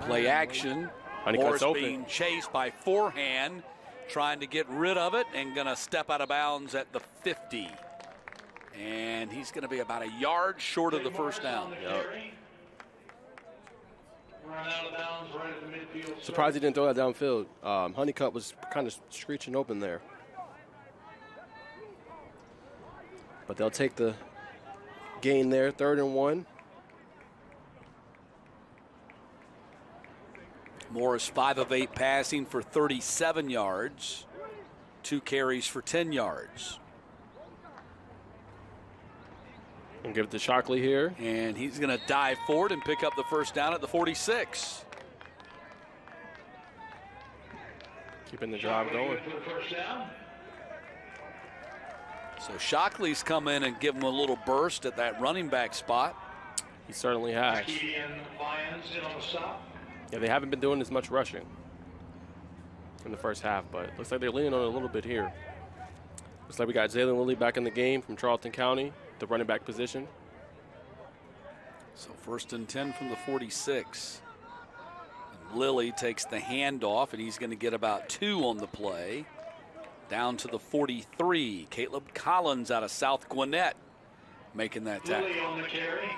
Play action. Morris being chased by forehand, trying to get rid of it and going to step out of bounds at the 50. And he's going to be about a yard short of the first down. Surprised he didn't throw that downfield. Honeycutt was kind of screeching open there. But they'll take the gain there, 3rd and 1. Morris 5 of 8 passing for 37 yards, 2 carries for 10 yards. And give it to Shockley here. And he's going to dive forward and pick up the first down at the 46. Keeping the drive going. So Shockley's come in and give him a little burst at that running back spot. He certainly has. Yeah, they haven't been doing as much rushing in the first half, but looks like they're leaning on it a little bit here. Looks like we got Jalen Lilly back in the game from Charlton County, the running back position. So 1st and 10 from the 46. And Lilly takes the handoff, and he's going to get about 2 on the play. Down to the 43. Caleb Collins out of South Gwinnett making that tackle. Lilly on the carry.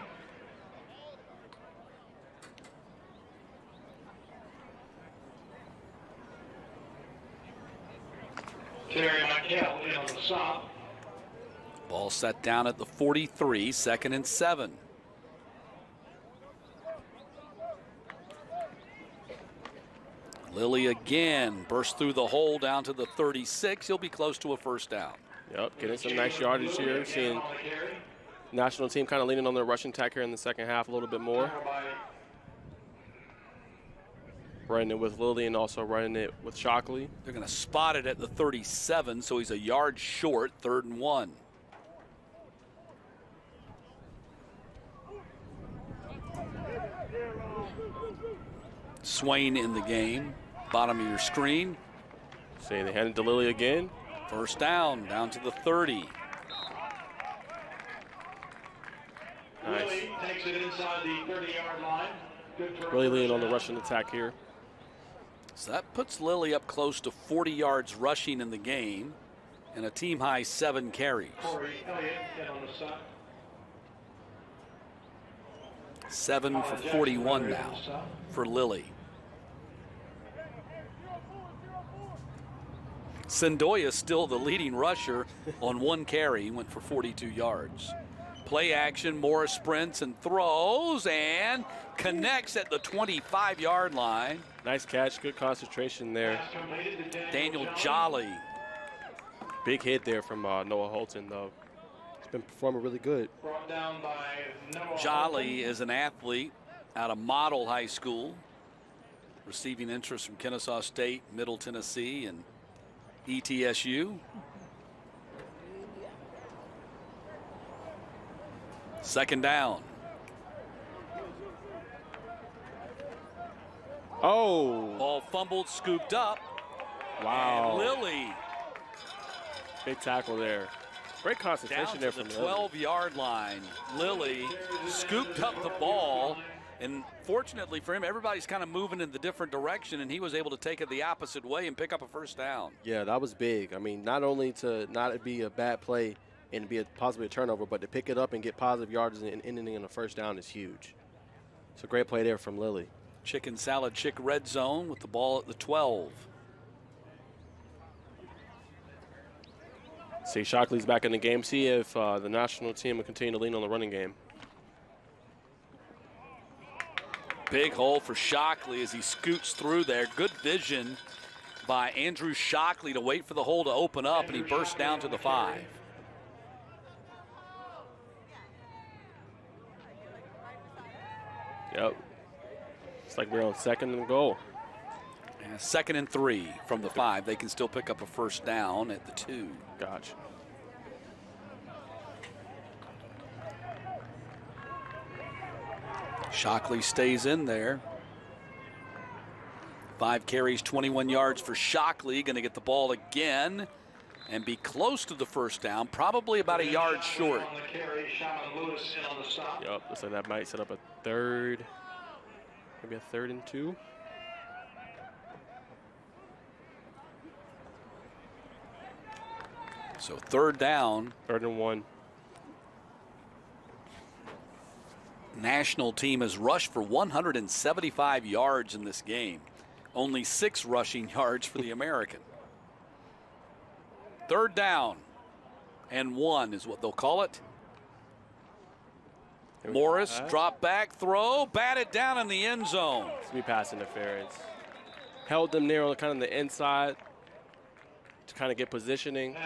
Terry Michael in on the stop. Ball set down at the 43, 2nd and 7. Lilly again bursts through the hole down to the 36. He'll be close to a first down. Yep, getting some nice yardage here. Seeing national team kind of leaning on their rushing attack here in the second half a little bit more. Running it with Lilly and also running it with Shockley. They're going to spot it at the 37, so he's a yard short, 3rd and 1. Swain in the game, bottom of your screen. Say they hand it to Lilly again. First down to the 30. Nice. Lilly takes it inside the 30-yard line. Really leaning on the rushing attack here. So that puts Lilly up close to 40 yards rushing in the game and a team high 7 carries. 7 for 41 now for Lilly. Sendoya still the leading rusher on 1 carry. He went for 42 yards. Play action, Morris sprints and throws and connects at the 25-yard line. Nice catch, good concentration there. Daniel Jolly. Big hit there from Noah Holton, though. He's been performing really good. Jolly is an athlete out of Model High School, receiving interest from Kennesaw State, Middle Tennessee, and ETSU. Second down. Oh. Ball fumbled, scooped up. Wow. And Lilly. Big tackle there. Great concentration there from the 12-yard line. Lilly scooped up the ball, and fortunately for him, everybody's kind of moving in the different direction, and he was able to take it the opposite way and pick up a first down. Yeah, that was big. I mean, not only to not be a bad play and be possibly a turnover, but to pick it up and get positive yards and ending in a first down is huge. It's a great play there from Lilly. Chicken salad, chick red zone with the ball at the 12. See, Shockley's back in the game. See if the national team will continue to lean on the running game. Big hole for Shockley as he scoots through there. Good vision by Andrew Shockley to wait for the hole to open up, and he bursts down to the 5. Yep. It's like we're on 2nd and goal. Yeah, 2nd and 3 from the 5. They can still pick up a first down at the 2. Gotcha. Shockley stays in there. 5 carries, 21 yards for Shockley. Going to get the ball again and be close to the first down, probably about a yard short. Yep, so that might set up a third, maybe a 3rd and 2. So 3rd down. 3rd and 1. National team has rushed for 175 yards in this game. Only 6 rushing yards for the American. 3rd down and 1 is what they'll call it. Morris, drop back, throw, batted down in the end zone. It's going to be pass interference. Held them near on kind of the inside to kind of get positioning.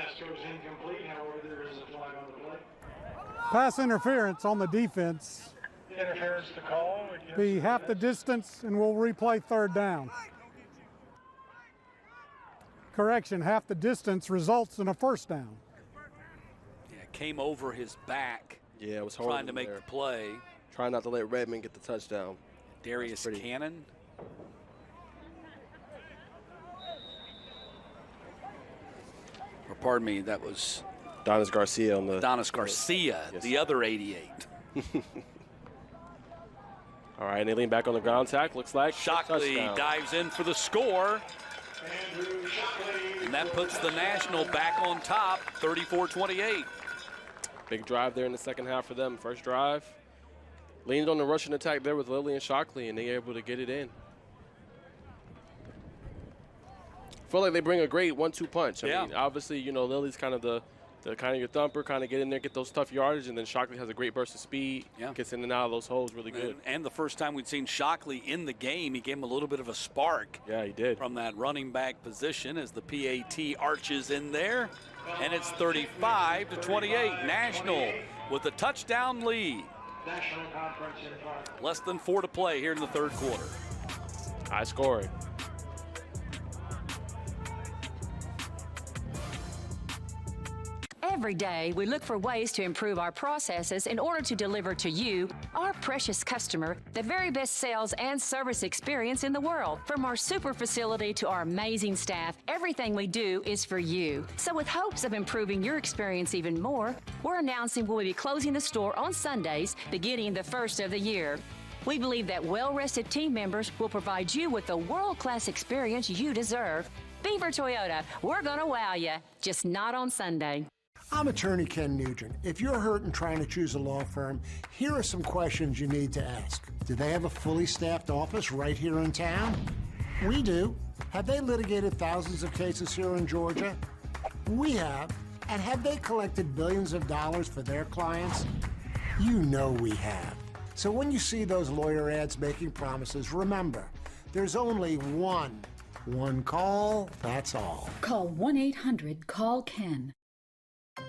Pass interference on the defense. Interference to call. Be half the distance, and we'll replay 3rd down. Correction, half the distance results in a 1st down. Yeah, came over his back. Yeah, it was trying to make the play. Trying not to let Redmond get the touchdown. Darius Cannon. Or pardon me, that was Donis Garcia on the. Donis Garcia, yes. The other 88. All right, and they lean back on the ground tack. Looks like Shockley dives in for the score. And that puts the National back on top, 34-28. Big drive there in the second half for them. First drive. Leaned on the rushing attack there with Lilly and Shockley, and they were able to get it in. Feel like they bring a great 1-2 punch. I mean, obviously, you know, Lilly's kind of the kind of your thumper, kind of get in there, get those tough yardage, and then Shockley has a great burst of speed, gets in and out of those holes really good. And the first time we'd seen Shockley in the game, he gave him a little bit of a spark. Yeah, he did. From that running back position as the PAT arches in there. And it's 35-28. National with a touchdown lead. Less than 4 to play here in the 3rd quarter. High scoring. Every day, we look for ways to improve our processes in order to deliver to you, our precious customer, the very best sales and service experience in the world. From our super facility to our amazing staff, everything we do is for you. So with hopes of improving your experience even more, we're announcing we'll be closing the store on Sundays beginning the 1st of the year. We believe that well-rested team members will provide you with the world-class experience you deserve. Beaver Toyota, we're gonna wow you, just not on Sunday. I'm attorney Ken Nugent. If you're hurt and trying to choose a law firm, here are some questions you need to ask. Do they have a fully staffed office right here in town? We do. Have they litigated thousands of cases here in Georgia? We have. And have they collected billions of dollars for their clients? You know we have. So when you see those lawyer ads making promises, remember, there's only one call, that's all. Call 1-800-CALL-KEN.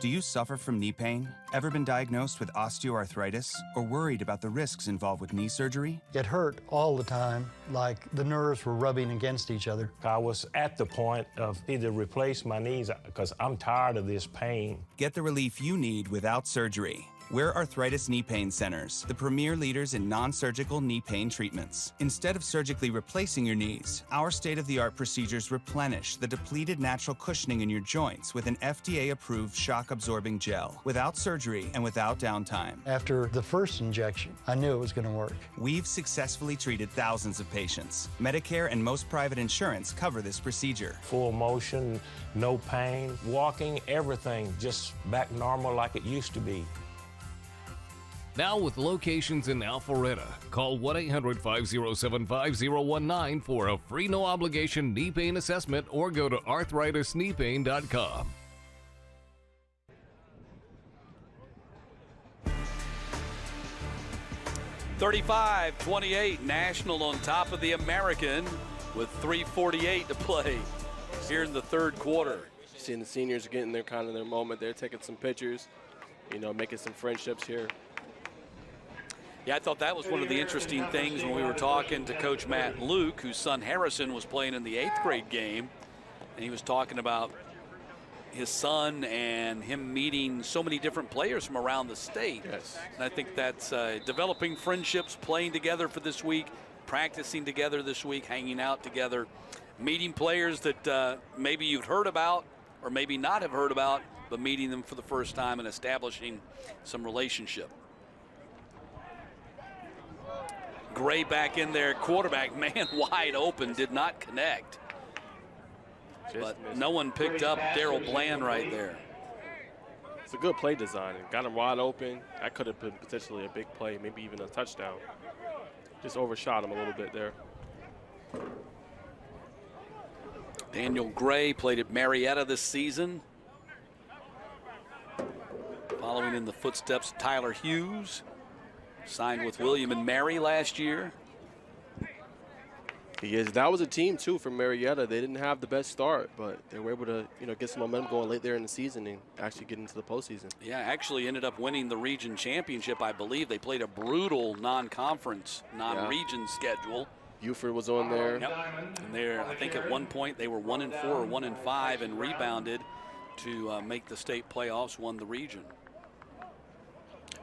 Do you suffer from knee pain? Ever been diagnosed with osteoarthritis? Or worried about the risks involved with knee surgery? It hurt all the time, like the nerves were rubbing against each other. I was at the point of either replace my knees because I'm tired of this pain. Get the relief you need without surgery. We're Arthritis Knee Pain Centers, the premier leaders in non-surgical knee pain treatments. Instead of surgically replacing your knees, our state-of-the-art procedures replenish the depleted natural cushioning in your joints with an FDA-approved shock-absorbing gel, without surgery and without downtime. After the first injection, I knew it was going to work. We've successfully treated thousands of patients. Medicare and most private insurance cover this procedure. Full motion, no pain, walking, everything just back normal like it used to be. Now with locations in Alpharetta, call 1-800-507-5019 for a free no-obligation knee pain assessment or go to arthritis-kneepain.com. (35-28) National on top of the American with 3:48 to play here in the 3rd quarter. Seeing the seniors getting their kind of their moment. They're taking some pictures, you know, making some friendships here. Yeah, I thought that was one of the interesting things when we were talking to Coach Matt Luke, whose son Harrison was playing in the 8th grade game, and he was talking about his son and him meeting so many different players from around the state. Yes. And I think that's developing friendships, playing together for this week. practicing together this week, hanging out together, meeting players that maybe you've heard about or maybe not have heard about, but meeting them for the first time and establishing some relationship. Gray back in there, quarterback, man wide open, did not connect. But no one picked up Darryl Bland right there. It's a good play design. And got him wide open. That could have been potentially a big play, maybe even a touchdown. Just overshot him a little bit there. Daniel Gray played at Marietta this season, following in the footsteps of Tyler Hughes. Signed with William and Mary last year. He is. That was a team, too, from Marietta. They didn't have the best start, but they were able to, get some momentum going late there in the season and actually get into the postseason. Yeah, actually ended up winning the region championship, I believe. They played a brutal non-conference, non-region schedule. Buford was on there. Yep. And there, I think at one point they were 1-4 or 1-5 and rebounded to make the state playoffs, won the region.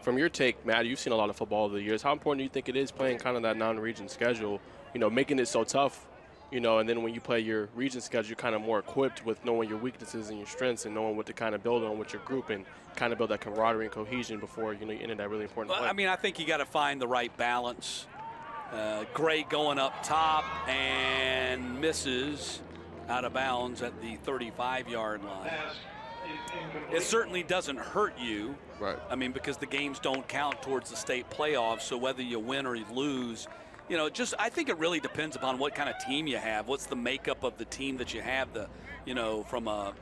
From your take, Matt, you've seen a lot of football over the years. How important do you think it is playing kind of that non-region schedule, making it so tough, and then when you play your region schedule, you're kind of more equipped with knowing your weaknesses and your strengths and knowing what to kind of build on with your group and kind of build that camaraderie and cohesion before, you enter that really important play? I mean, I think you got to find the right balance. Gray going up top and misses out of bounds at the 35-yard line. It certainly doesn't hurt you. Right. I mean, because the games don't count towards the state playoffs, so whether you win or you lose, I think it really depends upon what kind of team you have. What's the makeup of the team that you have, from a,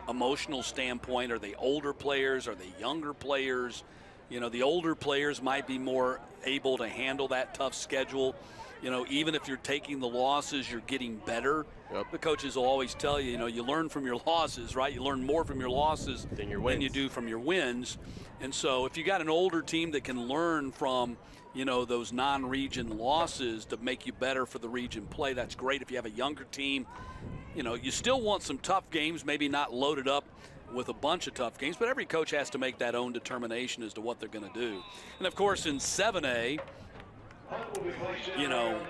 emotional standpoint? Are they older players? Are they younger players? The older players might be more able to handle that tough schedule. Even if you're taking the losses, you're getting better. Yep. The coaches will always tell you, you learn from your losses, right? You learn more from your losses than you do from your wins. And so if you got an older team that can learn from, those non-region losses to make you better for the region play, that's great. If you have a younger team, you still want some tough games, maybe not loaded up with a bunch of tough games, but every coach has to make that own determination as to what they're going to do. And, of course, in 7A,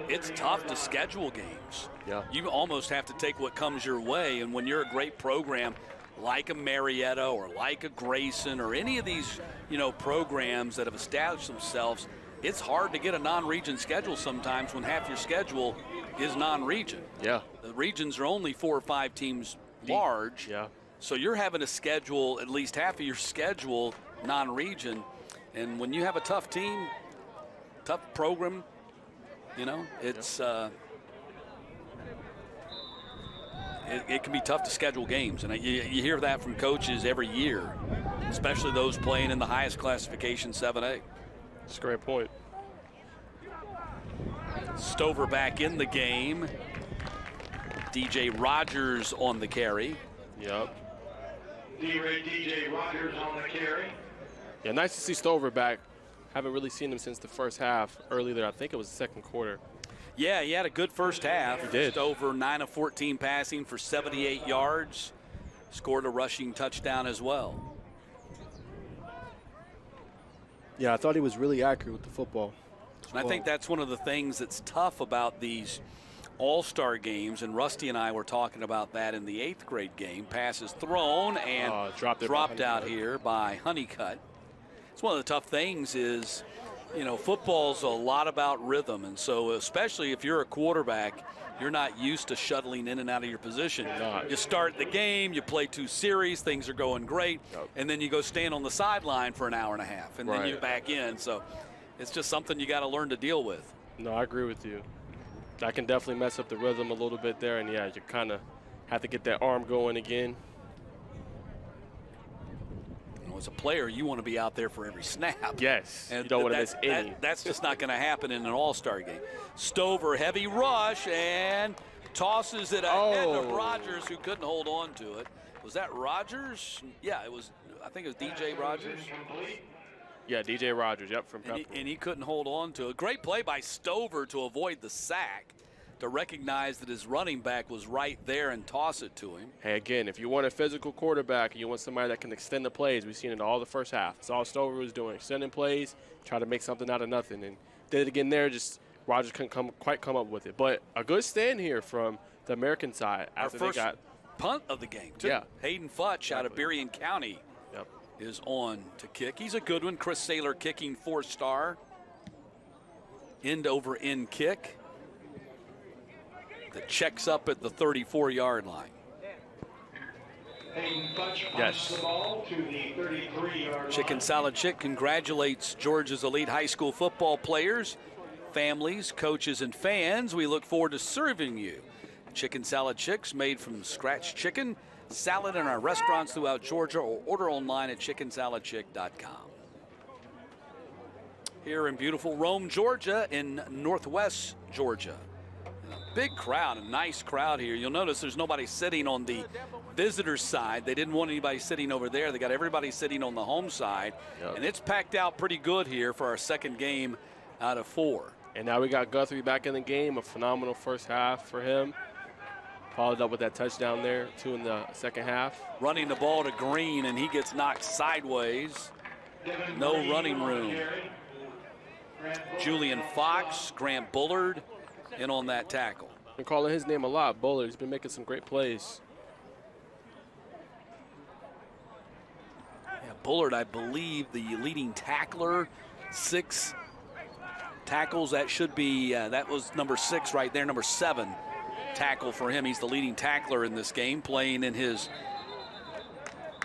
it's tough to schedule games. Yeah. You almost have to take what comes your way, and when you're a great program like a Marietta or like a Grayson or any of these, programs that have established themselves, it's hard to get a non-region schedule sometimes when half your schedule is non-region. Yeah. The regions are only 4 or 5 teams large. Yeah. So you're having to schedule at least half of your schedule non-region, and when you have a tough team, tough program, it's it can be tough to schedule games, and you hear that from coaches every year, especially those playing in the highest classification 7A. That's a great point. Stover back in the game. DJ Rogers on the carry. Yep. DJ Rogers on the carry. Yeah, nice to see Stover back. Haven't really seen him since the first half. Early there, I think it was the second quarter. Yeah, he had a good first half. He did. Stover 9 of 14 passing for 78 yards. Scored a rushing touchdown as well. Yeah, I thought he was really accurate with the football. And I think that's one of the things that's tough about these all-star games, and Rusty and I were talking about that in the 8th grade game. Passes thrown and dropped out here by Honeycutt. It's one of the tough things is, football's a lot about rhythm, and so especially if you're a quarterback, you're not used to shuttling in and out of your position. You start the game, you play 2 series, things are going great, and then you go stand on the sideline for an hour and a half, and then you're back in. So it's just something you got to learn to deal with. No, I agree with you. That can definitely mess up the rhythm a little bit there, and yeah, you kind of have to get that arm going again. As a player, you want to be out there for every snap. Yes, and you don't want to miss any. That's just not going to happen in an all-star game. Stover, heavy rush, and tosses it ahead of Rogers, who couldn't hold on to it. Was that Rogers? Yeah, it was. I think it was DJ Rogers. Yeah, DJ Rogers, yep, from Pepper. And he couldn't hold on to it. Great play by Stover to avoid the sack, to recognize that his running back was right there and toss it to him. Hey, again, if you want a physical quarterback and you want somebody that can extend the plays, we've seen it all the first half. That's all Stover was doing, extending plays, try to make something out of nothing. And did it again there, just Rogers couldn't quite come up with it. But a good stand here from the American side. Our first punt of the game, too. Yeah. Hayden Futch out of Berrien County is on to kick. He's a good one. Chris Saylor kicking 4-star. End-over-end kick that checks up at the 34-yard line. Yes. The ball to the 33-yard Chicken line. Salad Chick congratulates Georgia's elite high school football players, families, coaches, and fans. We look forward to serving you. Chicken Salad Chicks made from scratch chicken, salad in our restaurants throughout Georgia, or order online at chickensaladchick.com. Here in beautiful Rome, Georgia, in northwest Georgia. A big crowd, a nice crowd here. You'll notice there's nobody sitting on the visitor side. They didn't want anybody sitting over there. They got everybody sitting on the home side. And it's packed out pretty good here for our second game out of 4. And now we got Guthrie back in the game. A phenomenal first half for him. Followed up with that touchdown there, 2 in the second half. Running the ball to Green, and he gets knocked sideways. No running room. Julian Fox, Grant Bullard in on that tackle. Been calling his name a lot, Bullard. He's been making some great plays. Yeah, Bullard, I believe, the leading tackler, 6 tackles. That should be, that was number 6 right there, number 7 tackle for him. He's the leading tackler in this game, playing in his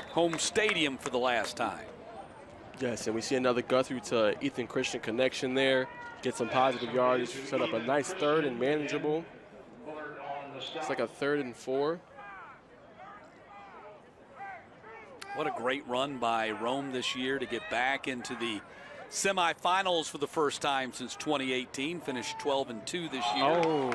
home stadium for the last time. Yes, and we see another Guthrie to Ethan Christian connection there. Get some positive yardage, set up a nice 3rd and manageable. It's like a 3rd and 4. What a great run by Rome this year to get back into the semifinals for the first time since 2018. Finished 12-2 this year. Oh.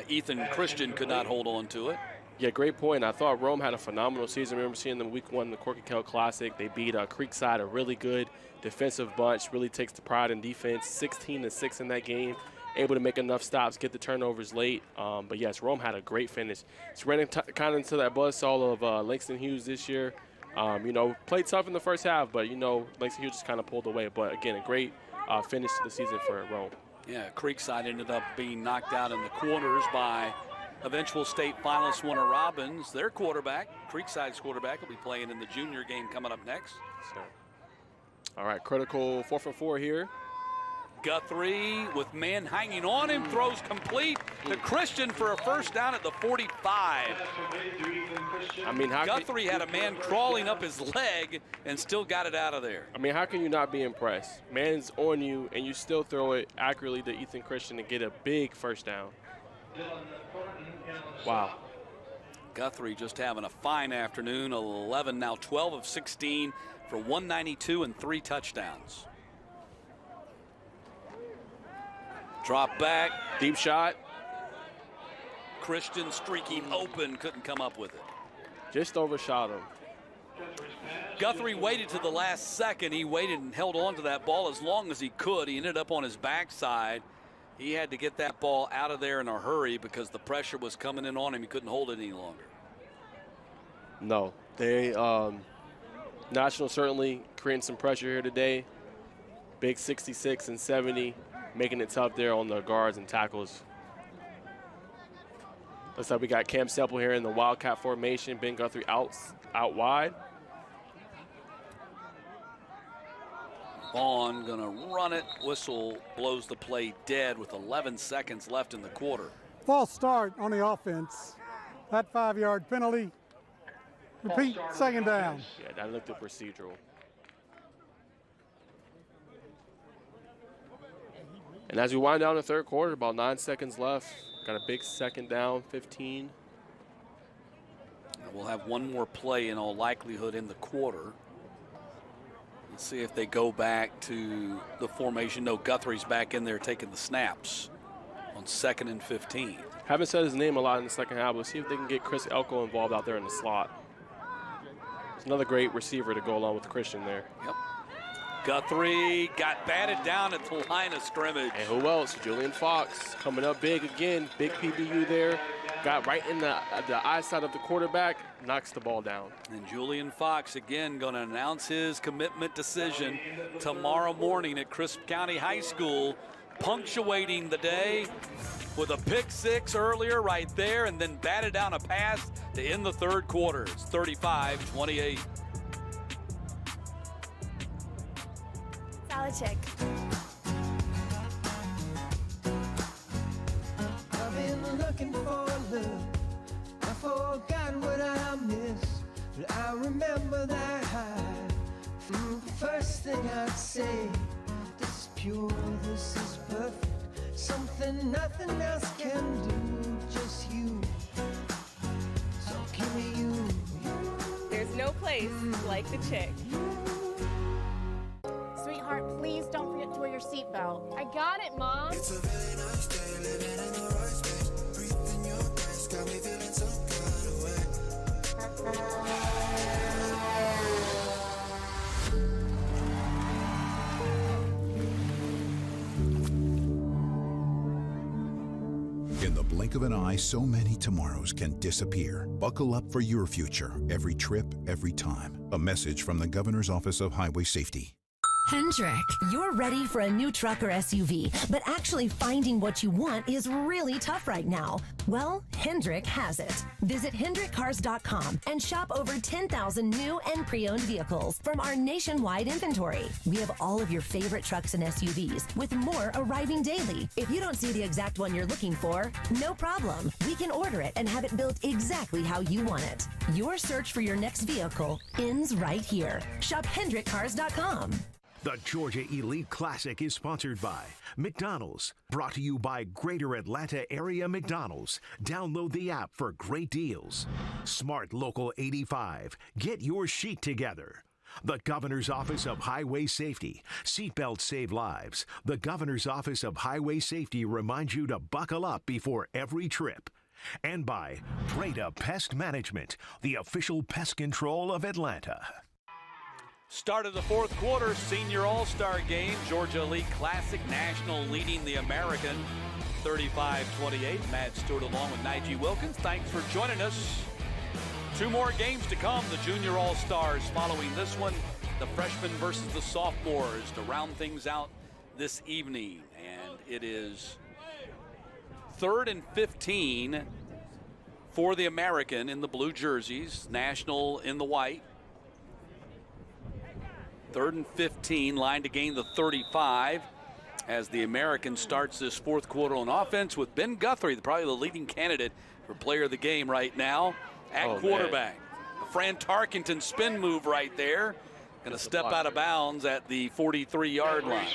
Ethan Christian could not hold on to it. Yeah, great point. I thought Rome had a phenomenal season. I remember seeing them week 1 in the Corky Kell Classic. They beat Creekside, a really good defensive bunch, really takes the pride in defense. 16-6 in that game, able to make enough stops, get the turnovers late. But yes, Rome had a great finish. It's running kind of into that buzzsaw of Langston Hughes this year. Played tough in the first half, but, Langston Hughes just kind of pulled away. But, again, a great finish to the season for Rome. Yeah, Creekside ended up being knocked out in the quarters by eventual state finalist Warner Robbins. Their quarterback, Creekside's quarterback, will be playing in the junior game coming up next. All right, critical 4th and 4 here. Guthrie with man hanging on him, throws complete to Christian for a first down at the 45. I mean, Guthrie had a man crawling up his leg and still got it out of there. I mean, how can you not be impressed? Man's on you, and you still throw it accurately to Ethan Christian to get a big first down. Wow. Guthrie just having a fine afternoon. 11, now 12 of 16 for 192 and 3 touchdowns. Drop back. Deep shot. Christian streaking open, couldn't come up with it. Just overshot him. Guthrie waited to the last second. He waited and held on to that ball as long as he could. He ended up on his backside. He had to get that ball out of there in a hurry because the pressure was coming in on him. He couldn't hold it any longer. No. National certainly creating some pressure here today. Big 66 and 70, making it tough there on the guards and tackles. Looks like we got Cam Sepple here in the Wildcat formation. Ben Guthrie out wide. Vaughn gonna run it. Whistle blows the play dead with 11 seconds left in the quarter. False start on the offense. That 5-yard penalty. Repeat, second down. Yeah, that looked procedural. And as we wind down the third quarter, about 9 seconds left. Got a big second down, 15. We'll have one more play in all likelihood in the quarter. Let's see if they go back to the formation. No, Guthrie's back in there taking the snaps on 2nd and 15. Haven't said his name a lot in the second half. We'll see if they can get Chris Elko involved out there in the slot. It's another great receiver to go along with Christian there. Yep. Guthrie got batted down at the line of scrimmage. And who else? Julian Fox coming up big again. Big PBU there. Got right in the eyesight of the quarterback, knocks the ball down. And Julian Fox again going to announce his commitment decision tomorrow morning at Crisp County High School, punctuating the day with a pick six earlier right there, and then batted down a pass to end the third quarter. It's 35-28. Solid check. I've been looking for love. I forgot what I missed, but I remember that high. The first thing I'd say, this is pure, this is perfect. Something nothing else can do, just you. So give me you. There's no place like the chick. Sweetheart, please don't forget to wear your seatbelt. I got it, Mom. It's a very nice day, living in the right space. Breathing your grace, got me feeling some kind of way. In the blink of an eye, so many tomorrows can disappear. Buckle up for your future, every trip, every time. A message from the Governor's Office of Highway Safety. Hendrick, you're ready for a new truck or SUV, but actually finding what you want is really tough right now. Well, Hendrick has it. Visit HendrickCars.com and shop over 10,000 new and pre-owned vehicles from our nationwide inventory. We have all of your favorite trucks and SUVs, with more arriving daily. If you don't see the exact one you're looking for, no problem. We can order it and have it built exactly how you want it. Your search for your next vehicle ends right here. Shop HendrickCars.com. The Georgia Elite Classic is sponsored by McDonald's. Brought to you by Greater Atlanta Area McDonald's. Download the app for great deals. Smart Local 85. Get your sheet together. The Governor's Office of Highway Safety. Seatbelts save lives. The Governor's Office of Highway Safety reminds you to buckle up before every trip. And by Breda Pest Management, the official pest control of Atlanta. Start of the fourth quarter, senior all-star game. Georgia Elite Classic, National leading the American 35-28. Matt Stewart along with Nige Wilkins. Thanks for joining us. Two more games to come. The junior all-stars following this one. The freshmen versus the sophomores to round things out this evening. And it is 3rd and 15 for the American in the blue jerseys. National in the white. 3rd and 15, line to gain the 35 as the American starts this fourth quarter on offense with Ben Guthrie, probably the leading candidate for player of the game right now at quarterback. A Fran Tarkenton spin move right there. Going to step out of bounds at the 43-yard line.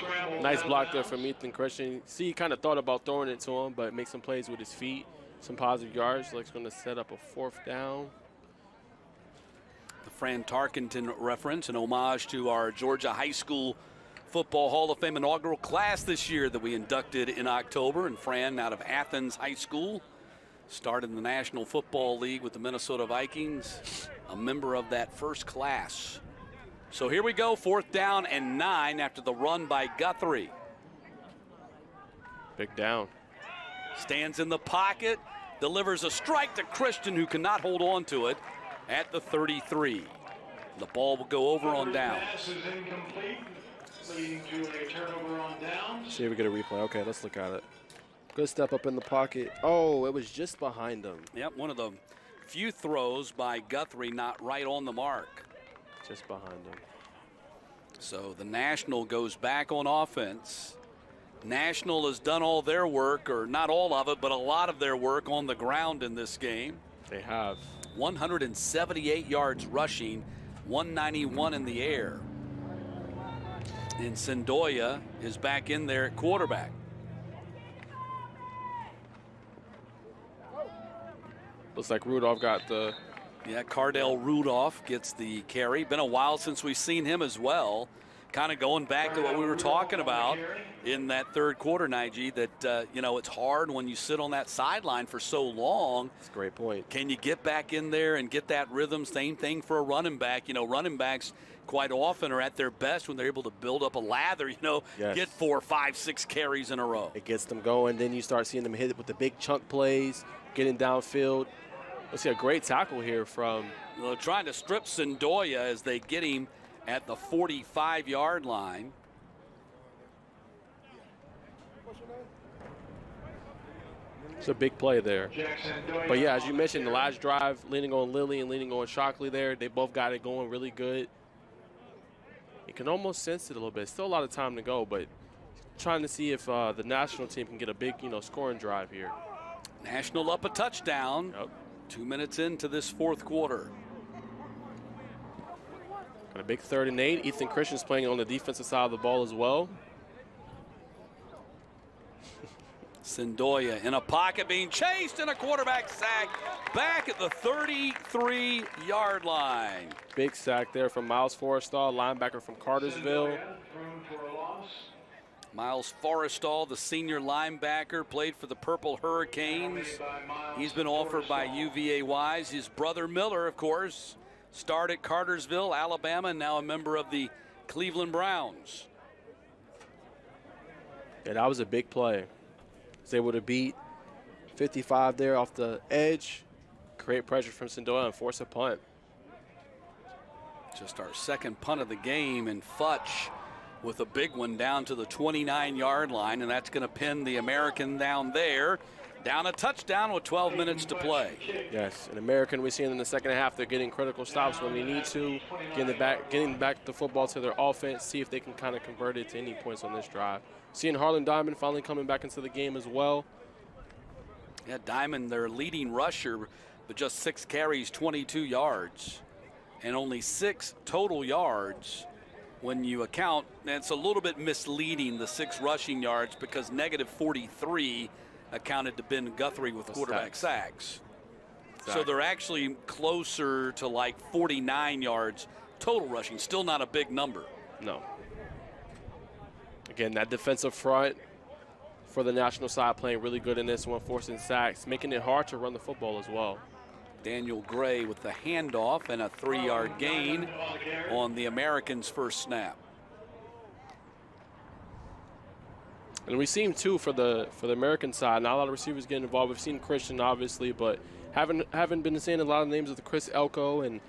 Nice block there from Ethan Christian. See, he kind of thought about throwing it to him, but make some plays with his feet, some positive yards. Like, going to set up a 4th down. Fran Tarkenton reference, an homage to our Georgia High School Football Hall of Fame inaugural class this year that we inducted in October. And Fran out of Athens High School, started in the National Football League with the Minnesota Vikings, a member of that first class. So here we go, 4th down and 9 after the run by Guthrie. Big down. Stands in the pocket, delivers a strike to Christian, who cannot hold on to it. At the 33. The ball will go over on down. Pass is incomplete, leading to a turnover on downs. See if we get a replay. Okay, let's look at it. Good step up in the pocket. Oh, it was just behind him. Yep, one of the few throws by Guthrie not right on the mark. Just behind him. So the National goes back on offense. National has done all their work, or not all of it, but a lot of their work on the ground in this game. They have. 178 yards rushing, 191 in the air. And Sendoya is back in there at quarterback. Looks like Rudolph got the... Yeah, Cardell Rudolph gets the carry. Been a while since we've seen him as well. Kind of going back to what we were talking about in that third quarter, Nige, that, you know, it's hard when you sit on that sideline for so long. That's a great point. Can you get back in there and get that rhythm? Same thing for a running back. You know, running backs quite often are at their best when they're able to build up a lather, Yes. get 4, 5, 6 carries in a row. It gets them going. Then you start seeing them hit it with the big chunk plays, getting downfield. Let's see a great tackle here from. Well, trying to strip Sendoya as they get him at the 45-yard line. It's a big play there. But yeah, as you mentioned, the last drive, leaning on Lilly and leaning on Shockley there, they both got it going really good. You can almost sense it a little bit. Still a lot of time to go, but trying to see if the national team can get a big, scoring drive here. National up a touchdown. Yep. 2 minutes into this fourth quarter. Got a big 3rd and 8. Ethan Christian's playing on the defensive side of the ball as well. Sendoya in a pocket being chased and a quarterback sack back at the 33-yard line. Big sack there from Miles Forrestal, linebacker from Cartersville. Miles Forrestal, the senior linebacker, played for the Purple Hurricanes. He's been offered by UVA-wise. His brother Miller, of course, starred at Cartersville, Alabama, and now a member of the Cleveland Browns. Yeah, that was a big play. Was able to beat 55 there off the edge, create pressure from Sendoya and force a punt. Just our second punt of the game, and Futch with a big one down to the 29-yard line, and that's going to pin the American down there. Down a touchdown with 12 minutes to play. Yes, an American we've seen in the second half, they're getting critical stops when they need to, getting back the football to their offense, see if they can kind of convert it to any points on this drive. Seeing Harlan Diamond finally coming back into the game as well. Yeah, Diamond, their leading rusher, but just 6 carries, 22 yards, and only 6 total yards. When you account, and it's a little bit misleading, the 6 rushing yards, because negative 43 accounted to Ben Guthrie with quarterback sacks. Exactly. So they're actually closer to like 49 yards total rushing. Still not a big number. No. Again, that defensive front for the national side playing really good in this one, forcing sacks, making it hard to run the football as well. Daniel Gray with the handoff and a 3-yard gain on the Americans' first snap. And we've seen too for the American side, not a lot of receivers getting involved. We've seen Christian obviously, but haven't been seeing a lot of names of the Chris Elko and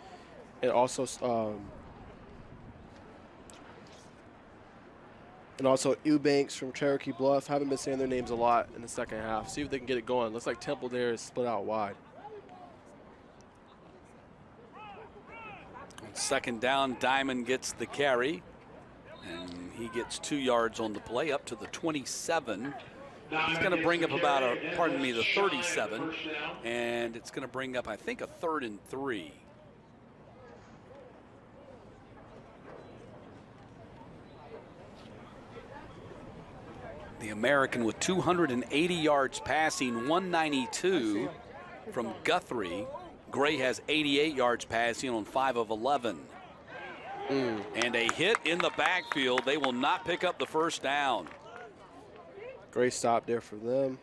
also Eubanks from Cherokee Bluff. Haven't been saying their names a lot in the second half. See if they can get it going. Looks like Temple there is split out wide. On second down, Diamond gets the carry, and he gets 2 yards on the play up to the 27. He's going to bring up about the 37, and it's going to bring up, I think, a 3rd and 3. The American with 280 yards passing, 192 from Guthrie. Gray has 88 yards passing on 5 of 11. And a hit in the backfield. They will not pick up the first down. Great stop there for them.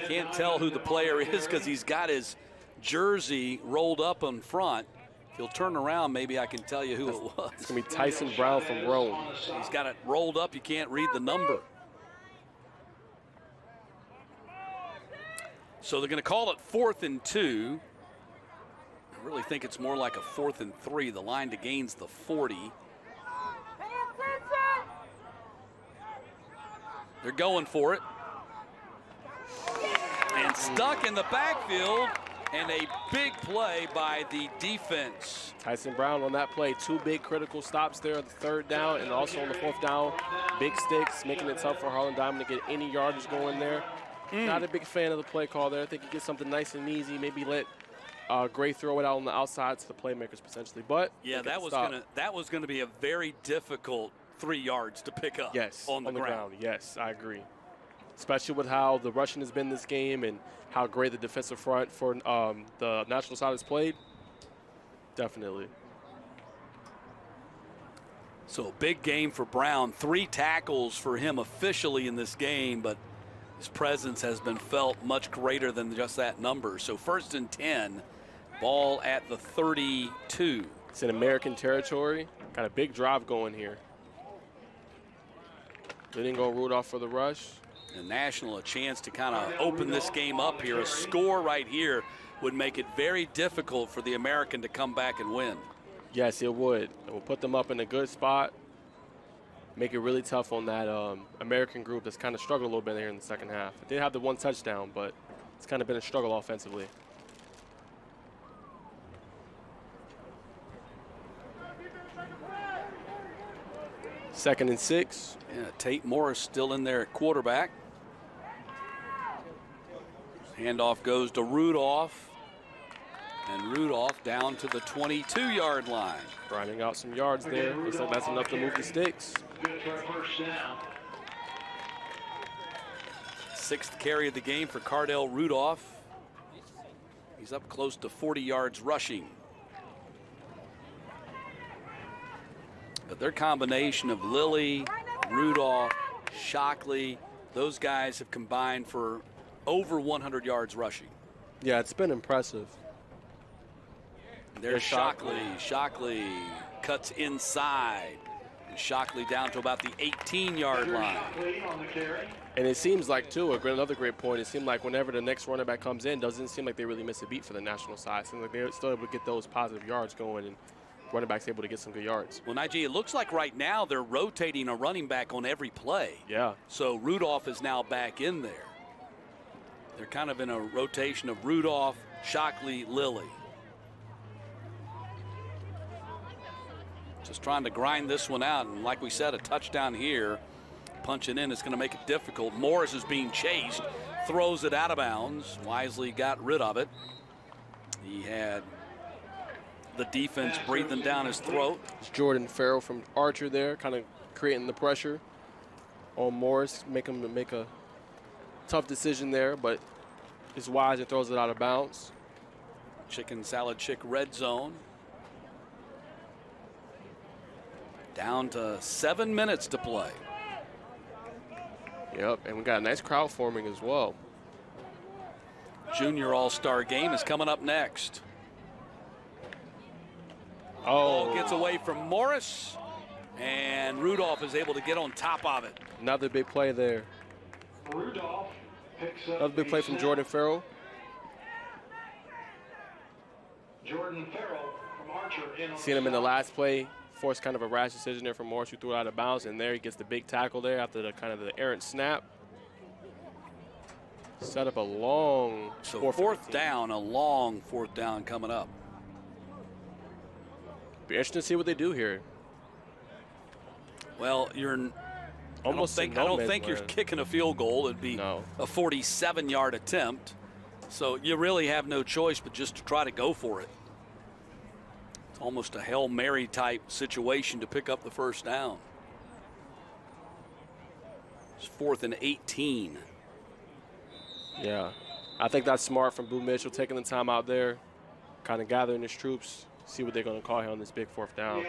Can't tell who the player is because he's got his jersey rolled up in front. If he'll turn around, maybe I can tell you who it was. It's going to be Tyson Brown from Rome. He's got it rolled up. You can't read the number. So they're going to call it 4th and 2. I really think it's more like a 4th and 3. The line to gain's the 40. They're going for it. And stuck in the backfield, and a big play by the defense. Tyson Brown on that play. 2 big critical stops there on the 3rd down and also on the 4th down. Big sticks, making it tough for Harlan Diamond to get any yardage going there. Not a big fan of the play call there. I think he gets something nice and easy. Maybe let Gray throw it out on the outside to the playmakers potentially. But yeah, that was gonna be a very difficult 3 yards to pick up. Yes, on the ground. Yes, I agree. Especially with how the rushing has been this game and how great the defensive front for the national side has played. Definitely. So a big game for Brown. 3 tackles for him officially in this game, but his presence has been felt much greater than just that number. So 1st and 10, ball at the 32. It's in American territory. Got a big drive going here. They didn't go Rudolph for the rush. And National a chance to kind of open this game up here. A score right here would make it very difficult for the American to come back and win. Yes, it would. It will put them up in a good spot. Make it really tough on that American group that's kind of struggled a little bit here in the second half. It did have the one touchdown, but it's kind of been a struggle offensively. Second and 6. Yeah, Tate Morris still in there at quarterback. Handoff goes to Rudolph. And Rudolph down to the 22-yard line. Grinding out some yards there. Looks like that's enough to move the sticks. Good for a first down. 6th carry of the game for Cardell Rudolph. He's up close to 40 yards rushing. But their combination of Lilly, Rudolph, Shockley, those guys have combined for over 100 yards rushing. Yeah, it's been impressive. There's Shockley. Shockley cuts inside. And Shockley down to about the 18-yard line. And it seems like, too, another great point, it seemed like whenever the next running back comes in, doesn't seem like they really miss a beat for the national side. It seems like they're still able to get those positive yards going, and running back's able to get some good yards. Well, Najee, it looks like right now they're rotating a running back on every play. Yeah. So Rudolph is now back in there. They're kind of in a rotation of Rudolph, Shockley, Lilly. Just trying to grind this one out, and like we said, a touchdown here. Punching in is going to make it difficult. Morris is being chased, throws it out of bounds. Wisely got rid of it. He had the defense breathing down his throat. It's Jordan Farrell from Archer there, kind of creating the pressure on Morris, make him make a tough decision there, but it's wise and throws it out of bounds. Chicken Salad Chick red zone. Down to 7 minutes to play. Yep, and we got a nice crowd forming as well. Junior All-Star game is coming up next. Oh. Ball gets away from Morris, and Rudolph is able to get on top of it. Another big play there. Rudolph picks up another big play from Jordan Farrell. Jordan Farrell from Archer in. Seen him in the last play. Forced kind of a rash decision there from Morris, who threw it out of bounds, and there he gets the big tackle there after the kind of the errant snap. Set up a long fourth down, a long fourth down coming up. Be interesting to see what they do here. Well, I don't think you're kicking a field goal. It'd be a 47-yard attempt. So you really have no choice but just to try to go for it. It's almost a Hail Mary type situation to pick up the first down. It's 4th and 18. Yeah, I think that's smart from Boo Mitchell, taking the time out there, kind of gathering his troops, see what they're going to call here on this big fourth down.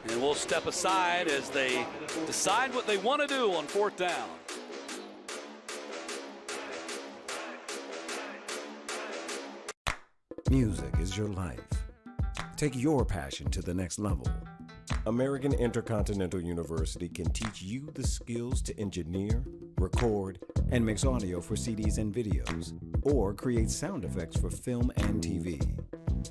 And we'll step aside as they decide what they want to do on fourth down. Music is your life. Take your passion to the next level. American Intercontinental University can teach you the skills to engineer, record, and mix audio for CDs and videos, or create sound effects for film and TV.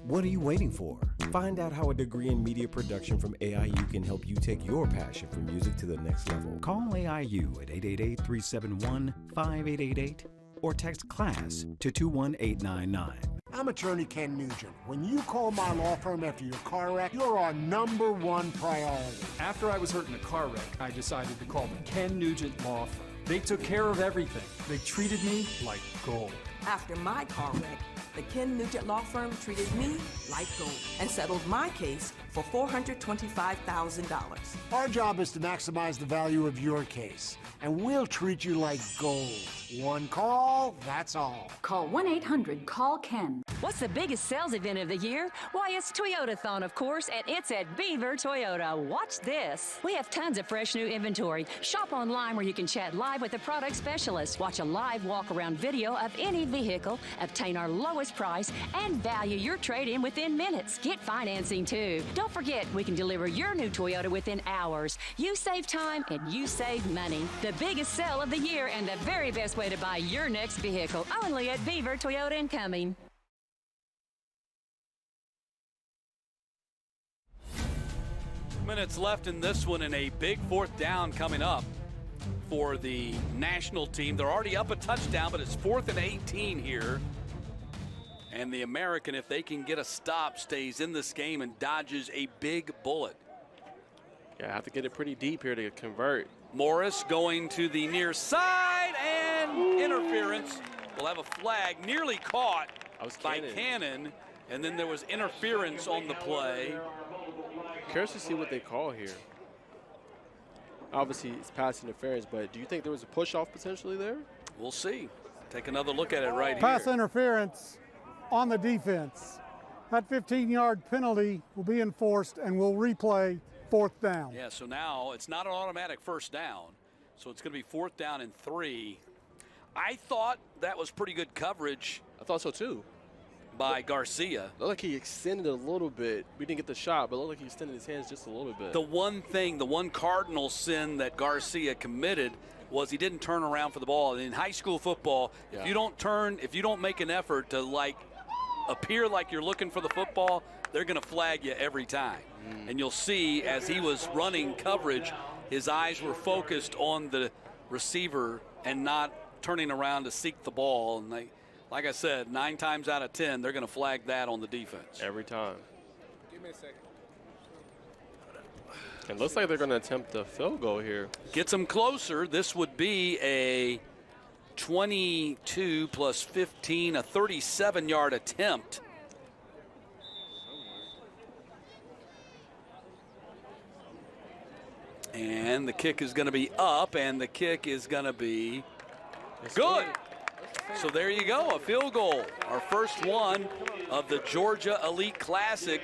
What are you waiting for? Find out how a degree in media production from AIU can help you take your passion for music to the next level. Call AIU at 888-371-5888 or text CLASS to 21899. I'm attorney Ken Nugent. When you call my law firm after your car wreck, you're our #1 priority. After I was hurt in a car wreck, I decided to call the Ken Nugent Law Firm. They took care of everything. They treated me like gold. After my car wreck, the Ken Nugent Law Firm treated me like gold and settled my case for $425,000. Our job is to maximize the value of your case, and we'll treat you like gold. One call, that's all. Call 1-800-CALL-KEN. What's the biggest sales event of the year? Why, it's Toyotathon, of course, and it's at Beaver Toyota. Watch this. We have tons of fresh new inventory. Shop online where you can chat live with the product specialist. Watch a live walk-around video of any vehicle. Obtain our lowest lowest price and value your trade-in within minutes. Get financing too. Don't forget, we can deliver your new Toyota within hours. You save time and you save money. The biggest sale of the year and the very best way to buy your next vehicle. Only at Beaver Toyota and Cumming. Minutes left in this one, and a big fourth down coming up for the national team. They're already up a touchdown, but it's 4th and 18 here. And the American, if they can get a stop, stays in this game and dodges a big bullet. Yeah, I have to get it pretty deep here to convert. Morris going to the near side, and interference. We'll have a flag nearly caught by Cannon, and then there was interference on the play. Curious to see what they call here. Obviously, it's pass interference, but do you think there was a push-off potentially there? We'll see. Take another look at it right here. Pass interference on the defense. That 15-yard penalty will be enforced and will replay 4th down. Yeah, so now it's not an automatic first down. So it's going to be 4th down and 3. I thought that was pretty good coverage. I thought so too. By Garcia. Looked like he extended a little bit. We didn't get the shot, but it looked like he extended his hands just a little bit. The one cardinal sin that Garcia committed was he didn't turn around for the ball. In high school football, if you don't make an effort to appear like you're looking for the football, they're going to flag you every time. And you'll see as he was running coverage, his eyes were focused on the receiver and not turning around to seek the ball. And like I said, 9 times out of 10, they're going to flag that on the defense. Every time. Give me a second. It looks like they're going to attempt a field goal here. Gets them closer. This would be a 22 plus 15, a 37-yard attempt. And the kick is going to be up, and the kick is going to be good. So there you go, a field goal. Our first one of the Georgia Elite Classic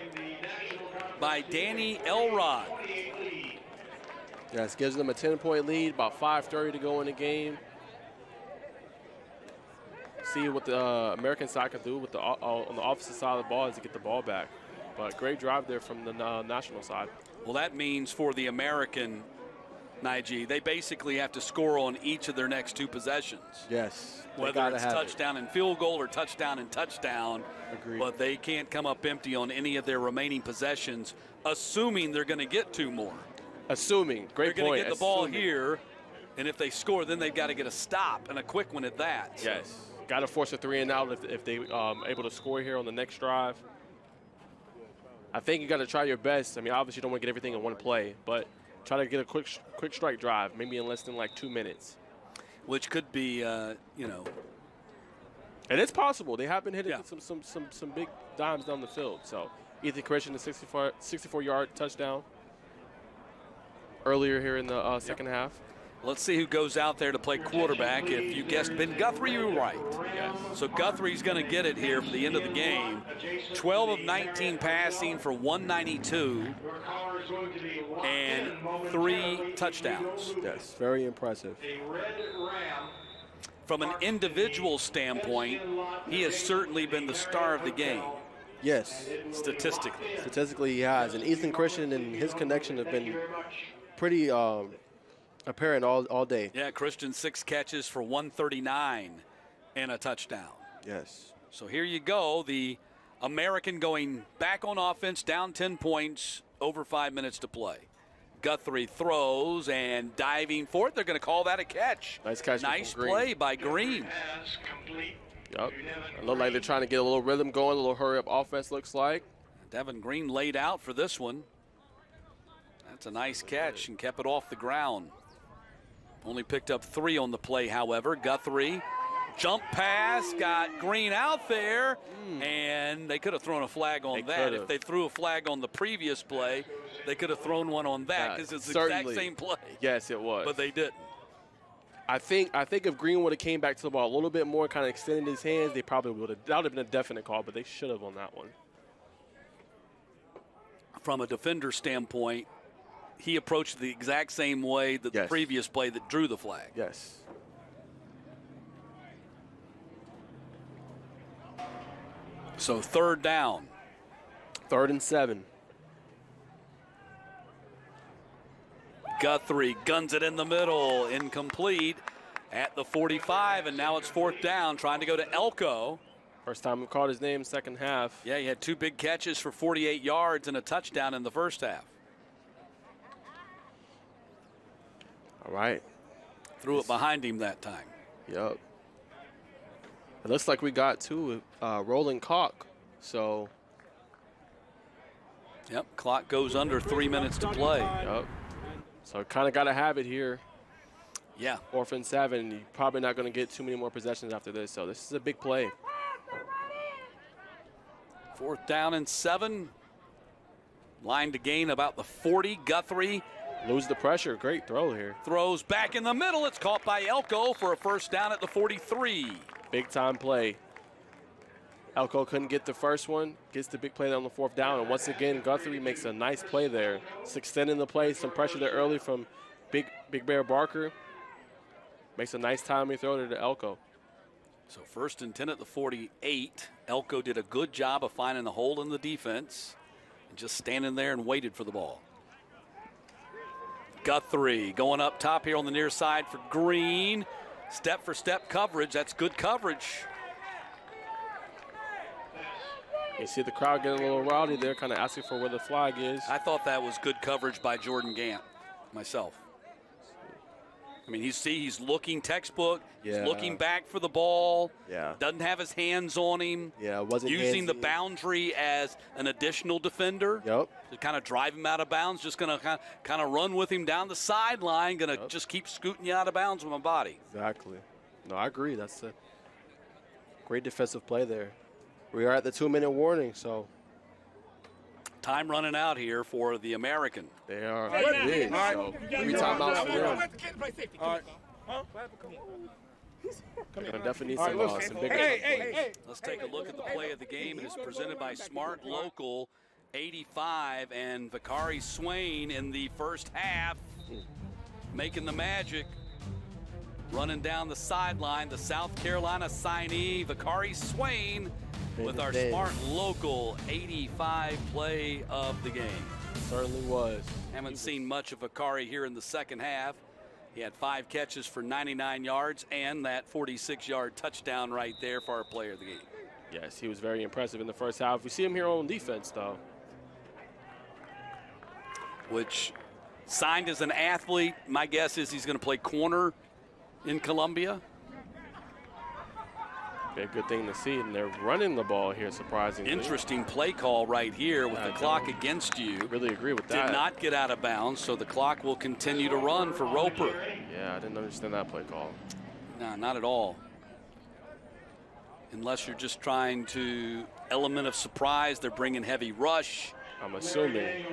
by Danny Elrod. Yes, gives them a 10-point lead, about 5:30 to go in the game. See what the American side can do with the on the offensive side of the ball is to get the ball back. But great drive there from the national side. Well, that means for the American, Nige, they basically have to score on each of their next 2 possessions. Yes. Whether it's touchdown and field goal or touchdown and touchdown. Agreed. But they can't come up empty on any of their remaining possessions, assuming they're going to get 2 more. Assuming. Great point. They're going to get the ball here, and if they score, then they've got to get a stop, and a quick one at that. So. Yes. Got to force a 3 and out if they able to score here on the next drive. I think you got to try your best. I mean, obviously you don't want to get everything in one play, but try to get a quick strike drive, maybe in less than 2 minutes. Which could be, And it's possible. They have been hitting some big dimes down the field. So Ethan Christian, the 64-yard touchdown earlier here in the second half. Let's see who goes out there to play quarterback. If you guessed Ben Guthrie, you were right. Yes. So Guthrie's going to get it here for the end of the game. 12 of 19 passing for 192 and 3 touchdowns. Yes, very impressive. From an individual standpoint, he has certainly been the star of the game. Yes. Statistically. Statistically, he has. And Ethan Christian and his connection have been pretty apparent all day. Yeah, Christian 6 catches for 139 and a touchdown. Yes. So here you go. The American going back on offense, down 10 points, over 5 minutes to play. Guthrie throws and diving for it. They're going to call that a catch. Nice catch. Nice play by Green. Yep. It looked like they're trying to get a little rhythm going, a little hurry-up offense looks like. Devin Green laid out for this one. That's a nice catch and kept it off the ground. Only picked up 3 on the play, however. Guthrie, jump pass, got Green out there, and they could have thrown a flag on that. If they threw a flag on the previous play, they could have thrown one on that because it's the exact same play. Yes, it was. But they didn't. I think if Green would have came back to the ball a little bit more, kind of extended his hands, they probably would have. That would have been a definite call, but they should have on that one. From a defender standpoint, he approached the exact same way that the previous play that drew the flag. Yes. So 3rd down. 3rd and 7. Guthrie guns it in the middle, incomplete at the 45, and now it's 4th down, trying to go to Elko. First time we called his name, second half. Yeah, he had 2 big catches for 48 yards and a touchdown in the first half. All right. Threw it behind him that time. Yep. It looks like we got 2 rolling clock, so. Yep, clock goes under 3 minutes to play. Yep. So kind of got to have it here. Yeah. 4th and 7. You're probably not going to get too many more possessions after this. So this is a big play. 4th down and 7. Line to gain about the 40. Guthrie. Lose the pressure. Great throw here. Throws back in the middle. It's caught by Elko for a 1st down at the 43. Big time play. Elko couldn't get the first one, gets the big play on the 4th down, and once again, Guthrie makes a nice play there. It's extending the play, some pressure there early from Big Bear Barker. Makes a nice timely throw to Elko. So 1st and 10 at the 48. Elko did a good job of finding the hole in the defense and just standing there and waited for the ball. Guthrie going up top here on the near side for Green. Step-for-step coverage. That's good coverage. You see the crowd getting a little rowdy there, kind of asking for where the flag is. I thought that was good coverage by Jordan Gant, myself. I mean, he's looking textbook. Yeah. He's looking back for the ball. Yeah. Doesn't have his hands on him. Yeah, wasn't using handsy. the boundary as an additional defender. Yep. To kind of drive him out of bounds. Just going to kind of run with him down the sideline. Going to just keep scooting you out of bounds with my body. Exactly. No, I agree. That's a great defensive play there. We are at the 2-minute warning, so. Time running out here for the American. They are big, so 3 timeouts for them. They're going to definitely need some big. Let's take a look at the play of the game. It is presented by Smart Local 85 and Vakari Swain in the first half, making the magic. Running down the sideline, the South Carolina signee, Vakari Swain, with our Smart Local 85 play of the game. Certainly was. Haven't seen much of Vakari here in the second half. He had 5 catches for 99 yards and that 46-yard touchdown right there for our player of the game. Yes, he was very impressive in the first half. We see him here on defense, though. Which, signed as an athlete, my guess is he's going to play corner in Columbia. Be a good thing to see, and they're running the ball here, surprisingly. Interesting play call right here with the clock against you. Really agree with that. Did not get out of bounds, so the clock will continue to run for Roper. Yeah, I didn't understand that play call. No, not at all. Unless you're just trying to element of surprise, they're bringing heavy rush. I'm assuming.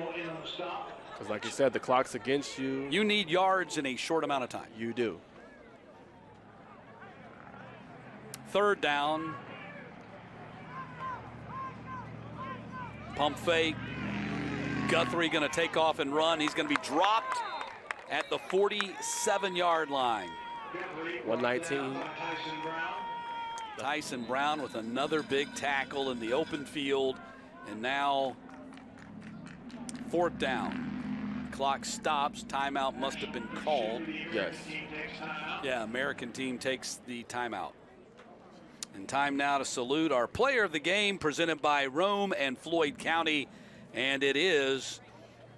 Because like you said, the clock's against you. You need yards in a short amount of time. You do. 3rd down. Pump fake. Guthrie going to take off and run. He's going to be dropped at the 47-yard line. 119. Tyson Brown with another big tackle in the open field. And now 4th down. Clock stops. Timeout must have been called. Yes. Yeah, American team takes the timeout. And time now to salute our player of the game, presented by Rome and Floyd County. And it is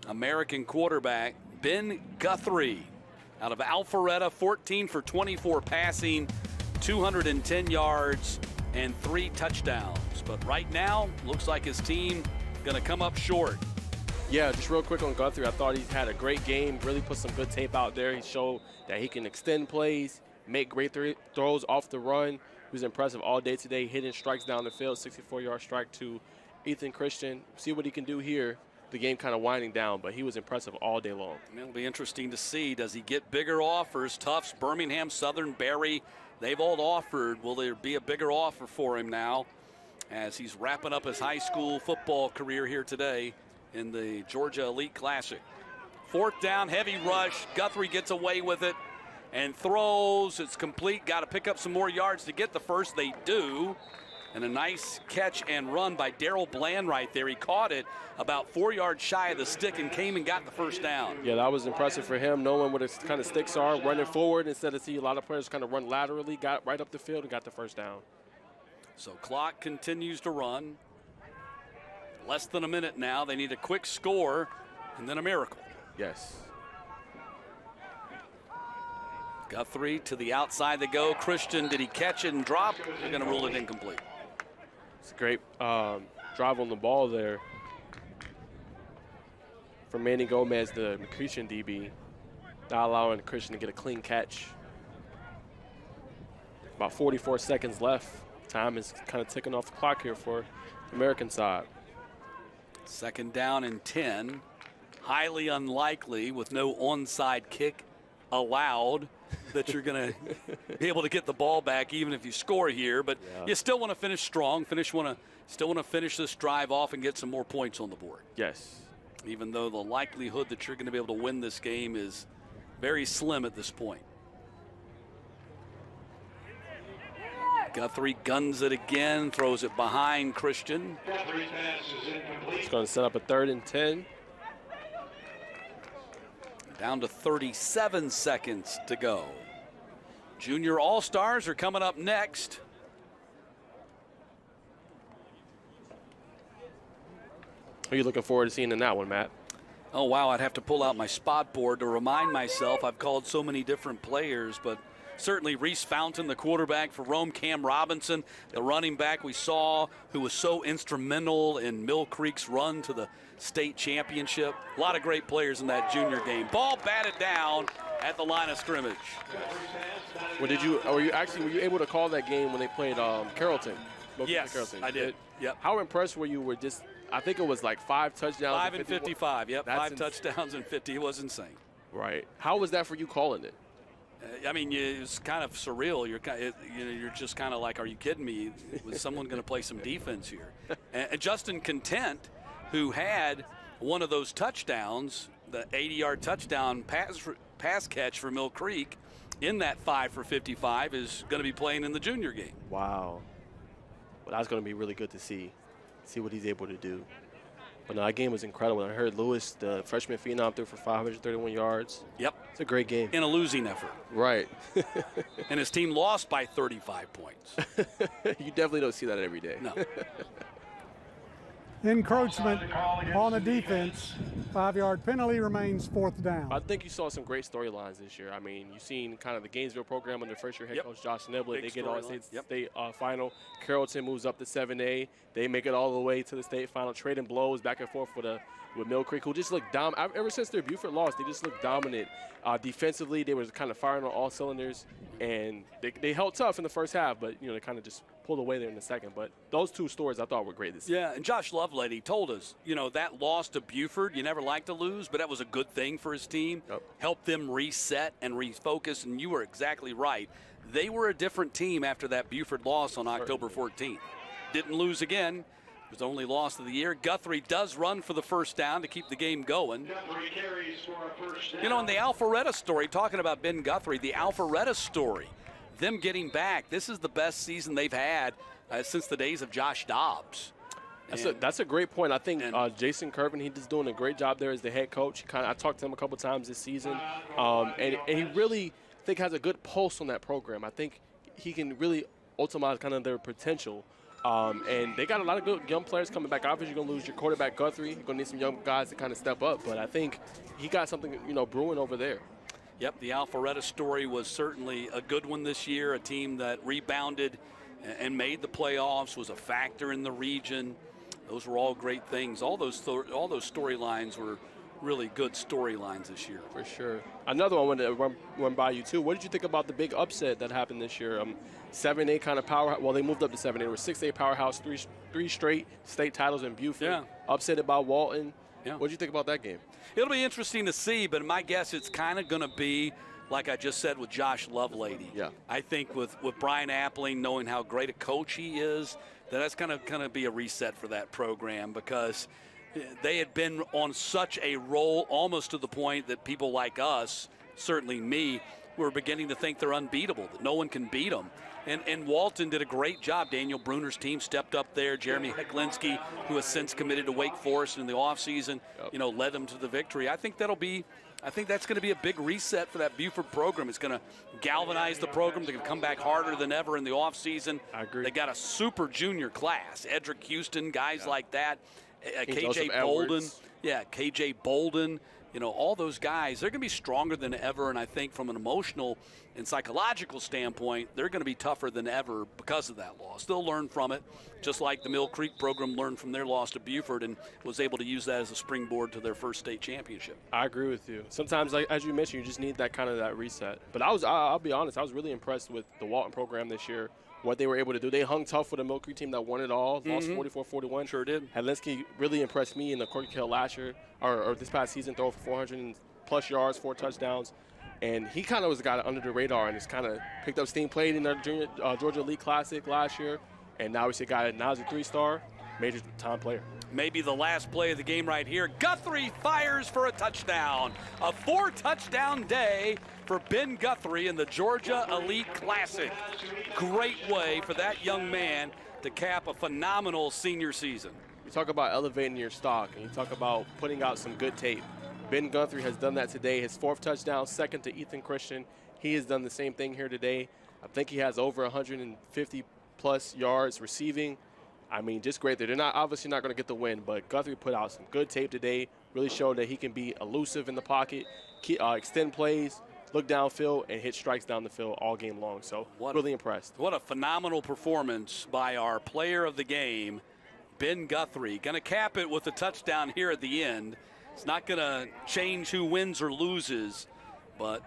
American quarterback Ben Guthrie out of Alpharetta, 14 for 24 passing, 210 yards, and 3 touchdowns. But right now, looks like his team going to come up short. Yeah, just real quick on Guthrie, I thought he had a great game, really put some good tape out there. He showed that he can extend plays, make great throws off the run. He was impressive all day today, hitting strikes down the field, 64-yard strike to Ethan Christian. See what he can do here. The game kind of winding down, but he was impressive all day long. It'll be interesting to see. Does he get bigger offers? Tufts, Birmingham, Southern, Barry, they've all offered. Will there be a bigger offer for him now as he's wrapping up his high school football career here today in the Georgia Elite Classic? 4th down, heavy rush. Guthrie gets away with it and throws. It's complete. Got to pick up some more yards to get the first. They do. And a nice catch and run by Darrell Bland right there. He caught it about 4 yards shy of the stick and came and got the first down. Yeah, that was impressive for him, knowing what his kind of sticks are, running forward instead of see a lot of players kind of run laterally, got right up the field and got the first down. So clock continues to run. Less than a minute now. They need a quick score and then a miracle. Yes. Guthrie to the outside they go. Christian, did he catch it and drop? They're going to rule it incomplete. It's a great drive on the ball there from Manny Gomez, the Christian DB, not allowing Christian to get a clean catch. About 44 seconds left. Time is kind of ticking off the clock here for the American side. 2nd down and 10. Highly unlikely with no onside kick allowed that you're going to be able to get the ball back even if you score here. But you still want to finish strong, still want to finish this drive off and get some more points on the board. Yes. Even though the likelihood that you're going to be able to win this game is very slim at this point. Guthrie guns it again, throws it behind Christian. Guthrie's pass is incomplete. It's going to set up a 3rd and 10. Down to 37 seconds to go. Junior All-Stars are coming up next. Who are you looking forward to seeing in that one, Matt? Oh, wow, I'd have to pull out my spot board to remind myself. I've called so many different players, but certainly Reese Fountain, the quarterback for Rome, Cam Robinson, the running back we saw who was so instrumental in Mill Creek's run to the state championship. A lot of great players in that junior game. Ball batted down at the line of scrimmage. Well, were you able to call that game when they played Carrollton? Yes, Carrollton? I did. Yep. How impressed were you with just, I think it was like 5 touchdowns. 5 and 55, yep. 5 touchdowns and 50. It was insane. Right. How was that for you calling it? I mean, it's kind of surreal. You're just kind of like, are you kidding me? Was someone going to play some defense here? And Justin Content, who had one of those touchdowns, the 80-yard touchdown pass catch for Mill Creek in that 5 for 55, is going to be playing in the junior game. Wow. Well, that's going to be really good to see what he's able to do. But no, that game was incredible. I heard Lewis, the freshman phenom, threw for 531 yards. Yep. It's a great game. In a losing effort. Right. And his team lost by 35 points. You definitely don't see that every day. No. Encroachment on the defense. 5-yard penalty, remains 4th down. I think you saw some great storylines this year. I mean, you've seen kind of the Gainesville program under first-year head coach Josh Niblett. They get all the state final. Carrollton moves up to 7A. They make it all the way to the state final. Trading blows back and forth with Mill Creek, who just looked dominant. Ever since their Buford loss, they just looked dominant. Defensively, they were kind of firing on all cylinders, and they held tough in the first half, but they kind of just pulled away there in the second. But those two stories I thought were great this season. Yeah, and Josh Lovelady told us, that loss to Buford, you never like to lose, but that was a good thing for his team. Yep. Helped them reset and refocus, and you were exactly right. They were a different team after that Buford loss on October 14th. Didn't lose again. It was the only loss of the year. Guthrie does run for the first down to keep the game going. Guthrie carries for a first down. In the Alpharetta story, talking about Ben Guthrie, the Alpharetta story, them getting back, this is the best season they've had since the days of Josh Dobbs. That's a great point. I think Jason Kirvin, he's doing a great job there as the head coach. I talked to him a couple times this season, and he really, I think, has a good pulse on that program. I think he can really optimize kind of their potential. And they got a lot of good young players coming back. Obviously, you're going to lose your quarterback, Guthrie. You're going to need some young guys to kind of step up. But I think he got something, brewing over there. Yep, the Alpharetta story was certainly a good one this year. A team that rebounded and made the playoffs, was a factor in the region. Those were all great things. All those storylines were really good storylines this year. For sure. Another one I wanted to run by you, too. What did you think about the big upset that happened this year? 7A kind of power. Well, they moved up to 7A. They were 6A powerhouse, three straight state titles in Buford. Yeah. Upsetted by Walton. Yeah. What did you think about that game? It'll be interesting to see, but my guess it's kind of going to be like I just said with Josh Lovelady. Yeah. I think with Brian Appling, knowing how great a coach he is, that's going to be a reset for that program, because they had been on such a roll, almost to the point that people like us, certainly me, we're beginning to think they're unbeatable, that no one can beat them. And Walton did a great job. Daniel Bruner's team stepped up there. Jeremy Heklinski, who has since committed to Wake Forest in the offseason, led them to the victory. I think that's going to be a big reset for that Buford program. It's going to galvanize the program. They're going to come back harder than ever in the offseason. I agree. They got a super junior class. Edric Houston, guys like that. Joseph KJ Bolden. Edwards. Yeah, KJ Bolden. All those guys, they're going to be stronger than ever, and I think from an emotional and psychological standpoint, they're going to be tougher than ever because of that loss. They'll learn from it, just like the Mill Creek program learned from their loss to Buford and was able to use that as a springboard to their first state championship. I agree with you. Sometimes, like as you mentioned, you just need that reset. But I'll be honest, I was really impressed with the Walton program this year, what they were able to do. They hung tough with a Mill Creek team that won it all, lost 44-41. Sure did. Heklinski really impressed me in the Corky Hill last year, or this past season, throwing for 400+ yards, 4 touchdowns. And he kind of was a guy under the radar and just kind of picked up steam, played in the Georgia Elite Classic last year. And now we see a guy that now is a 3-star, major time player. Maybe the last play of the game right here. Guthrie fires for a touchdown. A 4-touchdown day for Ben Guthrie in the Georgia Elite Classic. Great way for that young man to cap a phenomenal senior season. You talk about elevating your stock, and you talk about putting out some good tape. Ben Guthrie has done that today. His 4th touchdown, second to Ethan Christian. He has done the same thing here today. I think he has over 150+ yards receiving. I mean, just great there. They're obviously not going to get the win, but Guthrie put out some good tape today, really showed that he can be elusive in the pocket, extend plays, look downfield, and hit strikes down the field all game long. So really impressed. What a phenomenal performance by our player of the game, Ben Guthrie. Going to cap it with a touchdown here at the end. It's not going to change who wins or loses, but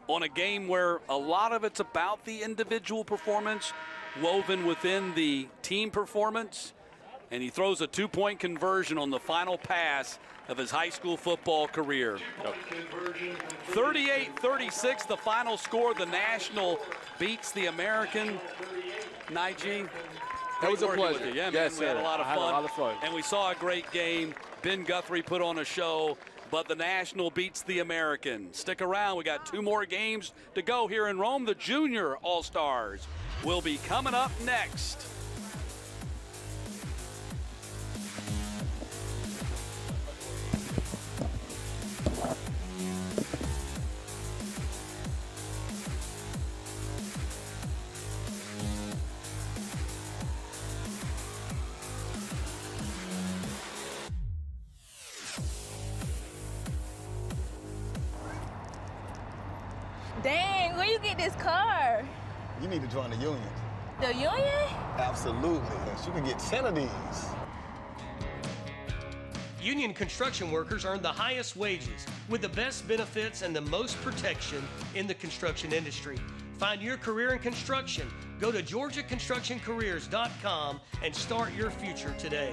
on a game where a lot of it's about the individual performance woven within the team performance, and he throws a 2-point conversion on the final pass of his high school football career. 38-36, the final score. The National beats the American. Nige, that was a pleasure. Yeah, yes, man, we had a lot of fun. And we saw a great game. Ben Guthrie put on a show, but the National beats the American. Stick around. We got 2 more games to go here in Rome. The Junior All-Stars will be coming up next. Dang, where you get this car? You need to join the union. The union? Absolutely. You can get 10 of these. Union construction workers earn the highest wages with the best benefits and the most protection in the construction industry. Find your career in construction. Go to GeorgiaConstructionCareers.com and start your future today.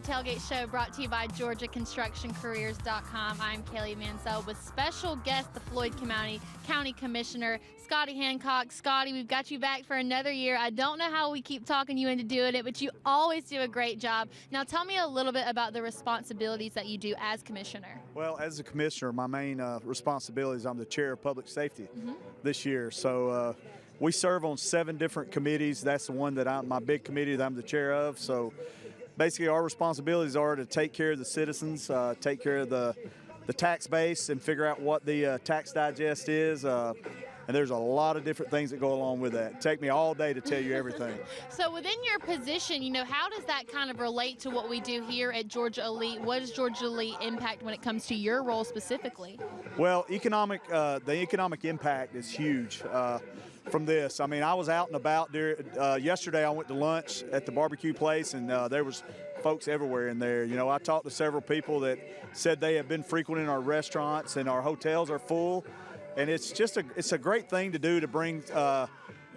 Tailgate Show brought to you by GeorgiaConstructionCareers.com. I'm Kaylee Mansell with special guest, the Floyd County Commissioner, Scotty Hancock. Scotty, we've got you back for another year. I don't know how we keep talking you into doing it, but you always do a great job. Now tell me a little bit about the responsibilities that you do as Commissioner. Well, as a Commissioner, my main responsibility is I'm the Chair of Public Safety this year. So we serve on 7 different committees. That's the one that my big committee that I'm the chair of. So basically, our responsibilities are to take care of the citizens, take care of the tax base, and figure out what the tax digest is. And there's a lot of different things that go along with that. It'd take me all day to tell you everything. So within your position, how does that kind of relate to what we do here at Georgia Elite? What does Georgia Elite impact when it comes to your role specifically? Well, the economic impact is huge. from this. I mean, I was out and about yesterday. I went to lunch at the barbecue place, and there was folks everywhere in there. You know, I talked to several people that said they have been frequenting our restaurants, and our hotels are full. And it's just it's a great thing to do to bring.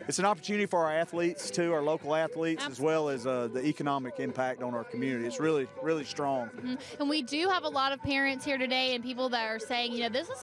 It's an opportunity for our athletes too, our local athletes, as well as the economic impact on our community. It's really, really strong. And we do have a lot of parents here today and people that are saying, you know, this is